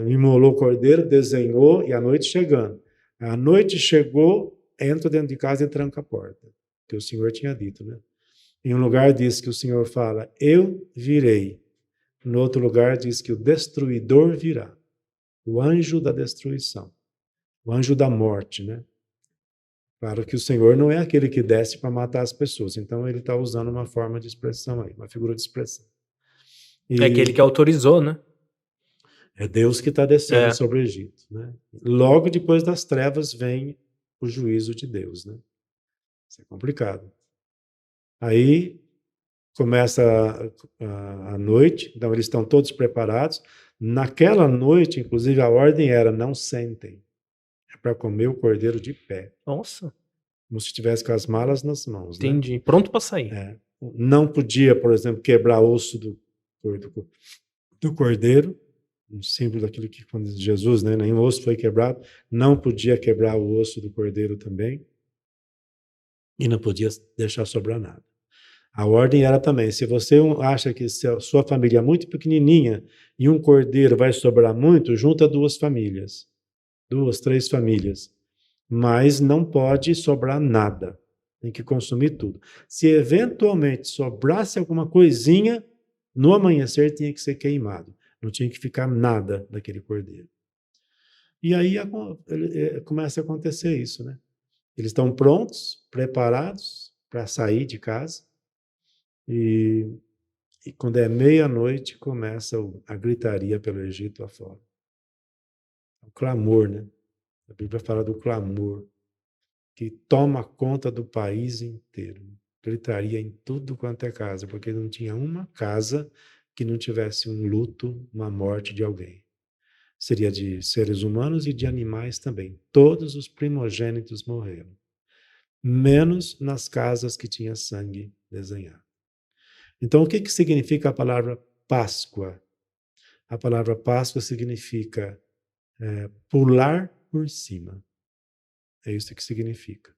Speaker 3: imolou o cordeiro, desenhou, e a noite chegando. A noite chegou, entra dentro de casa e tranca a porta, que o Senhor tinha dito, né? Em um lugar diz que o Senhor fala, eu virei. No outro lugar diz que o destruidor virá, o anjo da destruição, o anjo da morte, né? Claro que o Senhor não é aquele que desce para matar as pessoas, então ele está usando uma forma de expressão aí, uma figura de expressão.
Speaker 2: É aquele que autorizou, né?
Speaker 3: É Deus que está descendo sobre o Egito, né? Logo depois das trevas vem o juízo de Deus, né? Isso é complicado. Aí começa a noite, então eles estão todos preparados. Naquela noite, inclusive, a ordem era: não sentem. É para comer o cordeiro de pé.
Speaker 2: Nossa.
Speaker 3: Como se estivesse com as malas nas mãos.
Speaker 2: Entendi.
Speaker 3: Né?
Speaker 2: Pronto para sair.
Speaker 3: Não podia, por exemplo, quebrar osso do cordeiro, um símbolo daquilo que, quando Jesus, né, nenhum osso foi quebrado, não podia quebrar o osso do cordeiro também, e não podia deixar sobrar nada. A ordem era também, se você acha que sua família é muito pequenininha e um cordeiro vai sobrar muito, junta 2 famílias, 2, 3 famílias, mas não pode sobrar nada, tem que consumir tudo. Se eventualmente sobrasse alguma coisinha, no amanhecer tinha que ser queimado, não tinha que ficar nada daquele cordeiro. E aí começa a acontecer isso, né? Eles estão prontos, preparados para sair de casa, e quando é meia-noite, começa a gritaria pelo Egito afora. O clamor, né? A Bíblia fala do clamor, que toma conta do país inteiro. Gritaria em tudo quanto é casa, porque não tinha uma casa que não tivesse um luto, uma morte de alguém. Seria de seres humanos e de animais também. Todos os primogênitos morreram, menos nas casas que tinha sangue desenhado. Então, o que significa a palavra Páscoa? A palavra Páscoa significa pular por cima. É isso que significa.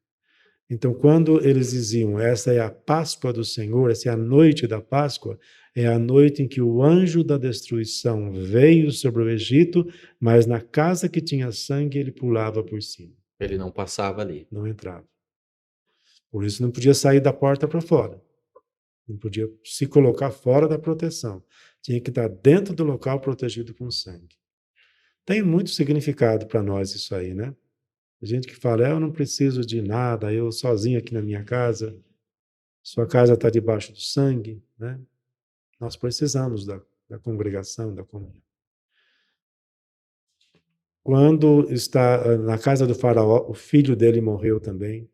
Speaker 3: Então, quando eles diziam, essa é a Páscoa do Senhor, essa é a noite da Páscoa, é a noite em que o anjo da destruição veio sobre o Egito, mas na casa que tinha sangue, ele pulava por cima.
Speaker 1: Ele não passava ali.
Speaker 3: Não entrava. Por isso não podia sair da porta para fora. Não podia se colocar fora da proteção. Tinha que estar dentro do local protegido com sangue. Tem muito significado para nós isso aí, né? A gente que fala, eu não preciso de nada, eu sozinho aqui na minha casa, sua casa está debaixo do sangue, né? Nós precisamos da congregação, da comunhão. Quando está na casa do faraó, o filho dele morreu também.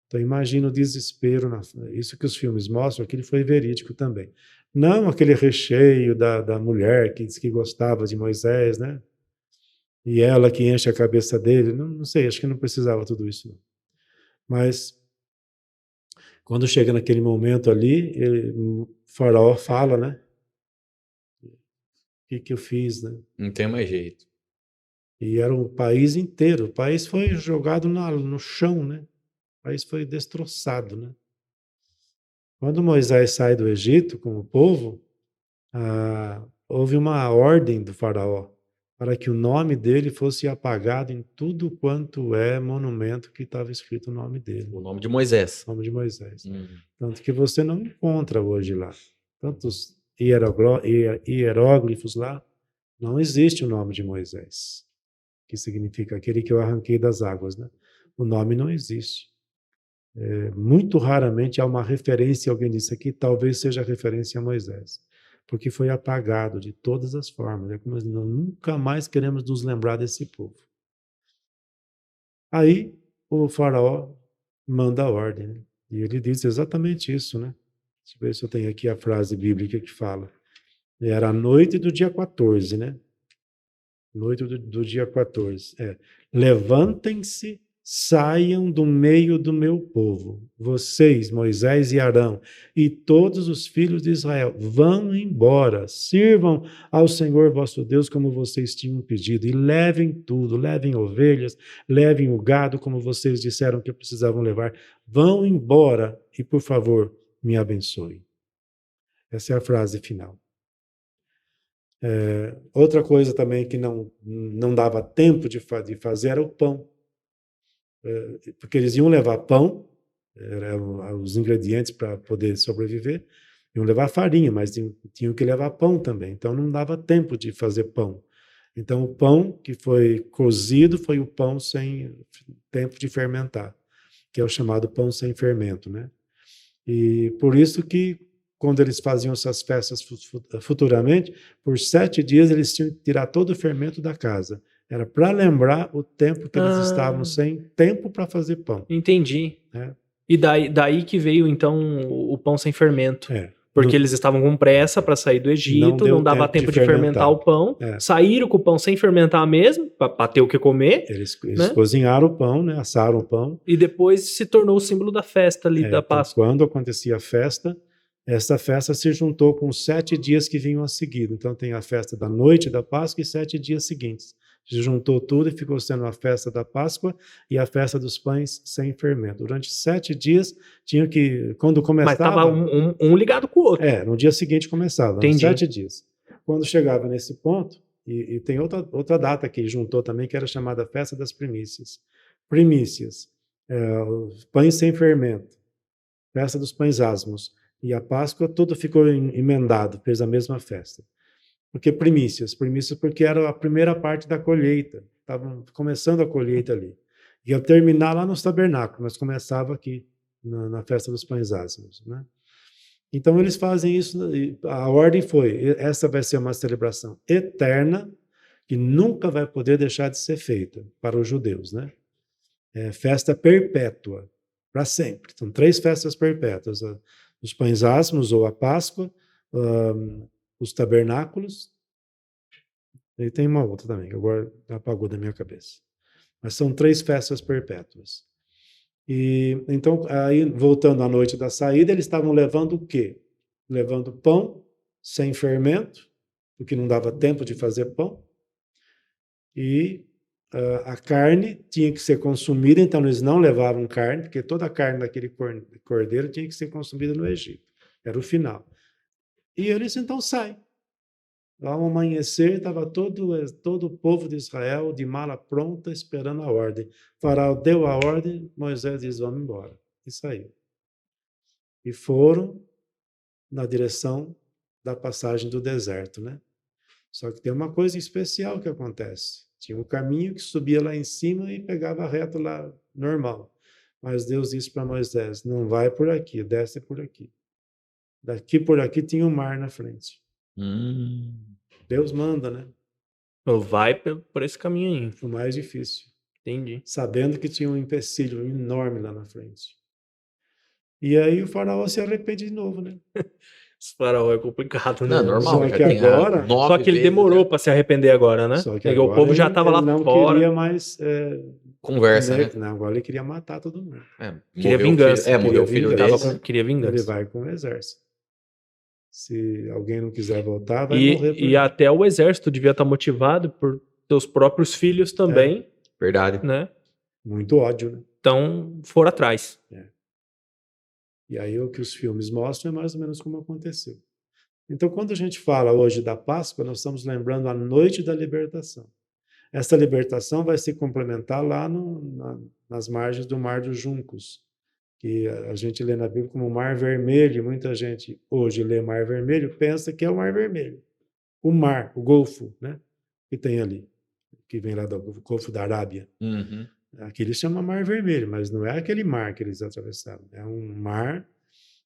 Speaker 3: Então imagina o desespero, isso que os filmes mostram, aquilo foi verídico também. Não aquele recheio da mulher que disse que gostava de Moisés, né? E ela que enche a cabeça dele, não sei, acho que não precisava tudo isso. Não. Mas quando chega naquele momento ali, o faraó fala, né? O que eu fiz, né?
Speaker 1: Não tem mais jeito.
Speaker 3: E era o país inteiro, o país foi jogado no chão, né? O país foi destroçado, né? Quando Moisés sai do Egito com o povo, houve uma ordem do faraó. para que o nome dele fosse apagado em tudo quanto é monumento que estava escrito o nome dele,
Speaker 1: O nome de Moisés.
Speaker 3: o nome de Moisés. Tanto que você não encontra hoje lá. Tantos hieróglifos lá, não existe o nome de Moisés, que significa aquele que eu arranquei das águas, né? O nome não existe. Muito raramente há uma referência, alguém disse aqui, talvez seja referência a Moisés, porque foi apagado de todas as formas. É como nós nunca mais queremos nos lembrar desse povo. Aí o faraó manda a ordem, né? E ele diz exatamente isso, né? Deixa eu ver se eu tenho aqui a frase bíblica que fala. Era a noite do dia 14, né? Noite do dia 14. Levantem-se, saiam do meio do meu povo. Vocês, Moisés e Arão, e todos os filhos de Israel, vão embora. Sirvam ao Senhor vosso Deus como vocês tinham pedido. E levem tudo, levem ovelhas, levem o gado como vocês disseram que precisavam levar. Vão embora e, por favor, me abençoe. Essa é a frase final. Outra coisa também que não dava tempo de fazer era o pão. Porque eles iam levar pão, eram os ingredientes para poder sobreviver, iam levar farinha, mas tinham que levar pão também, então não dava tempo de fazer pão. Então o pão que foi cozido foi o pão sem tempo de fermentar, que é o chamado pão sem fermento, né? E por isso que quando eles faziam essas festas futuramente, por 7 dias eles tinham que tirar todo o fermento da casa. Era para lembrar o tempo que eles estavam sem tempo para fazer pão.
Speaker 2: Entendi. E daí que veio, então, o pão sem fermento. Porque eles estavam com pressa para sair do Egito, não dava tempo de fermentar o pão. Saíram com o pão sem fermentar mesmo, para ter o que comer.
Speaker 3: Eles cozinharam o pão, né? Assaram o pão.
Speaker 2: E depois se tornou o símbolo da festa ali, da Páscoa.
Speaker 3: Quando acontecia a festa, essa festa se juntou com os 7 dias que vinham a seguir. Então tem a festa da noite da Páscoa e 7 dias seguintes. Se juntou tudo e ficou sendo a festa da Páscoa e a festa dos pães sem fermento. Durante 7 dias, tinha que, quando começava...
Speaker 2: Mas estava um ligado com o outro.
Speaker 3: No dia seguinte começava,
Speaker 2: Entendi.
Speaker 3: 7 dias. Quando chegava nesse ponto, e tem outra data que juntou também, que era chamada Festa das Primícias. Primícias, pães sem fermento, Festa dos Pães Asmos, e a Páscoa, tudo ficou emendado, fez a mesma festa. Porque primícias porque era a primeira parte da colheita, estavam começando a colheita ali. Ia terminar lá nos tabernáculos, mas começava aqui, na festa dos pães asmos, né? Então eles fazem isso, a ordem foi, essa vai ser uma celebração eterna, que nunca vai poder deixar de ser feita para os judeus, né? Festa perpétua, para sempre. São 3 festas perpétuas, os pães asmos ou a Páscoa, os tabernáculos, e tem uma outra também, que agora apagou da minha cabeça. Mas são 3 festas perpétuas. E então, aí, voltando à noite da saída, eles estavam levando o quê? Levando pão sem fermento, porque não dava tempo de fazer pão, e a carne tinha que ser consumida, então eles não levavam carne, porque toda a carne daquele cordeiro tinha que ser consumida no Egito. Era o final. E eles então saem. Ao amanhecer, estava todo o povo de Israel de mala pronta, esperando a ordem. O faraó deu a ordem, Moisés diz, vamos embora. E saiu. E foram na direção da passagem do deserto, né? Só que tem uma coisa especial que acontece. Tinha um caminho que subia lá em cima e pegava reto lá, normal. Mas Deus disse para Moisés, não vai por aqui, desce por aqui. Daqui por aqui tinha um mar na frente. Deus manda, né?
Speaker 2: Vai por esse caminho aí.
Speaker 3: O mais difícil.
Speaker 2: Entendi.
Speaker 3: Sabendo que tinha um empecilho enorme lá na frente. E aí o faraó se arrepende de novo, né?
Speaker 2: Esse faraó é complicado, né?
Speaker 1: Não, normal.
Speaker 3: Só que agora...
Speaker 2: Só que ele demorou para se arrepender agora, né?
Speaker 3: Só que
Speaker 2: agora o povo já estava lá
Speaker 3: não
Speaker 2: fora.
Speaker 3: Queria mais...
Speaker 1: Conversa, né?
Speaker 3: Não, agora ele queria matar todo mundo.
Speaker 2: Queria vingança.
Speaker 1: Morreu o filho dele.
Speaker 2: Queria vingança.
Speaker 3: Ele vai com o exército. Se alguém não quiser voltar, vai morrer.
Speaker 2: E até o exército devia estar motivado por seus próprios filhos também.
Speaker 1: Verdade.
Speaker 2: Né?
Speaker 3: Muito ódio, né?
Speaker 2: Então, foram atrás.
Speaker 3: E aí o que os filmes mostram é mais ou menos como aconteceu. Então, quando a gente fala hoje da Páscoa, nós estamos lembrando a noite da libertação. Essa libertação vai se complementar lá nas margens do Mar dos Juncos, que a gente lê na Bíblia como Mar Vermelho, e muita gente hoje lê Mar Vermelho, pensa que é o Mar Vermelho. O mar, o Golfo, né, que tem ali, que vem lá do Golfo da Arábia.
Speaker 1: Uhum.
Speaker 3: Aqui eles chamam Mar Vermelho, mas não é aquele mar que eles atravessaram. É um mar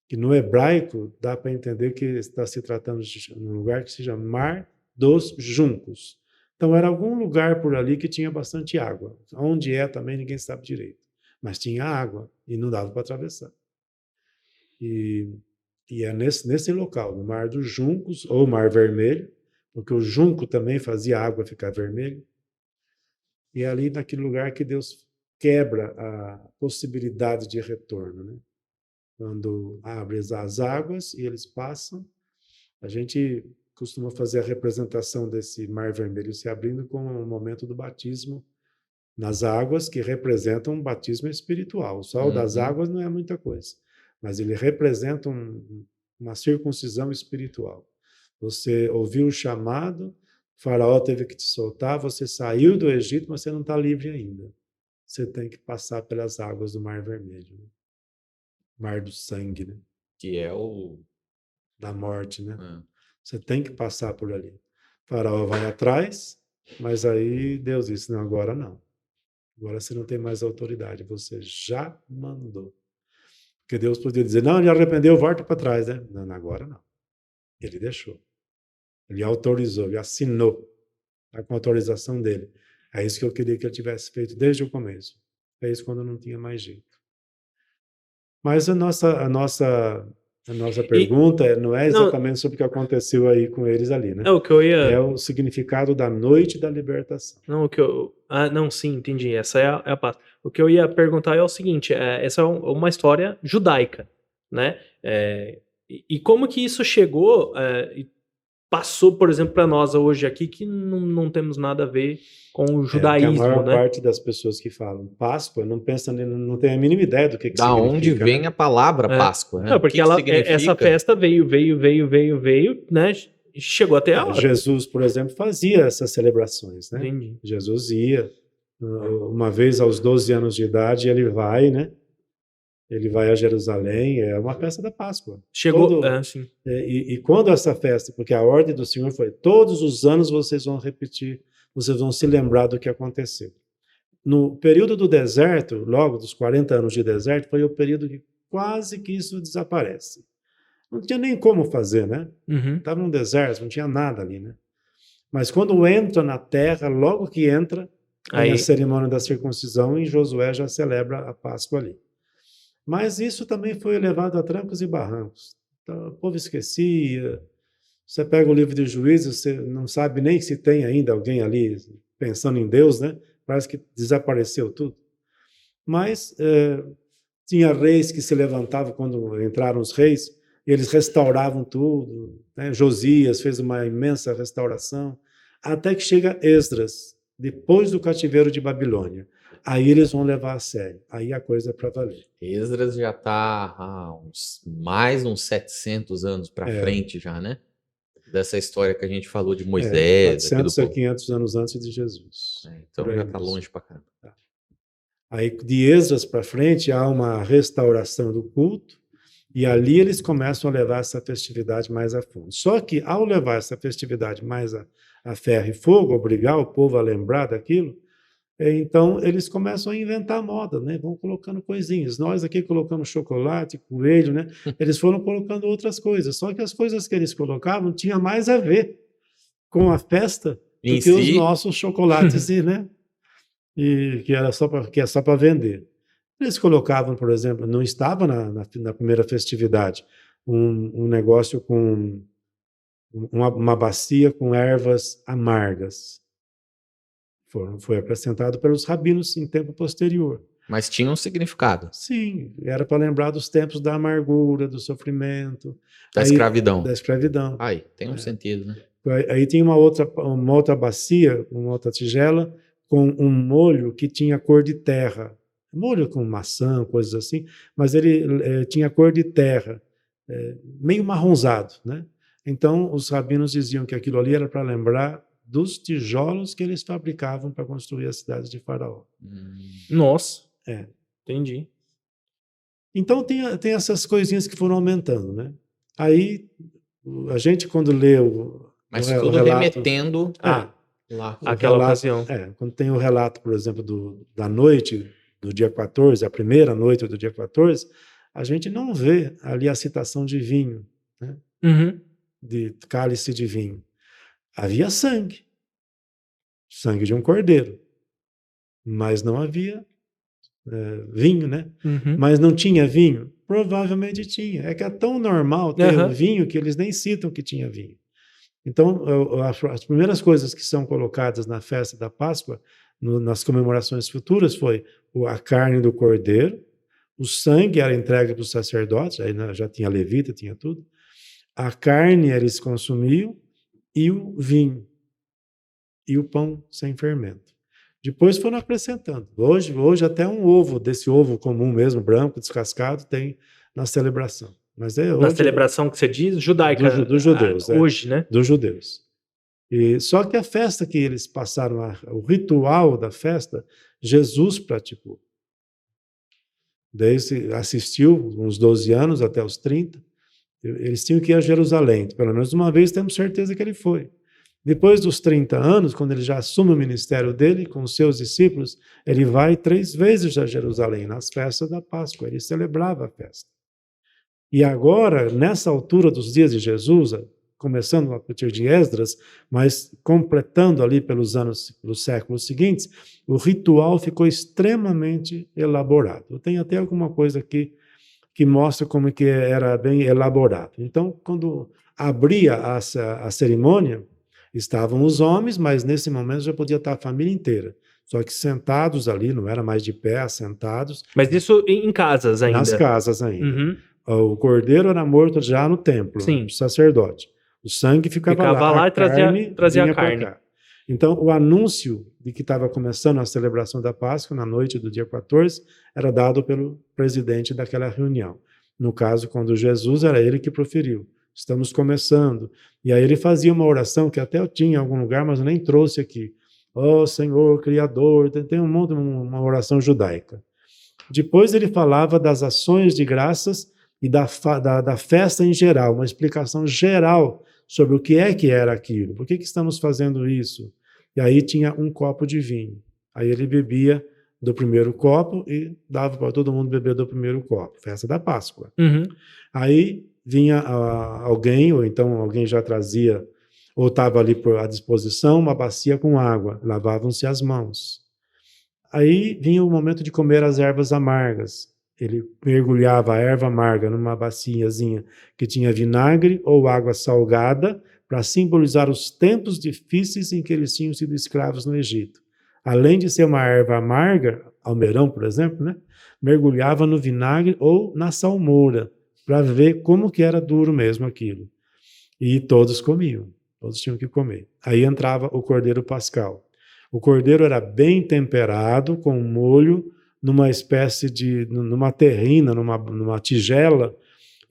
Speaker 3: que no hebraico dá para entender que está se tratando de um lugar que se chama Mar dos Juncos. Então era algum lugar por ali que tinha bastante água. Onde é também ninguém sabe direito. Mas tinha água e não dava para atravessar. E é nesse local, no Mar dos Juncos, ou Mar Vermelho, porque o junco também fazia a água ficar vermelha. E é ali naquele lugar que Deus quebra a possibilidade de retorno, né? Quando abre as águas e eles passam, a gente costuma fazer a representação desse Mar Vermelho se abrindo com o momento do batismo nas águas, que representam um batismo espiritual. O sol das águas não é muita coisa, mas ele representa uma circuncisão espiritual. Você ouviu o chamado, o faraó teve que te soltar, você saiu do Egito, mas você não está livre ainda. Você tem que passar pelas águas do Mar Vermelho, né? Mar do sangue, né?
Speaker 1: Que é o...
Speaker 3: Da morte, né? Você tem que passar por ali. O faraó vai atrás, mas aí Deus disse, não, agora não. Agora você não tem mais autoridade, você já mandou. Porque Deus podia dizer, não, ele arrependeu, volta para trás, né? Não, agora não. Ele deixou. Ele autorizou, ele assinou. Está com a autorização dele. É isso que eu queria que ele tivesse feito desde o começo. Fez quando não tinha mais jeito. Mas a nossa pergunta não é exatamente sobre o que aconteceu aí com eles ali, né?
Speaker 2: É o que eu ia...
Speaker 3: É o significado da noite da libertação.
Speaker 2: Não, o que eu... não, sim, entendi. Essa é a parte. O que eu ia perguntar é o seguinte, essa é uma história judaica, né? E como que isso chegou e passou, por exemplo, para nós hoje aqui, que não temos nada a ver com o judaísmo,
Speaker 3: a maior
Speaker 2: né?
Speaker 3: parte das pessoas que falam Páscoa não pensa, não tem a mínima ideia do que
Speaker 1: Da
Speaker 3: significa.
Speaker 1: onde vem, né, a palavra Páscoa, né?
Speaker 2: Não, porque essa festa veio, né? E chegou até a hora.
Speaker 3: Jesus, por exemplo, fazia essas celebrações, né?
Speaker 2: Entendi.
Speaker 3: Jesus ia, uma vez aos 12 anos de idade, ele vai, né? Ele vai a Jerusalém, é uma festa da Páscoa.
Speaker 2: Chegou, sim.
Speaker 3: E quando essa festa, porque a ordem do Senhor foi, todos os anos vocês vão repetir, vocês vão se lembrar do que aconteceu. No período do deserto, logo dos 40 anos de deserto, foi o período que quase que isso desaparece. Não tinha nem como fazer, né? Estava num deserto, não tinha nada ali, né? Mas quando entra na terra, logo que entra, aí a cerimônia da circuncisão, e Josué já celebra a Páscoa ali. Mas isso também foi levado a trancos e barrancos. Então, o povo esquecia. Você pega o livro de Juízes, você não sabe nem se tem ainda alguém ali pensando em Deus, né? Parece que desapareceu tudo. Mas tinha reis que se levantavam quando entraram os reis, e eles restauravam tudo, né? Josias fez uma imensa restauração, até que chega Esdras, depois do cativeiro de Babilônia. Aí eles vão levar a sério. Aí a coisa é para valer.
Speaker 1: Esdras já está mais uns 700 anos para frente já, né? Dessa história que a gente falou de Moisés.
Speaker 3: 400 a 500 anos antes de Jesus.
Speaker 1: Então já está longe para caramba.
Speaker 3: Aí de Esdras para frente há uma restauração do culto, e ali eles começam a levar essa festividade mais a fundo. Só que ao levar essa festividade mais a ferro e fogo, obrigar o povo a lembrar daquilo, então eles começam a inventar moda, né? Vão colocando coisinhas. Nós aqui colocamos chocolate, coelho, né? Eles foram colocando outras coisas. Só que as coisas que eles colocavam tinham mais a ver com a festa do que os nossos chocolates, né? E que era só para vender. Eles colocavam, por exemplo, não estava na primeira festividade, um negócio com uma bacia com ervas amargas. Foi acrescentado pelos rabinos em tempo posterior.
Speaker 1: Mas tinha um significado.
Speaker 3: Sim, era para lembrar dos tempos da amargura, do sofrimento.
Speaker 1: Da escravidão.
Speaker 3: Da escravidão.
Speaker 1: Aí, tem um sentido, né?
Speaker 3: Aí tinha uma outra bacia, uma outra tigela, com um molho que tinha cor de terra. Molho com maçã, coisas assim, mas ele tinha cor de terra, meio marronzado, né? Então, os rabinos diziam que aquilo ali era para lembrar dos tijolos que eles fabricavam para construir as cidades de Faraó.
Speaker 2: Nossa.
Speaker 3: É.
Speaker 2: Entendi.
Speaker 3: Então, tem essas coisinhas que foram aumentando, né? Aí, a gente, quando lê
Speaker 1: Mas
Speaker 3: o
Speaker 1: tudo
Speaker 3: relato,
Speaker 1: remetendo lá.
Speaker 2: Aquela ocasião.
Speaker 3: Quando tem o relato, por exemplo, da noite do dia 14, a primeira noite do dia 14, a gente não vê ali a citação de vinho, né?
Speaker 2: Uhum.
Speaker 3: De cálice de vinho. Havia sangue de um cordeiro, mas não havia vinho, né?
Speaker 2: Uhum.
Speaker 3: Mas não tinha vinho? Provavelmente tinha. É que é tão normal ter um vinho que eles nem citam que tinha vinho. Então, as primeiras coisas que são colocadas na festa da Páscoa, nas comemorações futuras, foi a carne do cordeiro, o sangue era entregue para os sacerdotes, aí já tinha levita, tinha tudo, a carne eles consumiam, e o vinho, e o pão sem fermento. Depois foram acrescentando. Hoje até um ovo, desse ovo comum mesmo, branco, descascado, tem na celebração. Mas
Speaker 2: na celebração que você diz, judaica.
Speaker 3: Dos judeus.
Speaker 2: Hoje, né?
Speaker 3: Dos judeus. Só que a festa que eles passaram, o ritual da festa, Jesus praticou. Assistiu uns 12 anos até os 30. Eles tinham que ir a Jerusalém. Pelo menos uma vez temos certeza que ele foi. Depois dos 30 anos, quando ele já assume o ministério dele com os seus discípulos, ele vai 3 vezes a Jerusalém, nas festas da Páscoa. Ele celebrava a festa. E agora, nessa altura dos dias de Jesus, começando a partir de Esdras, mas completando ali pelos séculos seguintes, o ritual ficou extremamente elaborado. Eu tenho até alguma coisa aqui que mostra como que era bem elaborado. Então, quando abria a cerimônia, estavam os homens, mas nesse momento já podia estar a família inteira. Só que sentados ali, não era mais de pé, sentados.
Speaker 2: Mas isso em casas ainda?
Speaker 3: Nas casas ainda.
Speaker 2: Uhum.
Speaker 3: O cordeiro era morto já no templo,
Speaker 2: Sim.
Speaker 3: o sacerdote. O sangue ficava lá
Speaker 2: e trazia a carne.
Speaker 3: Então, o anúncio de que estava começando a celebração da Páscoa, na noite do dia 14, era dado pelo presidente daquela reunião. No caso, quando Jesus, era ele que proferiu. Estamos começando. E aí ele fazia uma oração que até eu tinha em algum lugar, mas eu nem trouxe aqui. Ó Senhor, Criador, tem uma oração judaica. Depois ele falava das ações de graças e da festa em geral, uma explicação geral sobre o que era aquilo, por que estamos fazendo isso. E aí tinha um copo de vinho. Aí ele bebia do primeiro copo e dava para todo mundo beber do primeiro copo. Festa da Páscoa.
Speaker 2: Uhum.
Speaker 3: Aí vinha alguém, ou então alguém já trazia, ou estava ali à disposição, uma bacia com água. Lavavam-se as mãos. Aí vinha o momento de comer as ervas amargas. Ele mergulhava a erva amarga numa baciazinha que tinha vinagre ou água salgada para simbolizar os tempos difíceis em que eles tinham sido escravos no Egito. Além de ser uma erva amarga, almeirão, por exemplo, né, mergulhava no vinagre ou na salmoura para ver como que era duro mesmo aquilo. E todos comiam, todos tinham que comer. Aí entrava o cordeiro pascal. O cordeiro era bem temperado, com molho, numa espécie de, numa terrina, numa tigela,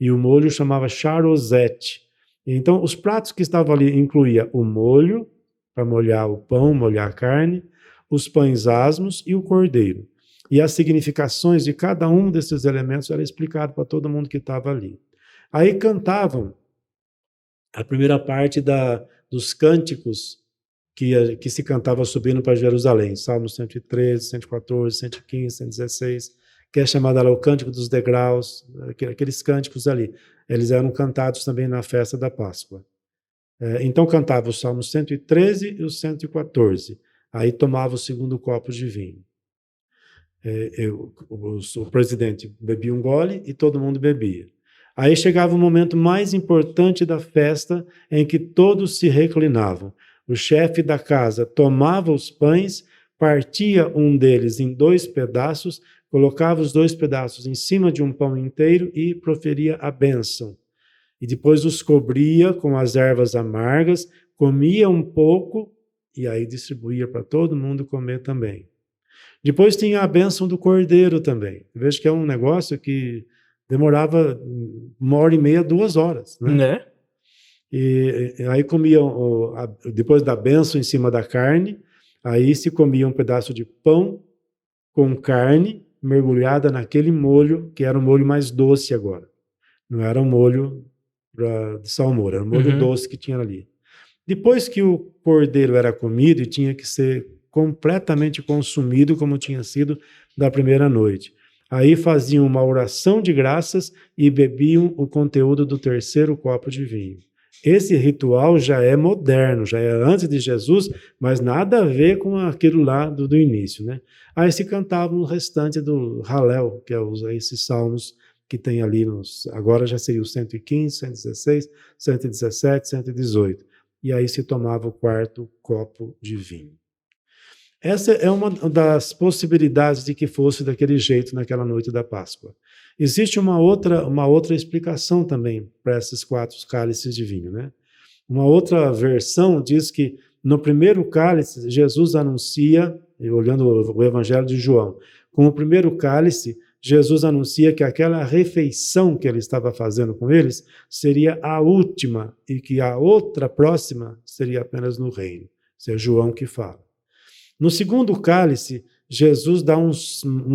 Speaker 3: e o molho chamava charosete. Então, os pratos que estavam ali incluía o molho, para molhar o pão, molhar a carne, os pães asmos e o cordeiro. E as significações de cada um desses elementos era explicado para todo mundo que estava ali. Aí cantavam a primeira parte dos cânticos que se cantava subindo para Jerusalém, Salmos 113, 114, 115, 116, que é chamado lá o Cântico dos Degraus, aqueles cânticos ali. Eles eram cantados também na festa da Páscoa. Então cantava os Salmos 113 e os 114. Aí tomava o segundo copo de vinho. O presidente bebia um gole e todo mundo bebia. Aí chegava o momento mais importante da festa, em que todos se reclinavam. O chefe da casa tomava os pães, partia um deles em 2 pedaços, colocava os 2 pedaços em cima de um pão inteiro e proferia a bênção. E depois os cobria com as ervas amargas, comia um pouco e aí distribuía para todo mundo comer também. Depois tinha a bênção do cordeiro também. Eu vejo que é um negócio que demorava 1h30, 2 horas. Né? E aí comiam, depois da bênção em cima da carne, aí se comia um pedaço de pão com carne mergulhada naquele molho, que era um molho mais doce agora. Não era um molho de salmoura, era um molho doce que tinha ali. Depois que o cordeiro era comido, e tinha que ser completamente consumido, como tinha sido da primeira noite. Aí faziam uma oração de graças e bebiam o conteúdo do terceiro copo de vinho. Esse ritual já é moderno, já é antes de Jesus, mas nada a ver com aquilo lá do início, né? Aí se cantava o restante do Halel, que é esses salmos que tem ali, agora já seria o 115, 116, 117, 118. E aí se tomava o quarto copo de vinho. Essa é uma das possibilidades de que fosse daquele jeito naquela noite da Páscoa. Existe uma outra explicação também para esses 4 cálices de vinho, né? Uma outra versão diz que no primeiro cálice, Jesus anuncia, olhando o Evangelho de João, com o primeiro cálice, Jesus anuncia que aquela refeição que ele estava fazendo com eles seria a última e que a outra próxima seria apenas no reino. Isso é João que fala. No segundo cálice, Jesus dá um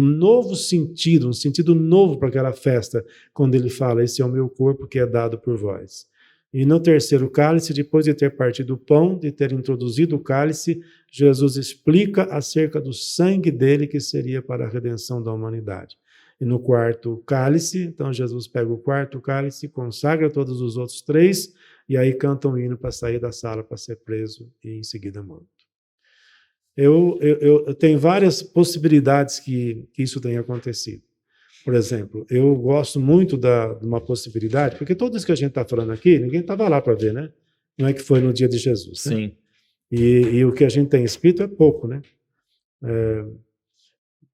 Speaker 3: novo sentido, um sentido novo para aquela festa, quando ele fala, esse é o meu corpo que é dado por vós. E no terceiro cálice, depois de ter partido o pão, de ter introduzido o cálice, Jesus explica acerca do sangue dele que seria para a redenção da humanidade. E no quarto cálice, então Jesus pega o quarto cálice, consagra todos os outros 3, e aí canta um hino para sair da sala para ser preso e em seguida morto. Eu tenho várias possibilidades que isso tenha acontecido. Por exemplo, eu gosto muito de uma possibilidade, porque tudo isso que a gente está falando aqui, ninguém estava lá para ver, né? Não é que foi no dia de Jesus. Né?
Speaker 1: Sim.
Speaker 3: E o que a gente tem escrito é pouco, né?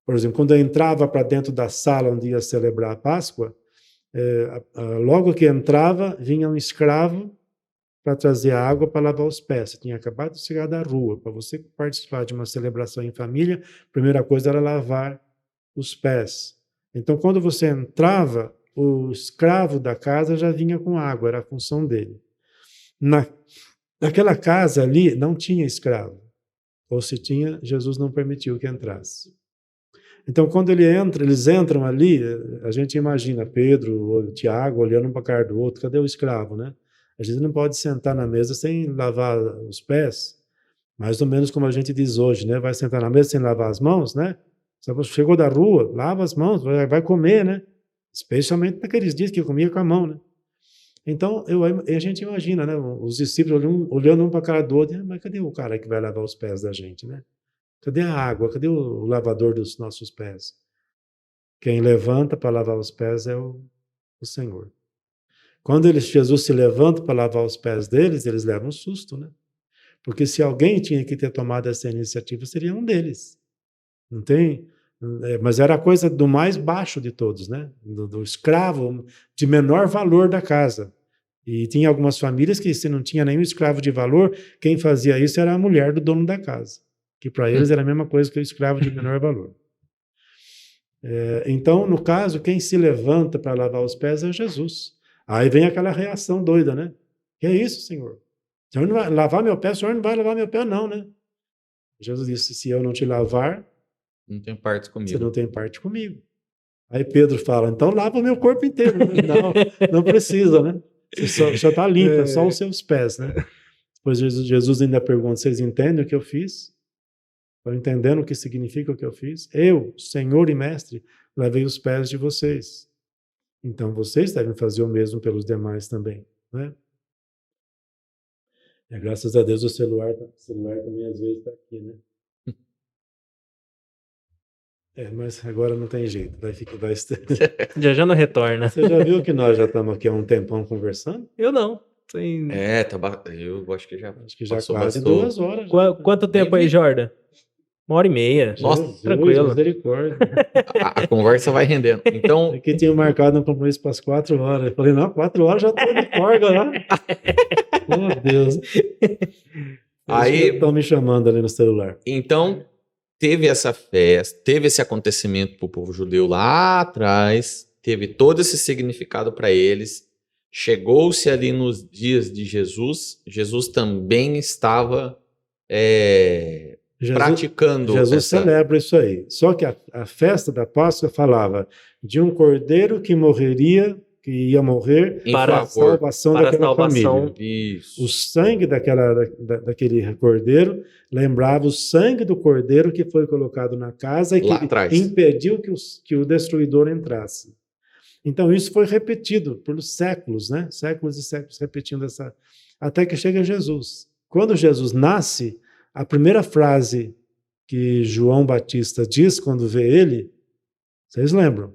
Speaker 3: Por exemplo, quando eu entrava para dentro da sala onde ia celebrar a Páscoa, logo que entrava, vinha um escravo para trazer água para lavar os pés. Você tinha acabado de chegar da rua. Para você participar de uma celebração em família, a primeira coisa era lavar os pés. Então, quando você entrava, o escravo da casa já vinha com água, era a função dele. Naquela casa ali não tinha escravo. Ou se tinha, Jesus não permitiu que entrasse. Então, quando eles entram ali, a gente imagina Pedro, Tiago olhando um para a cara do outro, cadê o escravo, né? A gente não pode sentar na mesa sem lavar os pés, mais ou menos como a gente diz hoje, né? Vai sentar na mesa sem lavar as mãos, né? Chegou da rua, lava as mãos, vai comer, né? Especialmente naqueles dias que comia com a mão, né? Então, a gente imagina, né? Os discípulos olhando um para a cara do outro, mas cadê o cara que vai lavar os pés da gente, né? Cadê a água? Cadê o lavador dos nossos pés? Quem levanta para lavar os pés é o Senhor. Quando Jesus se levanta para lavar os pés deles, eles levam um susto, né? Porque se alguém tinha que ter tomado essa iniciativa, seria um deles. Não tem? Mas era a coisa do mais baixo de todos, né? Do escravo de menor valor da casa. E tinha algumas famílias que, se não tinha nenhum escravo de valor, quem fazia isso era a mulher do dono da casa. Que para eles era a mesma coisa que o escravo de menor valor. Então, no caso, quem se levanta para lavar os pés é Jesus. Aí vem aquela reação doida, né? Que é isso, Senhor? O Senhor não vai lavar meu pé? O Senhor não vai lavar meu pé, não, né? Jesus disse, se eu não te lavar,
Speaker 1: não tem parte comigo.
Speaker 3: Você não tem parte comigo. Aí Pedro fala, então lava o meu corpo inteiro. Não precisa, né? Você já está limpa, só os seus pés, né? Depois Jesus ainda pergunta, vocês entendem o que eu fiz? Estão entendendo o que significa o que eu fiz? Eu, Senhor e Mestre, lavei os pés de vocês. Então vocês devem fazer o mesmo pelos demais também, né? Graças a Deus o celular também às vezes está aqui, né? Mas agora não tem jeito, vai
Speaker 2: Já não retorna.
Speaker 3: Você já viu que nós já estamos aqui há um tempão conversando?
Speaker 2: Eu não.
Speaker 1: Eu acho que já
Speaker 3: quase 2 horas.
Speaker 2: Quanto tempo aí, Jordan? 1h30.
Speaker 1: Nossa,
Speaker 2: tranquilo.
Speaker 3: Misericórdia.
Speaker 1: A conversa vai rendendo. Então,
Speaker 3: aqui tinha marcado um compromisso para as 4 horas. Eu falei, não, 4 horas já estou de folga lá. Meu Deus.
Speaker 1: Aí
Speaker 3: estão me chamando ali no celular.
Speaker 1: Então, teve essa festa, teve esse acontecimento para o povo judeu lá atrás, teve todo esse significado para eles. chegou-se ali nos dias de Jesus, Jesus também estava praticando
Speaker 3: Jesus celebra isso aí. Só que a festa da Páscoa falava de um cordeiro que ia morrer para a salvação daquela família.
Speaker 1: Isso.
Speaker 3: O sangue daquele cordeiro lembrava o sangue do cordeiro que foi colocado na casa e que impediu que o destruidor entrasse. Então isso foi repetido por séculos, né? Séculos e séculos repetindo até que chega Jesus. Quando Jesus nasce, a primeira frase que João Batista diz quando vê ele, vocês lembram?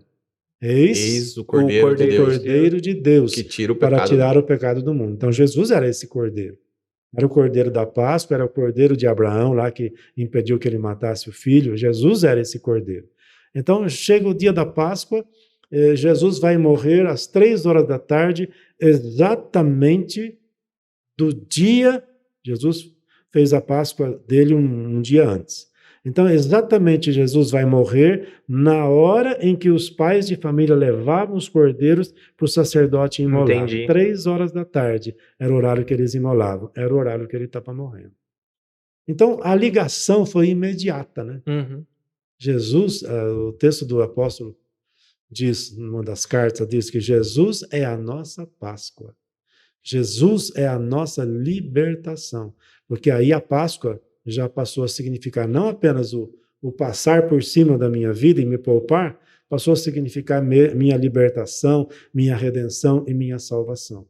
Speaker 3: Eis
Speaker 1: o Cordeiro
Speaker 3: de Deus
Speaker 1: que tira
Speaker 3: para tirar o pecado do mundo. Então Jesus era esse cordeiro. Era o cordeiro da Páscoa, era o cordeiro de Abraão lá que impediu que ele matasse o filho. Jesus era esse cordeiro. Então chega o dia da Páscoa, Jesus vai morrer às 3 horas da tarde, exatamente do dia. Jesus fez a Páscoa dele um dia antes. Então, exatamente, Jesus vai morrer na hora em que os pais de família levavam os cordeiros para o sacerdote imolar.
Speaker 2: Entendi.
Speaker 3: 3 horas da tarde era o horário que eles imolavam, era o horário que ele estava morrendo. Então, a ligação foi imediata, né?
Speaker 2: Uhum.
Speaker 3: Jesus, o texto do apóstolo diz, numa das cartas, diz que Jesus é a nossa Páscoa. Jesus é a nossa libertação. Porque aí a Páscoa já passou a significar não apenas o passar por cima da minha vida e me poupar, passou a significar minha libertação, minha redenção e minha salvação.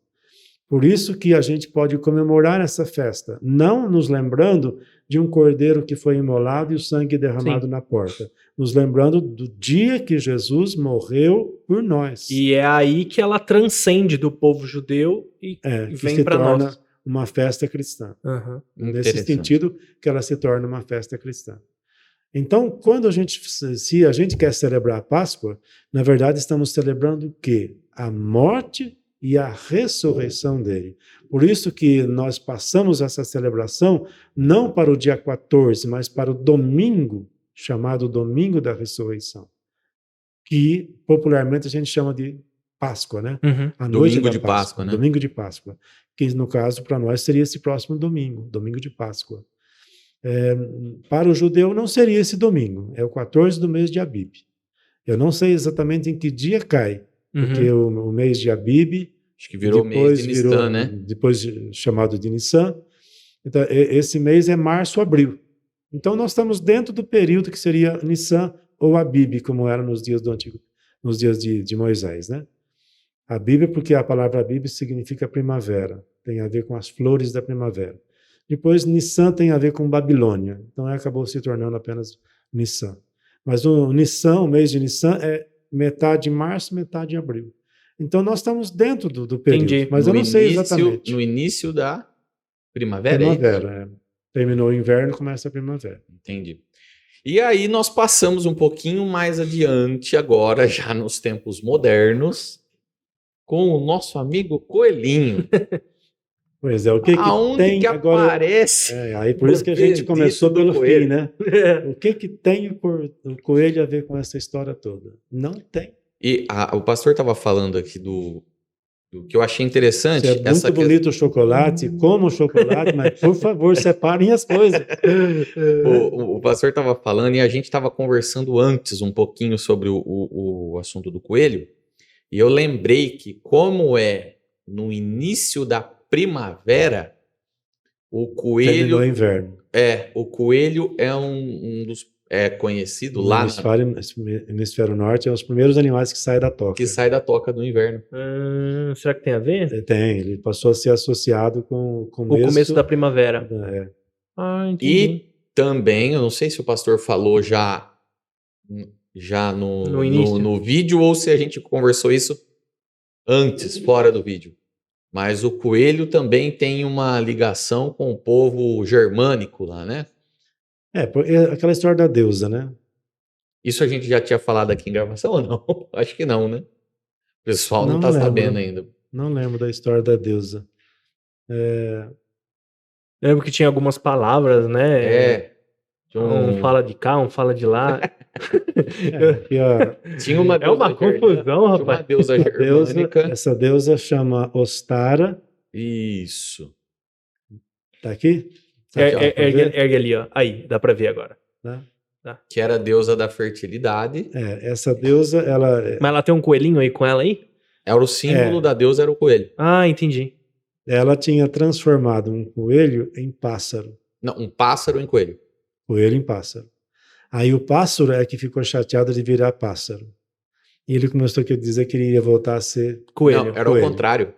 Speaker 3: Por isso que a gente pode comemorar essa festa, não nos lembrando de um cordeiro que foi imolado e o sangue derramado na porta, nos lembrando do dia que Jesus morreu por nós.
Speaker 2: E é aí que ela transcende do povo judeu e vem para nós.
Speaker 3: Uma festa cristã.
Speaker 2: Uhum.
Speaker 3: Nesse sentido que ela se torna uma festa cristã. Então, se a gente quer celebrar a Páscoa, na verdade estamos celebrando o quê? A morte e a ressurreição dele. Por isso que nós passamos essa celebração não para o dia 14, mas para o domingo, chamado Domingo da Ressurreição, que popularmente a gente chama de Páscoa, né?
Speaker 2: Uhum.
Speaker 3: A noite
Speaker 1: Domingo
Speaker 3: da
Speaker 1: de Páscoa, né?
Speaker 3: Domingo de Páscoa. Que no caso, para nós, seria esse próximo domingo, domingo de Páscoa. Para o judeu não seria esse domingo, é o 14 do mês de Abib. Eu não sei exatamente em que dia cai, porque o mês de Abib...
Speaker 1: Acho que virou mês de Nissan, né?
Speaker 3: Depois chamado de Nissan. Então, esse mês é março, abril. Então, nós estamos dentro do período que seria Nissan ou Abib, como era nos dias do Antigo, nos dias de Moisés, né? Abib, porque a palavra Abib significa primavera, tem a ver com as flores da primavera. Depois, Nissan tem a ver com Babilônia, então acabou se tornando apenas Nissan. Mas o Nissan, o mês de Nissan, é metade de março, metade de abril. Então, nós estamos dentro do período,
Speaker 2: Entendi.
Speaker 3: mas eu não sei exatamente.
Speaker 1: No início da primavera?
Speaker 3: Primavera, Terminou o inverno, começa a primavera.
Speaker 1: Entendi. E aí nós passamos um pouquinho mais adiante agora, já nos tempos modernos, com o nosso amigo Coelhinho.
Speaker 3: Pois é, o que tem
Speaker 1: que
Speaker 3: agora...
Speaker 1: aparece?
Speaker 3: Aí por isso que a gente começou pelo fim, né? O que tem o coelho a ver com essa história toda? Não tem.
Speaker 1: E o pastor estava falando aqui do que eu achei interessante.
Speaker 3: É muito bonito o chocolate, como o chocolate, mas por favor, separem as coisas.
Speaker 1: O pastor estava falando e a gente estava conversando antes um pouquinho sobre o assunto do coelho, e eu lembrei que como no início da primavera, o coelho...
Speaker 3: Terminou o inverno.
Speaker 1: O coelho é um dos... conhecido lá
Speaker 3: no hemisfério norte, é os primeiros animais que saem da toca.
Speaker 1: Que sai da toca do inverno.
Speaker 2: Será que tem a ver?
Speaker 3: Tem, ele passou a ser associado com o
Speaker 2: começo da primavera.
Speaker 3: Entendi.
Speaker 1: E também, eu não sei se o pastor falou já no vídeo ou se a gente conversou isso antes, fora do vídeo. Mas o coelho também tem uma ligação com o povo germânico lá, né?
Speaker 3: Aquela história da deusa, né?
Speaker 1: Isso a gente já tinha falado aqui em gravação ou não? Acho que não, né? O pessoal não tá sabendo ainda.
Speaker 3: Não lembro da história da deusa.
Speaker 2: Lembro que tinha algumas palavras, né? Um fala de cá, um fala de lá.
Speaker 3: Aqui, ó,
Speaker 1: Tinha uma
Speaker 2: É uma confusão,
Speaker 1: tinha uma
Speaker 2: rapaz.
Speaker 1: deusa germânica.
Speaker 3: essa deusa chama Ostara.
Speaker 1: Isso.
Speaker 3: Tá aqui?
Speaker 2: Ergue ali, ó. Aí, dá pra ver agora.
Speaker 3: Tá?
Speaker 1: Que era a deusa da fertilidade.
Speaker 3: Essa deusa, ela
Speaker 2: Mas ela tem um coelhinho aí com ela aí?
Speaker 1: Era o símbolo da deusa, era o coelho.
Speaker 2: Ah, entendi.
Speaker 3: tinha transformado um coelho em pássaro.
Speaker 1: Não, um pássaro em coelho.
Speaker 3: Coelho em pássaro. Aí o pássaro é que ficou chateado de virar pássaro. E ele começou a dizer que ele ia voltar a ser
Speaker 2: Coelho.
Speaker 1: Não, era
Speaker 3: coelho.
Speaker 1: o contrário.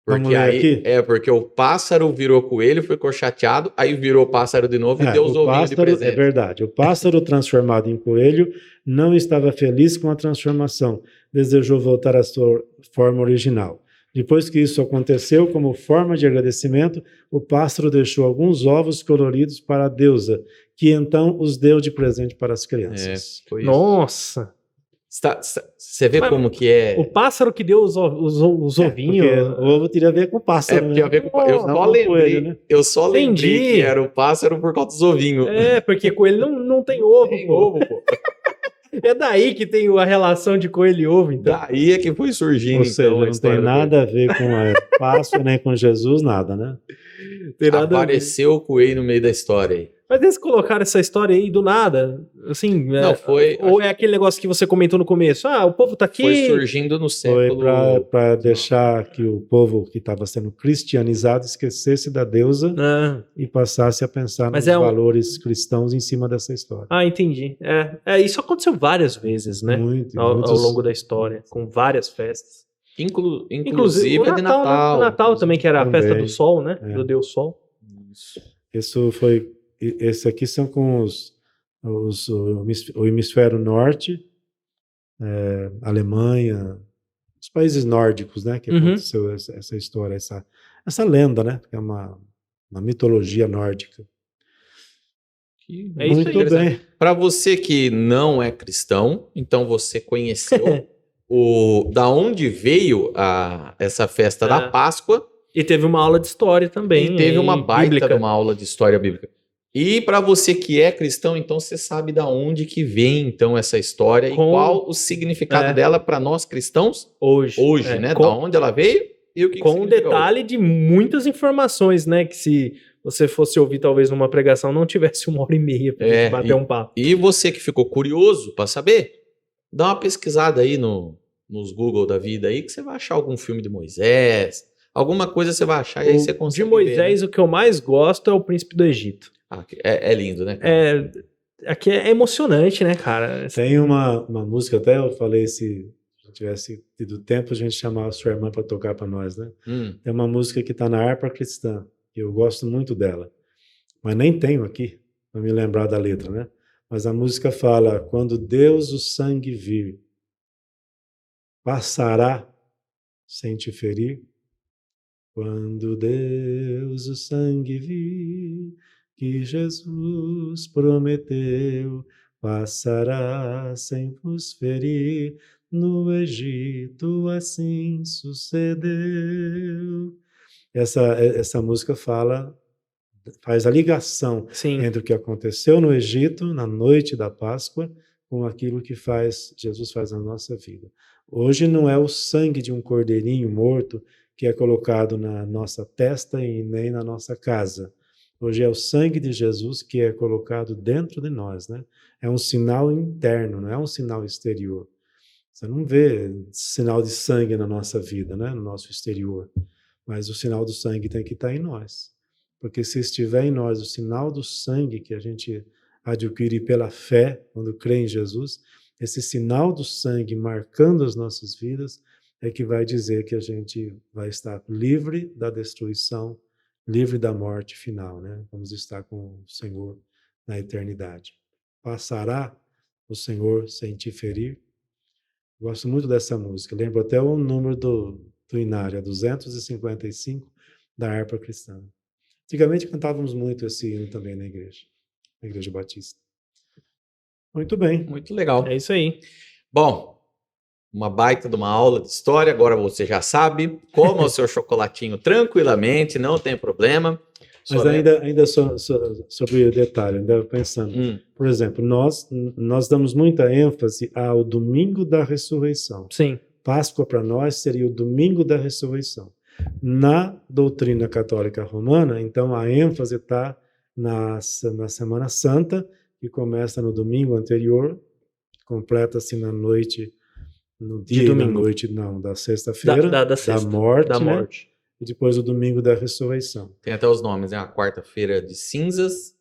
Speaker 3: Vamos
Speaker 1: Porque
Speaker 3: ler
Speaker 1: aí
Speaker 3: aqui?
Speaker 1: porque o pássaro virou coelho, ficou chateado, aí virou pássaro de novo e deu os
Speaker 3: o
Speaker 1: ovinhos de
Speaker 3: pássaro,
Speaker 1: presente.
Speaker 3: é verdade. O pássaro transformado em coelho não estava feliz com a transformação. Desejou voltar à sua forma original. Depois que isso aconteceu, como forma de agradecimento, o pássaro deixou alguns ovos coloridos para a deusa, que então os deu de presente para as crianças.
Speaker 1: Foi isso.
Speaker 2: Nossa.
Speaker 1: Você vê como que é.
Speaker 2: O pássaro que deu os ovinhos.
Speaker 3: Porque o ovo teria a ver com o pássaro,
Speaker 1: Porque
Speaker 3: né?
Speaker 1: a ver com eu
Speaker 3: Não
Speaker 1: só
Speaker 3: com
Speaker 1: lembrei,
Speaker 3: coelho, né?
Speaker 1: eu só lembrei
Speaker 2: Entendi.
Speaker 1: que era o pássaro por causa dos ovinhos.
Speaker 2: É, porque coelho não tem ovo,
Speaker 1: Tem
Speaker 2: pô.
Speaker 1: ovo, pô.
Speaker 2: É daí que tem a relação de coelho e ovo, então.
Speaker 1: Daí é que foi surgindo.
Speaker 3: Ou seja,
Speaker 1: então, a
Speaker 3: não tem
Speaker 1: história
Speaker 3: nada a ver com pássaro, nem com Jesus, nada, né?
Speaker 2: Tem nada a ver.
Speaker 1: Apareceu o coelho no meio da história aí.
Speaker 2: Mas eles colocaram essa história aí do nada, assim...
Speaker 1: Não, foi...
Speaker 2: Ou é aquele negócio que você comentou no começo? Ah, o povo tá aqui...
Speaker 1: Foi surgindo no
Speaker 3: Foi
Speaker 1: século...
Speaker 3: para deixar que o povo que estava sendo cristianizado esquecesse da deusa
Speaker 2: Ah,
Speaker 3: e passasse a pensar
Speaker 2: Mas
Speaker 3: nos
Speaker 2: é um-
Speaker 3: valores cristãos em cima dessa história.
Speaker 2: entendi. Isso aconteceu várias vezes, né?
Speaker 3: Muito,
Speaker 2: Ao
Speaker 3: muitos-
Speaker 2: longo da história, com várias festas.
Speaker 1: Inclusive
Speaker 2: o
Speaker 1: é de Natal.
Speaker 2: O Natal também, que era a festa
Speaker 3: Também.
Speaker 2: do sol, né?
Speaker 3: É.
Speaker 2: Do Deus Sol.
Speaker 3: Isso foi. Esse aqui são com o hemisfério norte, Alemanha, os países nórdicos, né? Que
Speaker 2: Uhum.
Speaker 3: aconteceu essa história, essa lenda, né? Que é uma mitologia nórdica.
Speaker 2: É isso
Speaker 3: Muito
Speaker 2: aí.
Speaker 3: bem.
Speaker 1: Para você que não é cristão, então você conheceu da onde veio essa festa da Páscoa.
Speaker 2: E teve uma aula de história também.
Speaker 1: E teve uma baita
Speaker 2: bíblica.
Speaker 1: de uma aula de história bíblica. E para você que é cristão, então você sabe da onde que vem então essa história e qual o significado dela para nós cristãos
Speaker 2: hoje,
Speaker 1: né? Da onde ela veio e o que
Speaker 2: com
Speaker 1: significa
Speaker 2: detalhe de muitas informações, né? Que se você fosse ouvir talvez numa pregação não tivesse 1h30 pra gente bater um papo.
Speaker 1: E você que ficou curioso para saber, dá uma pesquisada aí nos Google da vida aí que você vai achar algum filme de Moisés, alguma coisa você vai achar e aí você consegue
Speaker 2: De Moisés,
Speaker 1: ver, né?
Speaker 2: o que eu mais gosto é o Príncipe do Egito.
Speaker 1: É lindo, né, cara?
Speaker 2: Aqui é emocionante, né, cara?
Speaker 3: Tem uma música, até eu falei, se tivesse tido tempo, a gente chamava a sua irmã para tocar para nós, né? É uma música que está na harpa cristã, que eu gosto muito dela, mas nem tenho aqui para me lembrar da letra, né? Mas a música fala: quando Deus o sangue vir, passará sem te ferir. Quando Deus o sangue vir, que Jesus prometeu, passará sem vos ferir. No Egito assim sucedeu. Essa música faz a ligação entre o que aconteceu no Egito, na noite da Páscoa, com aquilo que Jesus faz na nossa vida. Hoje não é o sangue de um cordeirinho morto que é colocado na nossa testa e nem na nossa casa. Hoje é o sangue de Jesus que é colocado dentro de nós, né? É um sinal interno, não é um sinal exterior. Você não vê sinal de sangue na nossa vida, né? No nosso exterior. Mas o sinal do sangue tem que estar em nós. Porque se estiver em nós o sinal do sangue que a gente adquire pela fé, quando crê em Jesus, esse sinal do sangue marcando as nossas vidas é que vai dizer que a gente vai estar livre da destruição, livre da morte final, né? Vamos estar com o Senhor na eternidade. Passará o Senhor sem te ferir? Gosto muito dessa música. Lembro até o número do inário, é 255 da harpa cristã. Antigamente cantávamos muito esse hino também na Igreja Batista. Muito bem.
Speaker 1: Muito legal.
Speaker 2: É isso aí.
Speaker 1: Bom, uma baita de uma aula de história, agora você já sabe, coma o seu chocolatinho tranquilamente, não tem problema.
Speaker 3: Mas ainda sobre o detalhe, ainda pensando. Por exemplo, nós damos muita ênfase ao domingo da ressurreição.
Speaker 2: Sim.
Speaker 3: Páscoa para nós seria o domingo da ressurreição. Na doutrina católica romana, então a ênfase está na Semana Santa, que começa no domingo anterior, completa-se na noite, no dia e na noite, não, da sexta-feira, da morte, né? E depois o domingo da ressurreição.
Speaker 1: Tem até os nomes, né? A quarta-feira de cinzas,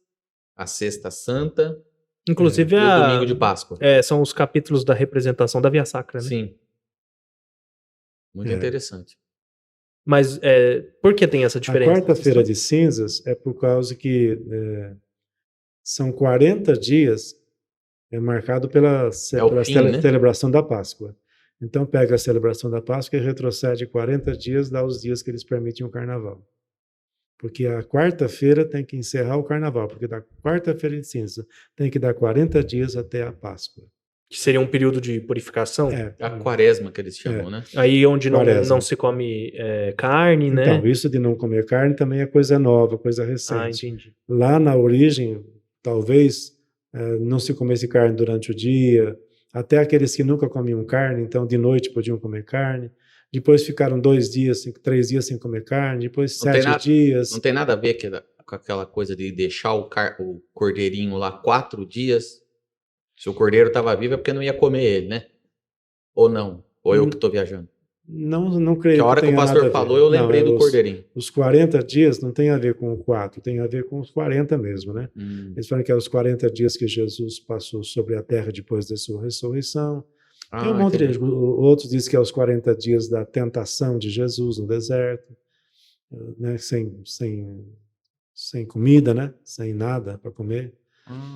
Speaker 1: a sexta santa,
Speaker 2: inclusive
Speaker 1: e o domingo de Páscoa.
Speaker 2: São os capítulos da representação da Via Sacra, né?
Speaker 1: Sim. Muito interessante.
Speaker 2: Mas por que tem essa diferença?
Speaker 3: A quarta-feira de cinzas é por causa que são 40 dias marcado pela celebração da Páscoa. Então pega a celebração da Páscoa e retrocede 40 dias, dá os dias que eles permitem o carnaval. Porque a quarta-feira tem que encerrar o carnaval, porque da quarta-feira de cinza tem que dar 40 dias até a Páscoa.
Speaker 2: Que seria um período de purificação?
Speaker 1: A quaresma que eles chamam, né?
Speaker 2: Aí onde não se come carne, né?
Speaker 3: Então, isso de não comer carne também é coisa nova, coisa recente.
Speaker 2: Entendi.
Speaker 3: Lá na origem, talvez não se comesse carne durante o dia, até aqueles que nunca comiam carne, então de noite podiam comer carne. Depois ficaram 2 dias, 3 dias sem comer carne, depois 7 dias.
Speaker 1: Não tem nada a ver com aquela coisa de deixar o cordeirinho lá 4 dias. Se o cordeiro estava vivo é porque não ia comer ele, né? Ou não? Ou eu que estou viajando?
Speaker 3: Não creio que
Speaker 1: a hora que o pastor falou, eu lembrei do cordeirinho.
Speaker 3: Os 40 dias não tem a ver com o 4, tem a ver com os 40 mesmo, né? Eles falam que é os 40 dias que Jesus passou sobre a terra depois da sua ressurreição. Tem um monte de... Outros dizem que é os 40 dias da tentação de Jesus no deserto, né? Sem comida, né? Sem nada para comer.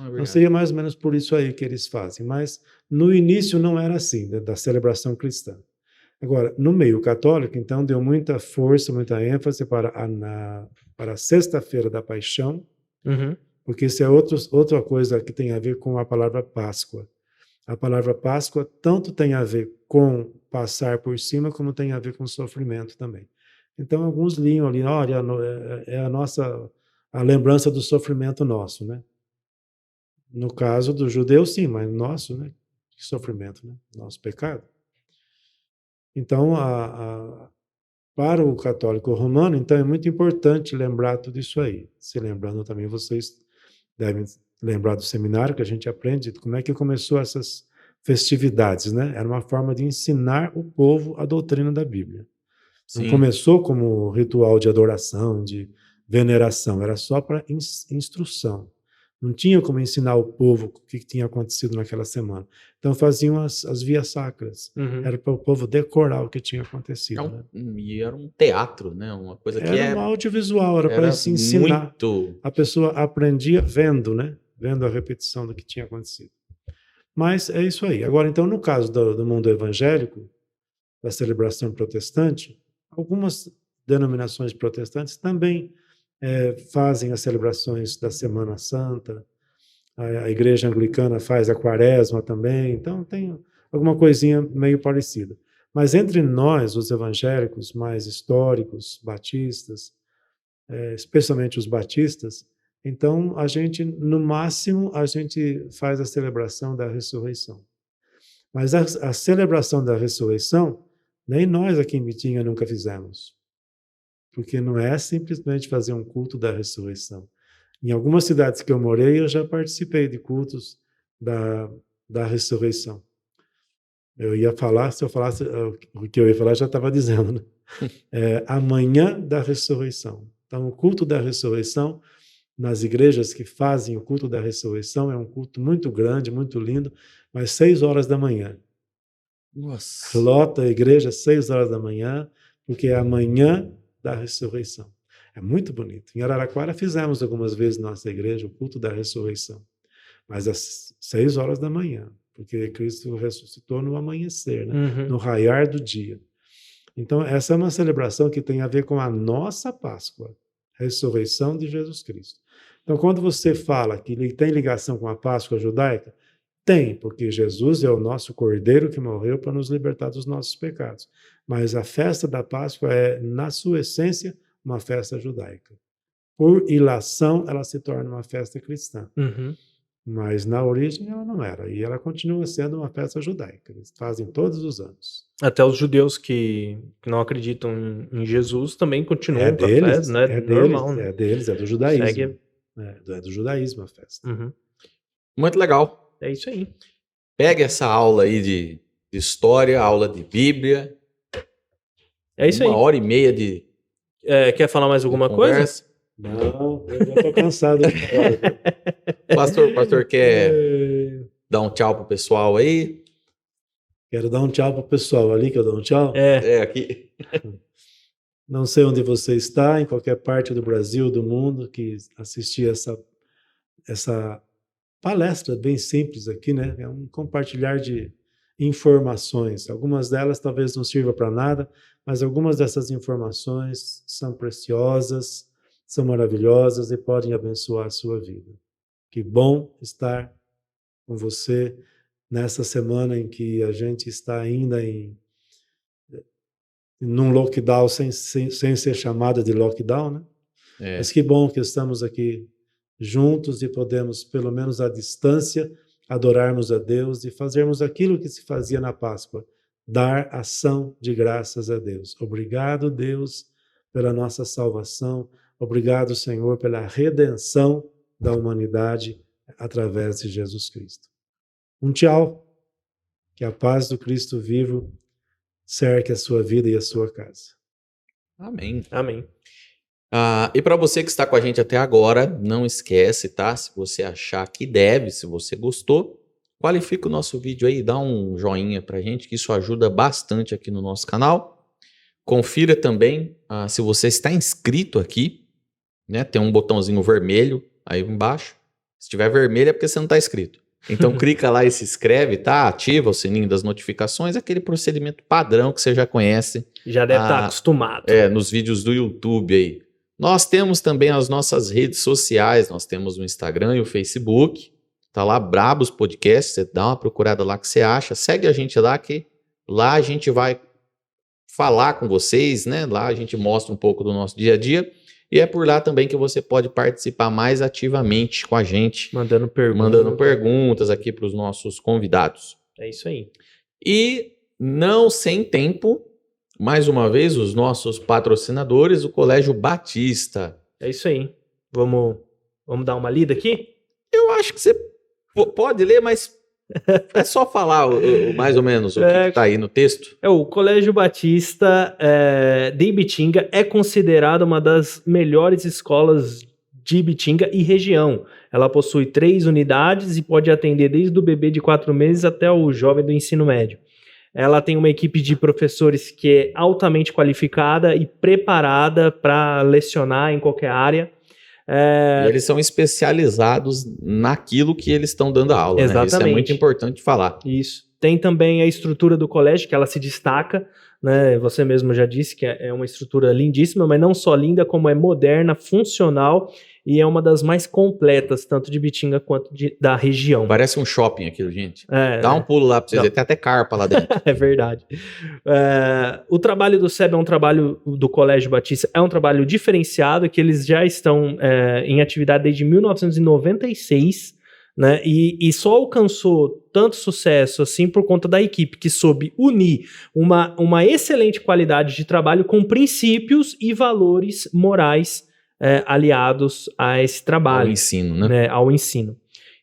Speaker 3: Então seria mais ou menos por isso aí que eles fazem. Mas no início não era assim, né, da celebração cristã. Agora, no meio católico, então, deu muita força, muita ênfase para a sexta-feira da paixão, porque isso é outra coisa que tem a ver com a palavra Páscoa. A palavra Páscoa tanto tem a ver com passar por cima, como tem a ver com sofrimento também. Então, alguns liam ali, olha, é a lembrança do sofrimento nosso, né? No caso do judeu, sim, mas nosso, né? Que sofrimento, né? Nosso pecado. Então, para o católico romano, então é muito importante lembrar tudo isso aí. Se lembrando também, vocês devem lembrar do seminário, que a gente aprende como é que começou essas festividades, né? Era uma forma de ensinar o povo a doutrina da Bíblia. Não começou como ritual de adoração, de veneração, era só para instrução. Não tinha como ensinar o povo o que tinha acontecido naquela semana. Então faziam as vias sacras. Era para o povo decorar o que tinha acontecido. Né?
Speaker 1: E era um teatro, né? Uma coisa que
Speaker 3: era um audiovisual, era para se ensinar.
Speaker 1: Muito...
Speaker 3: A pessoa aprendia vendo, né? Vendo a repetição do que tinha acontecido. Mas é isso aí. Agora, então, no caso do mundo evangélico, da celebração protestante, algumas denominações protestantes também fazem as celebrações da Semana Santa, a igreja anglicana faz a quaresma também, então tem alguma coisinha meio parecida. Mas entre nós, os evangélicos mais históricos, batistas, especialmente os batistas, então a gente, no máximo, a gente faz a celebração da ressurreição. Mas a celebração da ressurreição, nem nós aqui em Bitinga nunca fizemos. Porque não é simplesmente fazer um culto da ressurreição. Em algumas cidades que eu morei, eu já participei de cultos da ressurreição. Eu ia falar, se eu falasse o que eu ia falar, já estava dizendo, né? Amanhã da ressurreição. Então, o culto da ressurreição, nas igrejas que fazem o culto da ressurreição, é um culto muito grande, muito lindo, mas 6 horas da manhã.
Speaker 1: Nossa.
Speaker 3: Lota a igreja 6 horas da manhã, porque é amanhã da ressurreição. É muito bonito. Em Araraquara fizemos algumas vezes na nossa igreja o culto da ressurreição, mas às 6 horas da manhã, porque Cristo ressuscitou no amanhecer, né? No raiar do dia. Então, essa é uma celebração que tem a ver com a nossa Páscoa, a ressurreição de Jesus Cristo. Então, quando você fala que ele tem ligação com a Páscoa judaica, tem, porque Jesus é o nosso Cordeiro que morreu para nos libertar dos nossos pecados. Mas a festa da Páscoa é, na sua essência, uma festa judaica. por ilação, ela se torna uma festa cristã.
Speaker 2: Uhum.
Speaker 3: Mas na origem ela não era. E ela continua sendo uma festa judaica. Eles fazem todos os anos.
Speaker 2: Até os judeus que não acreditam em Jesus também continuam
Speaker 3: É
Speaker 2: com a
Speaker 3: deles,
Speaker 2: festa, né?
Speaker 3: é
Speaker 2: Normal,
Speaker 3: deles,
Speaker 2: né?
Speaker 3: é deles, é do judaísmo.
Speaker 2: Segue.
Speaker 3: É do judaísmo a festa.
Speaker 2: Uhum.
Speaker 1: Muito legal.
Speaker 2: É isso aí.
Speaker 1: Pega essa aula aí de história, aula de Bíblia.
Speaker 2: É isso aí.
Speaker 1: 1h30 de
Speaker 2: Quer falar mais alguma coisa?
Speaker 1: conversa.
Speaker 3: Não, eu já tô cansado.
Speaker 1: Pastor quer dar um tchau pro pessoal aí?
Speaker 3: Quero dar um tchau pro pessoal ali, que eu dou um tchau.
Speaker 1: É, aqui.
Speaker 3: Não sei onde você está, em qualquer parte do Brasil, do mundo, que assistir essa palestra bem simples aqui, né? É um compartilhar de informações. Algumas delas talvez não sirvam para nada, mas algumas dessas informações são preciosas, são maravilhosas e podem abençoar a sua vida. Que bom estar com você nessa semana em que a gente está ainda num lockdown sem ser chamado de lockdown, né? Mas que bom que estamos aqui juntos e podemos, pelo menos à distância, adorarmos a Deus e fazermos aquilo que se fazia na Páscoa, dar ação de graças a Deus. Obrigado, Deus, pela nossa salvação. Obrigado, Senhor, pela redenção da humanidade através de Jesus Cristo. Um tchau. Que a paz do Cristo vivo cerque a sua vida e a sua casa.
Speaker 1: Amém.
Speaker 2: Amém.
Speaker 1: E para você que está com a gente até agora, não esquece, tá? Se você achar que deve, se você gostou, qualifica o nosso vídeo aí, dá um joinha pra gente, que isso ajuda bastante aqui no nosso canal. Confira também se você está inscrito aqui, né? Tem um botãozinho vermelho aí embaixo. Se tiver vermelho é porque você não está inscrito. Então clica lá e se inscreve, tá? Ativa o sininho das notificações, aquele procedimento padrão que você já conhece.
Speaker 2: Já deve estar acostumado.
Speaker 1: Nos vídeos do YouTube aí. Nós temos também as nossas redes sociais, nós temos o Instagram e o Facebook. Tá lá, Brabos Podcast, você dá uma procurada lá que você acha. Segue a gente lá, que lá a gente vai falar com vocês, né? Lá a gente mostra um pouco do nosso dia a dia. E é por lá também que você pode participar mais ativamente com a gente.
Speaker 2: Mandando
Speaker 1: perguntas aqui para os nossos convidados.
Speaker 2: É isso aí.
Speaker 1: E não sem tempo, mais uma vez, os nossos patrocinadores, o Colégio Batista.
Speaker 2: É isso aí. Vamos dar uma lida aqui?
Speaker 1: Eu acho que você pode ler, mas é só falar mais ou menos o que está aí no texto.
Speaker 2: O Colégio Batista de Ibitinga é considerado uma das melhores escolas de Ibitinga e região. Ela possui 3 unidades e pode atender desde o bebê de 4 meses até o jovem do ensino médio. Ela tem uma equipe de professores que é altamente qualificada e preparada para lecionar em qualquer área.
Speaker 1: E eles são especializados naquilo que eles estão dando aula.
Speaker 2: Exatamente.
Speaker 1: Né? Isso é muito importante falar.
Speaker 2: Isso. Tem também a estrutura do colégio, que ela se destaca, né? Você mesmo já disse que é uma estrutura lindíssima, mas não só linda, como é moderna, funcional e é uma das mais completas, tanto de Ibitinga quanto da região.
Speaker 1: Parece um shopping aquilo, gente. Dá um pulo lá para vocês verem, tem até carpa lá dentro.
Speaker 2: É verdade. O trabalho do SEB do Colégio Batista é um trabalho diferenciado, que eles já estão em atividade desde 1996, né? E só alcançou tanto sucesso assim por conta da equipe, que soube unir uma excelente qualidade de trabalho com princípios e valores morais aliados a esse trabalho.
Speaker 1: Ao ensino, né?
Speaker 2: Ao ensino.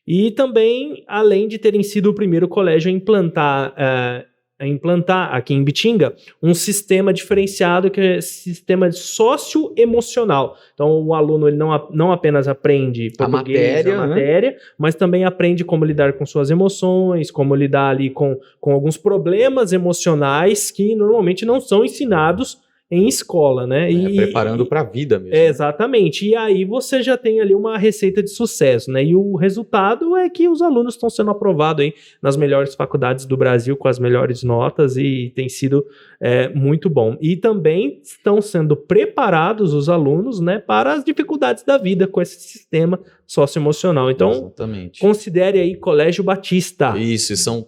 Speaker 2: E também, além de terem sido o primeiro colégio a implantar aqui em Ibitinga um sistema diferenciado, que é sistema socioemocional. Então, o aluno ele não apenas aprende português, a matéria, mas também aprende como lidar com suas emoções, como lidar ali com alguns problemas emocionais que normalmente não são ensinados em escola, né?
Speaker 1: Preparando para a vida mesmo.
Speaker 2: Exatamente. E aí você já tem ali uma receita de sucesso, né? E o resultado é que os alunos estão sendo aprovados aí nas melhores faculdades do Brasil com as melhores notas e tem sido muito bom. E também estão sendo preparados os alunos, né, para as dificuldades da vida com esse sistema socioemocional. Então,
Speaker 1: exatamente.
Speaker 2: Considere aí Colégio Batista.
Speaker 1: Isso, são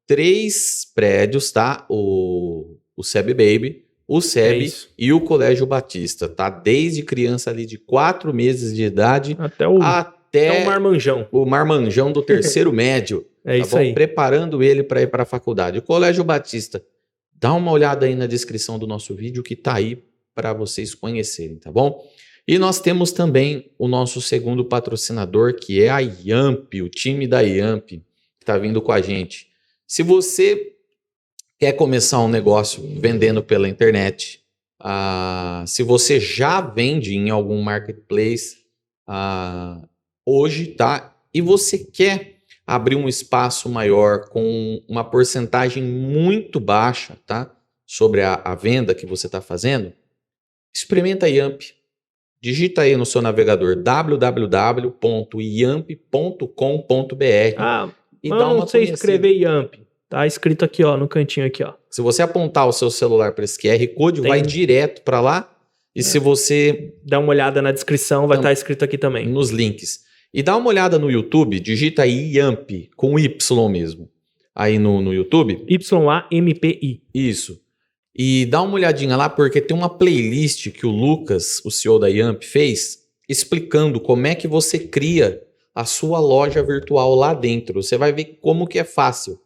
Speaker 1: 3 prédios, tá? O SEB Baby, o SEB
Speaker 2: isso.
Speaker 1: e o Colégio Batista, tá? Desde criança ali de 4 meses de idade
Speaker 2: Até o marmanjão.
Speaker 1: o marmanjão do terceiro médio.
Speaker 2: É
Speaker 1: tá
Speaker 2: isso
Speaker 1: bom?
Speaker 2: aí.
Speaker 1: Preparando ele para ir para a faculdade. O Colégio Batista, dá uma olhada aí na descrição do nosso vídeo que tá aí para vocês conhecerem, tá bom? E nós temos também o nosso segundo patrocinador, que é a Yamp, o time da Yamp, que está vindo com a gente. Se você quer começar um negócio vendendo pela internet, se você já vende em algum marketplace hoje, tá? E você quer abrir um espaço maior com uma porcentagem muito baixa, tá? Sobre a venda que você está fazendo, experimenta a Yamp. Digita aí no seu navegador www.yamp.com.br
Speaker 2: e dá uma não sei conhecida. Escrever Yamp. Tá escrito aqui, ó, no cantinho aqui, ó.
Speaker 1: Se você apontar o seu celular para esse QR Code, vai direto para lá. E se você
Speaker 2: dá uma olhada na descrição, vai estar escrito aqui também.
Speaker 1: Nos links. E dá uma olhada no YouTube, digita aí Yamp, com Y mesmo. Aí no YouTube.
Speaker 2: YAMPI.
Speaker 1: Isso. E dá uma olhadinha lá, porque tem uma playlist que o Lucas, o CEO da Yamp, fez, explicando como é que você cria a sua loja virtual lá dentro. Você vai ver como que é fácil.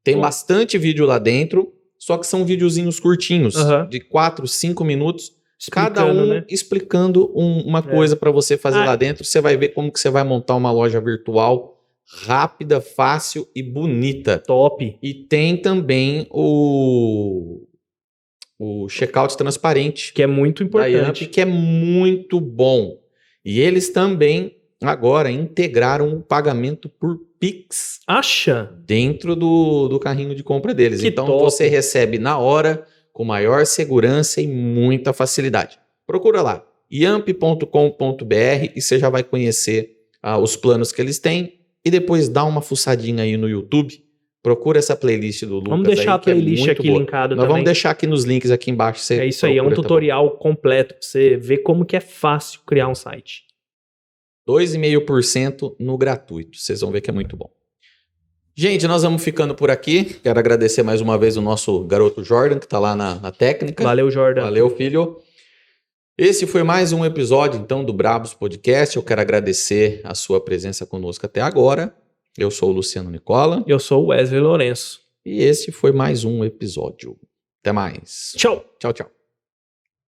Speaker 1: Tem bastante vídeo lá dentro, só que são videozinhos curtinhos, de 4, 5 minutos, cada um explicando uma coisa para você fazer lá dentro. Você vai ver como que você vai montar uma loja virtual rápida, fácil e bonita.
Speaker 2: Top!
Speaker 1: E tem também o checkout transparente.
Speaker 2: Que é muito importante.
Speaker 1: Da Yamp, que é muito bom. E eles também agora integraram o pagamento por Pix.
Speaker 2: Acha?
Speaker 1: Dentro do carrinho de compra deles.
Speaker 2: Que
Speaker 1: então
Speaker 2: top.
Speaker 1: Você recebe na hora, com maior segurança e muita facilidade. Procura lá, yamp.com.br, e você já vai conhecer os planos que eles têm. E depois dá uma fuçadinha aí no YouTube. Procura essa playlist do Lucas.
Speaker 2: Vamos deixar
Speaker 1: aí,
Speaker 2: a playlist aqui linkado também.
Speaker 1: Nós vamos deixar aqui nos links aqui embaixo. Você
Speaker 2: é isso aí, é um tutorial completo para você ver como que é fácil criar um site.
Speaker 1: 2,5% no gratuito. Vocês vão ver que é muito bom. Gente, nós vamos ficando por aqui. Quero agradecer mais uma vez o nosso garoto Jordan, que está lá na técnica.
Speaker 2: Valeu, Jordan.
Speaker 1: Valeu, filho. Esse foi mais um episódio, então, do Brabos Podcast. Eu quero agradecer a sua presença conosco até agora. Eu sou o Luciano Nicola.
Speaker 2: Eu sou o Wesley Lourenço.
Speaker 1: E esse foi mais um episódio. Até mais.
Speaker 2: Tchau.
Speaker 1: Tchau, tchau.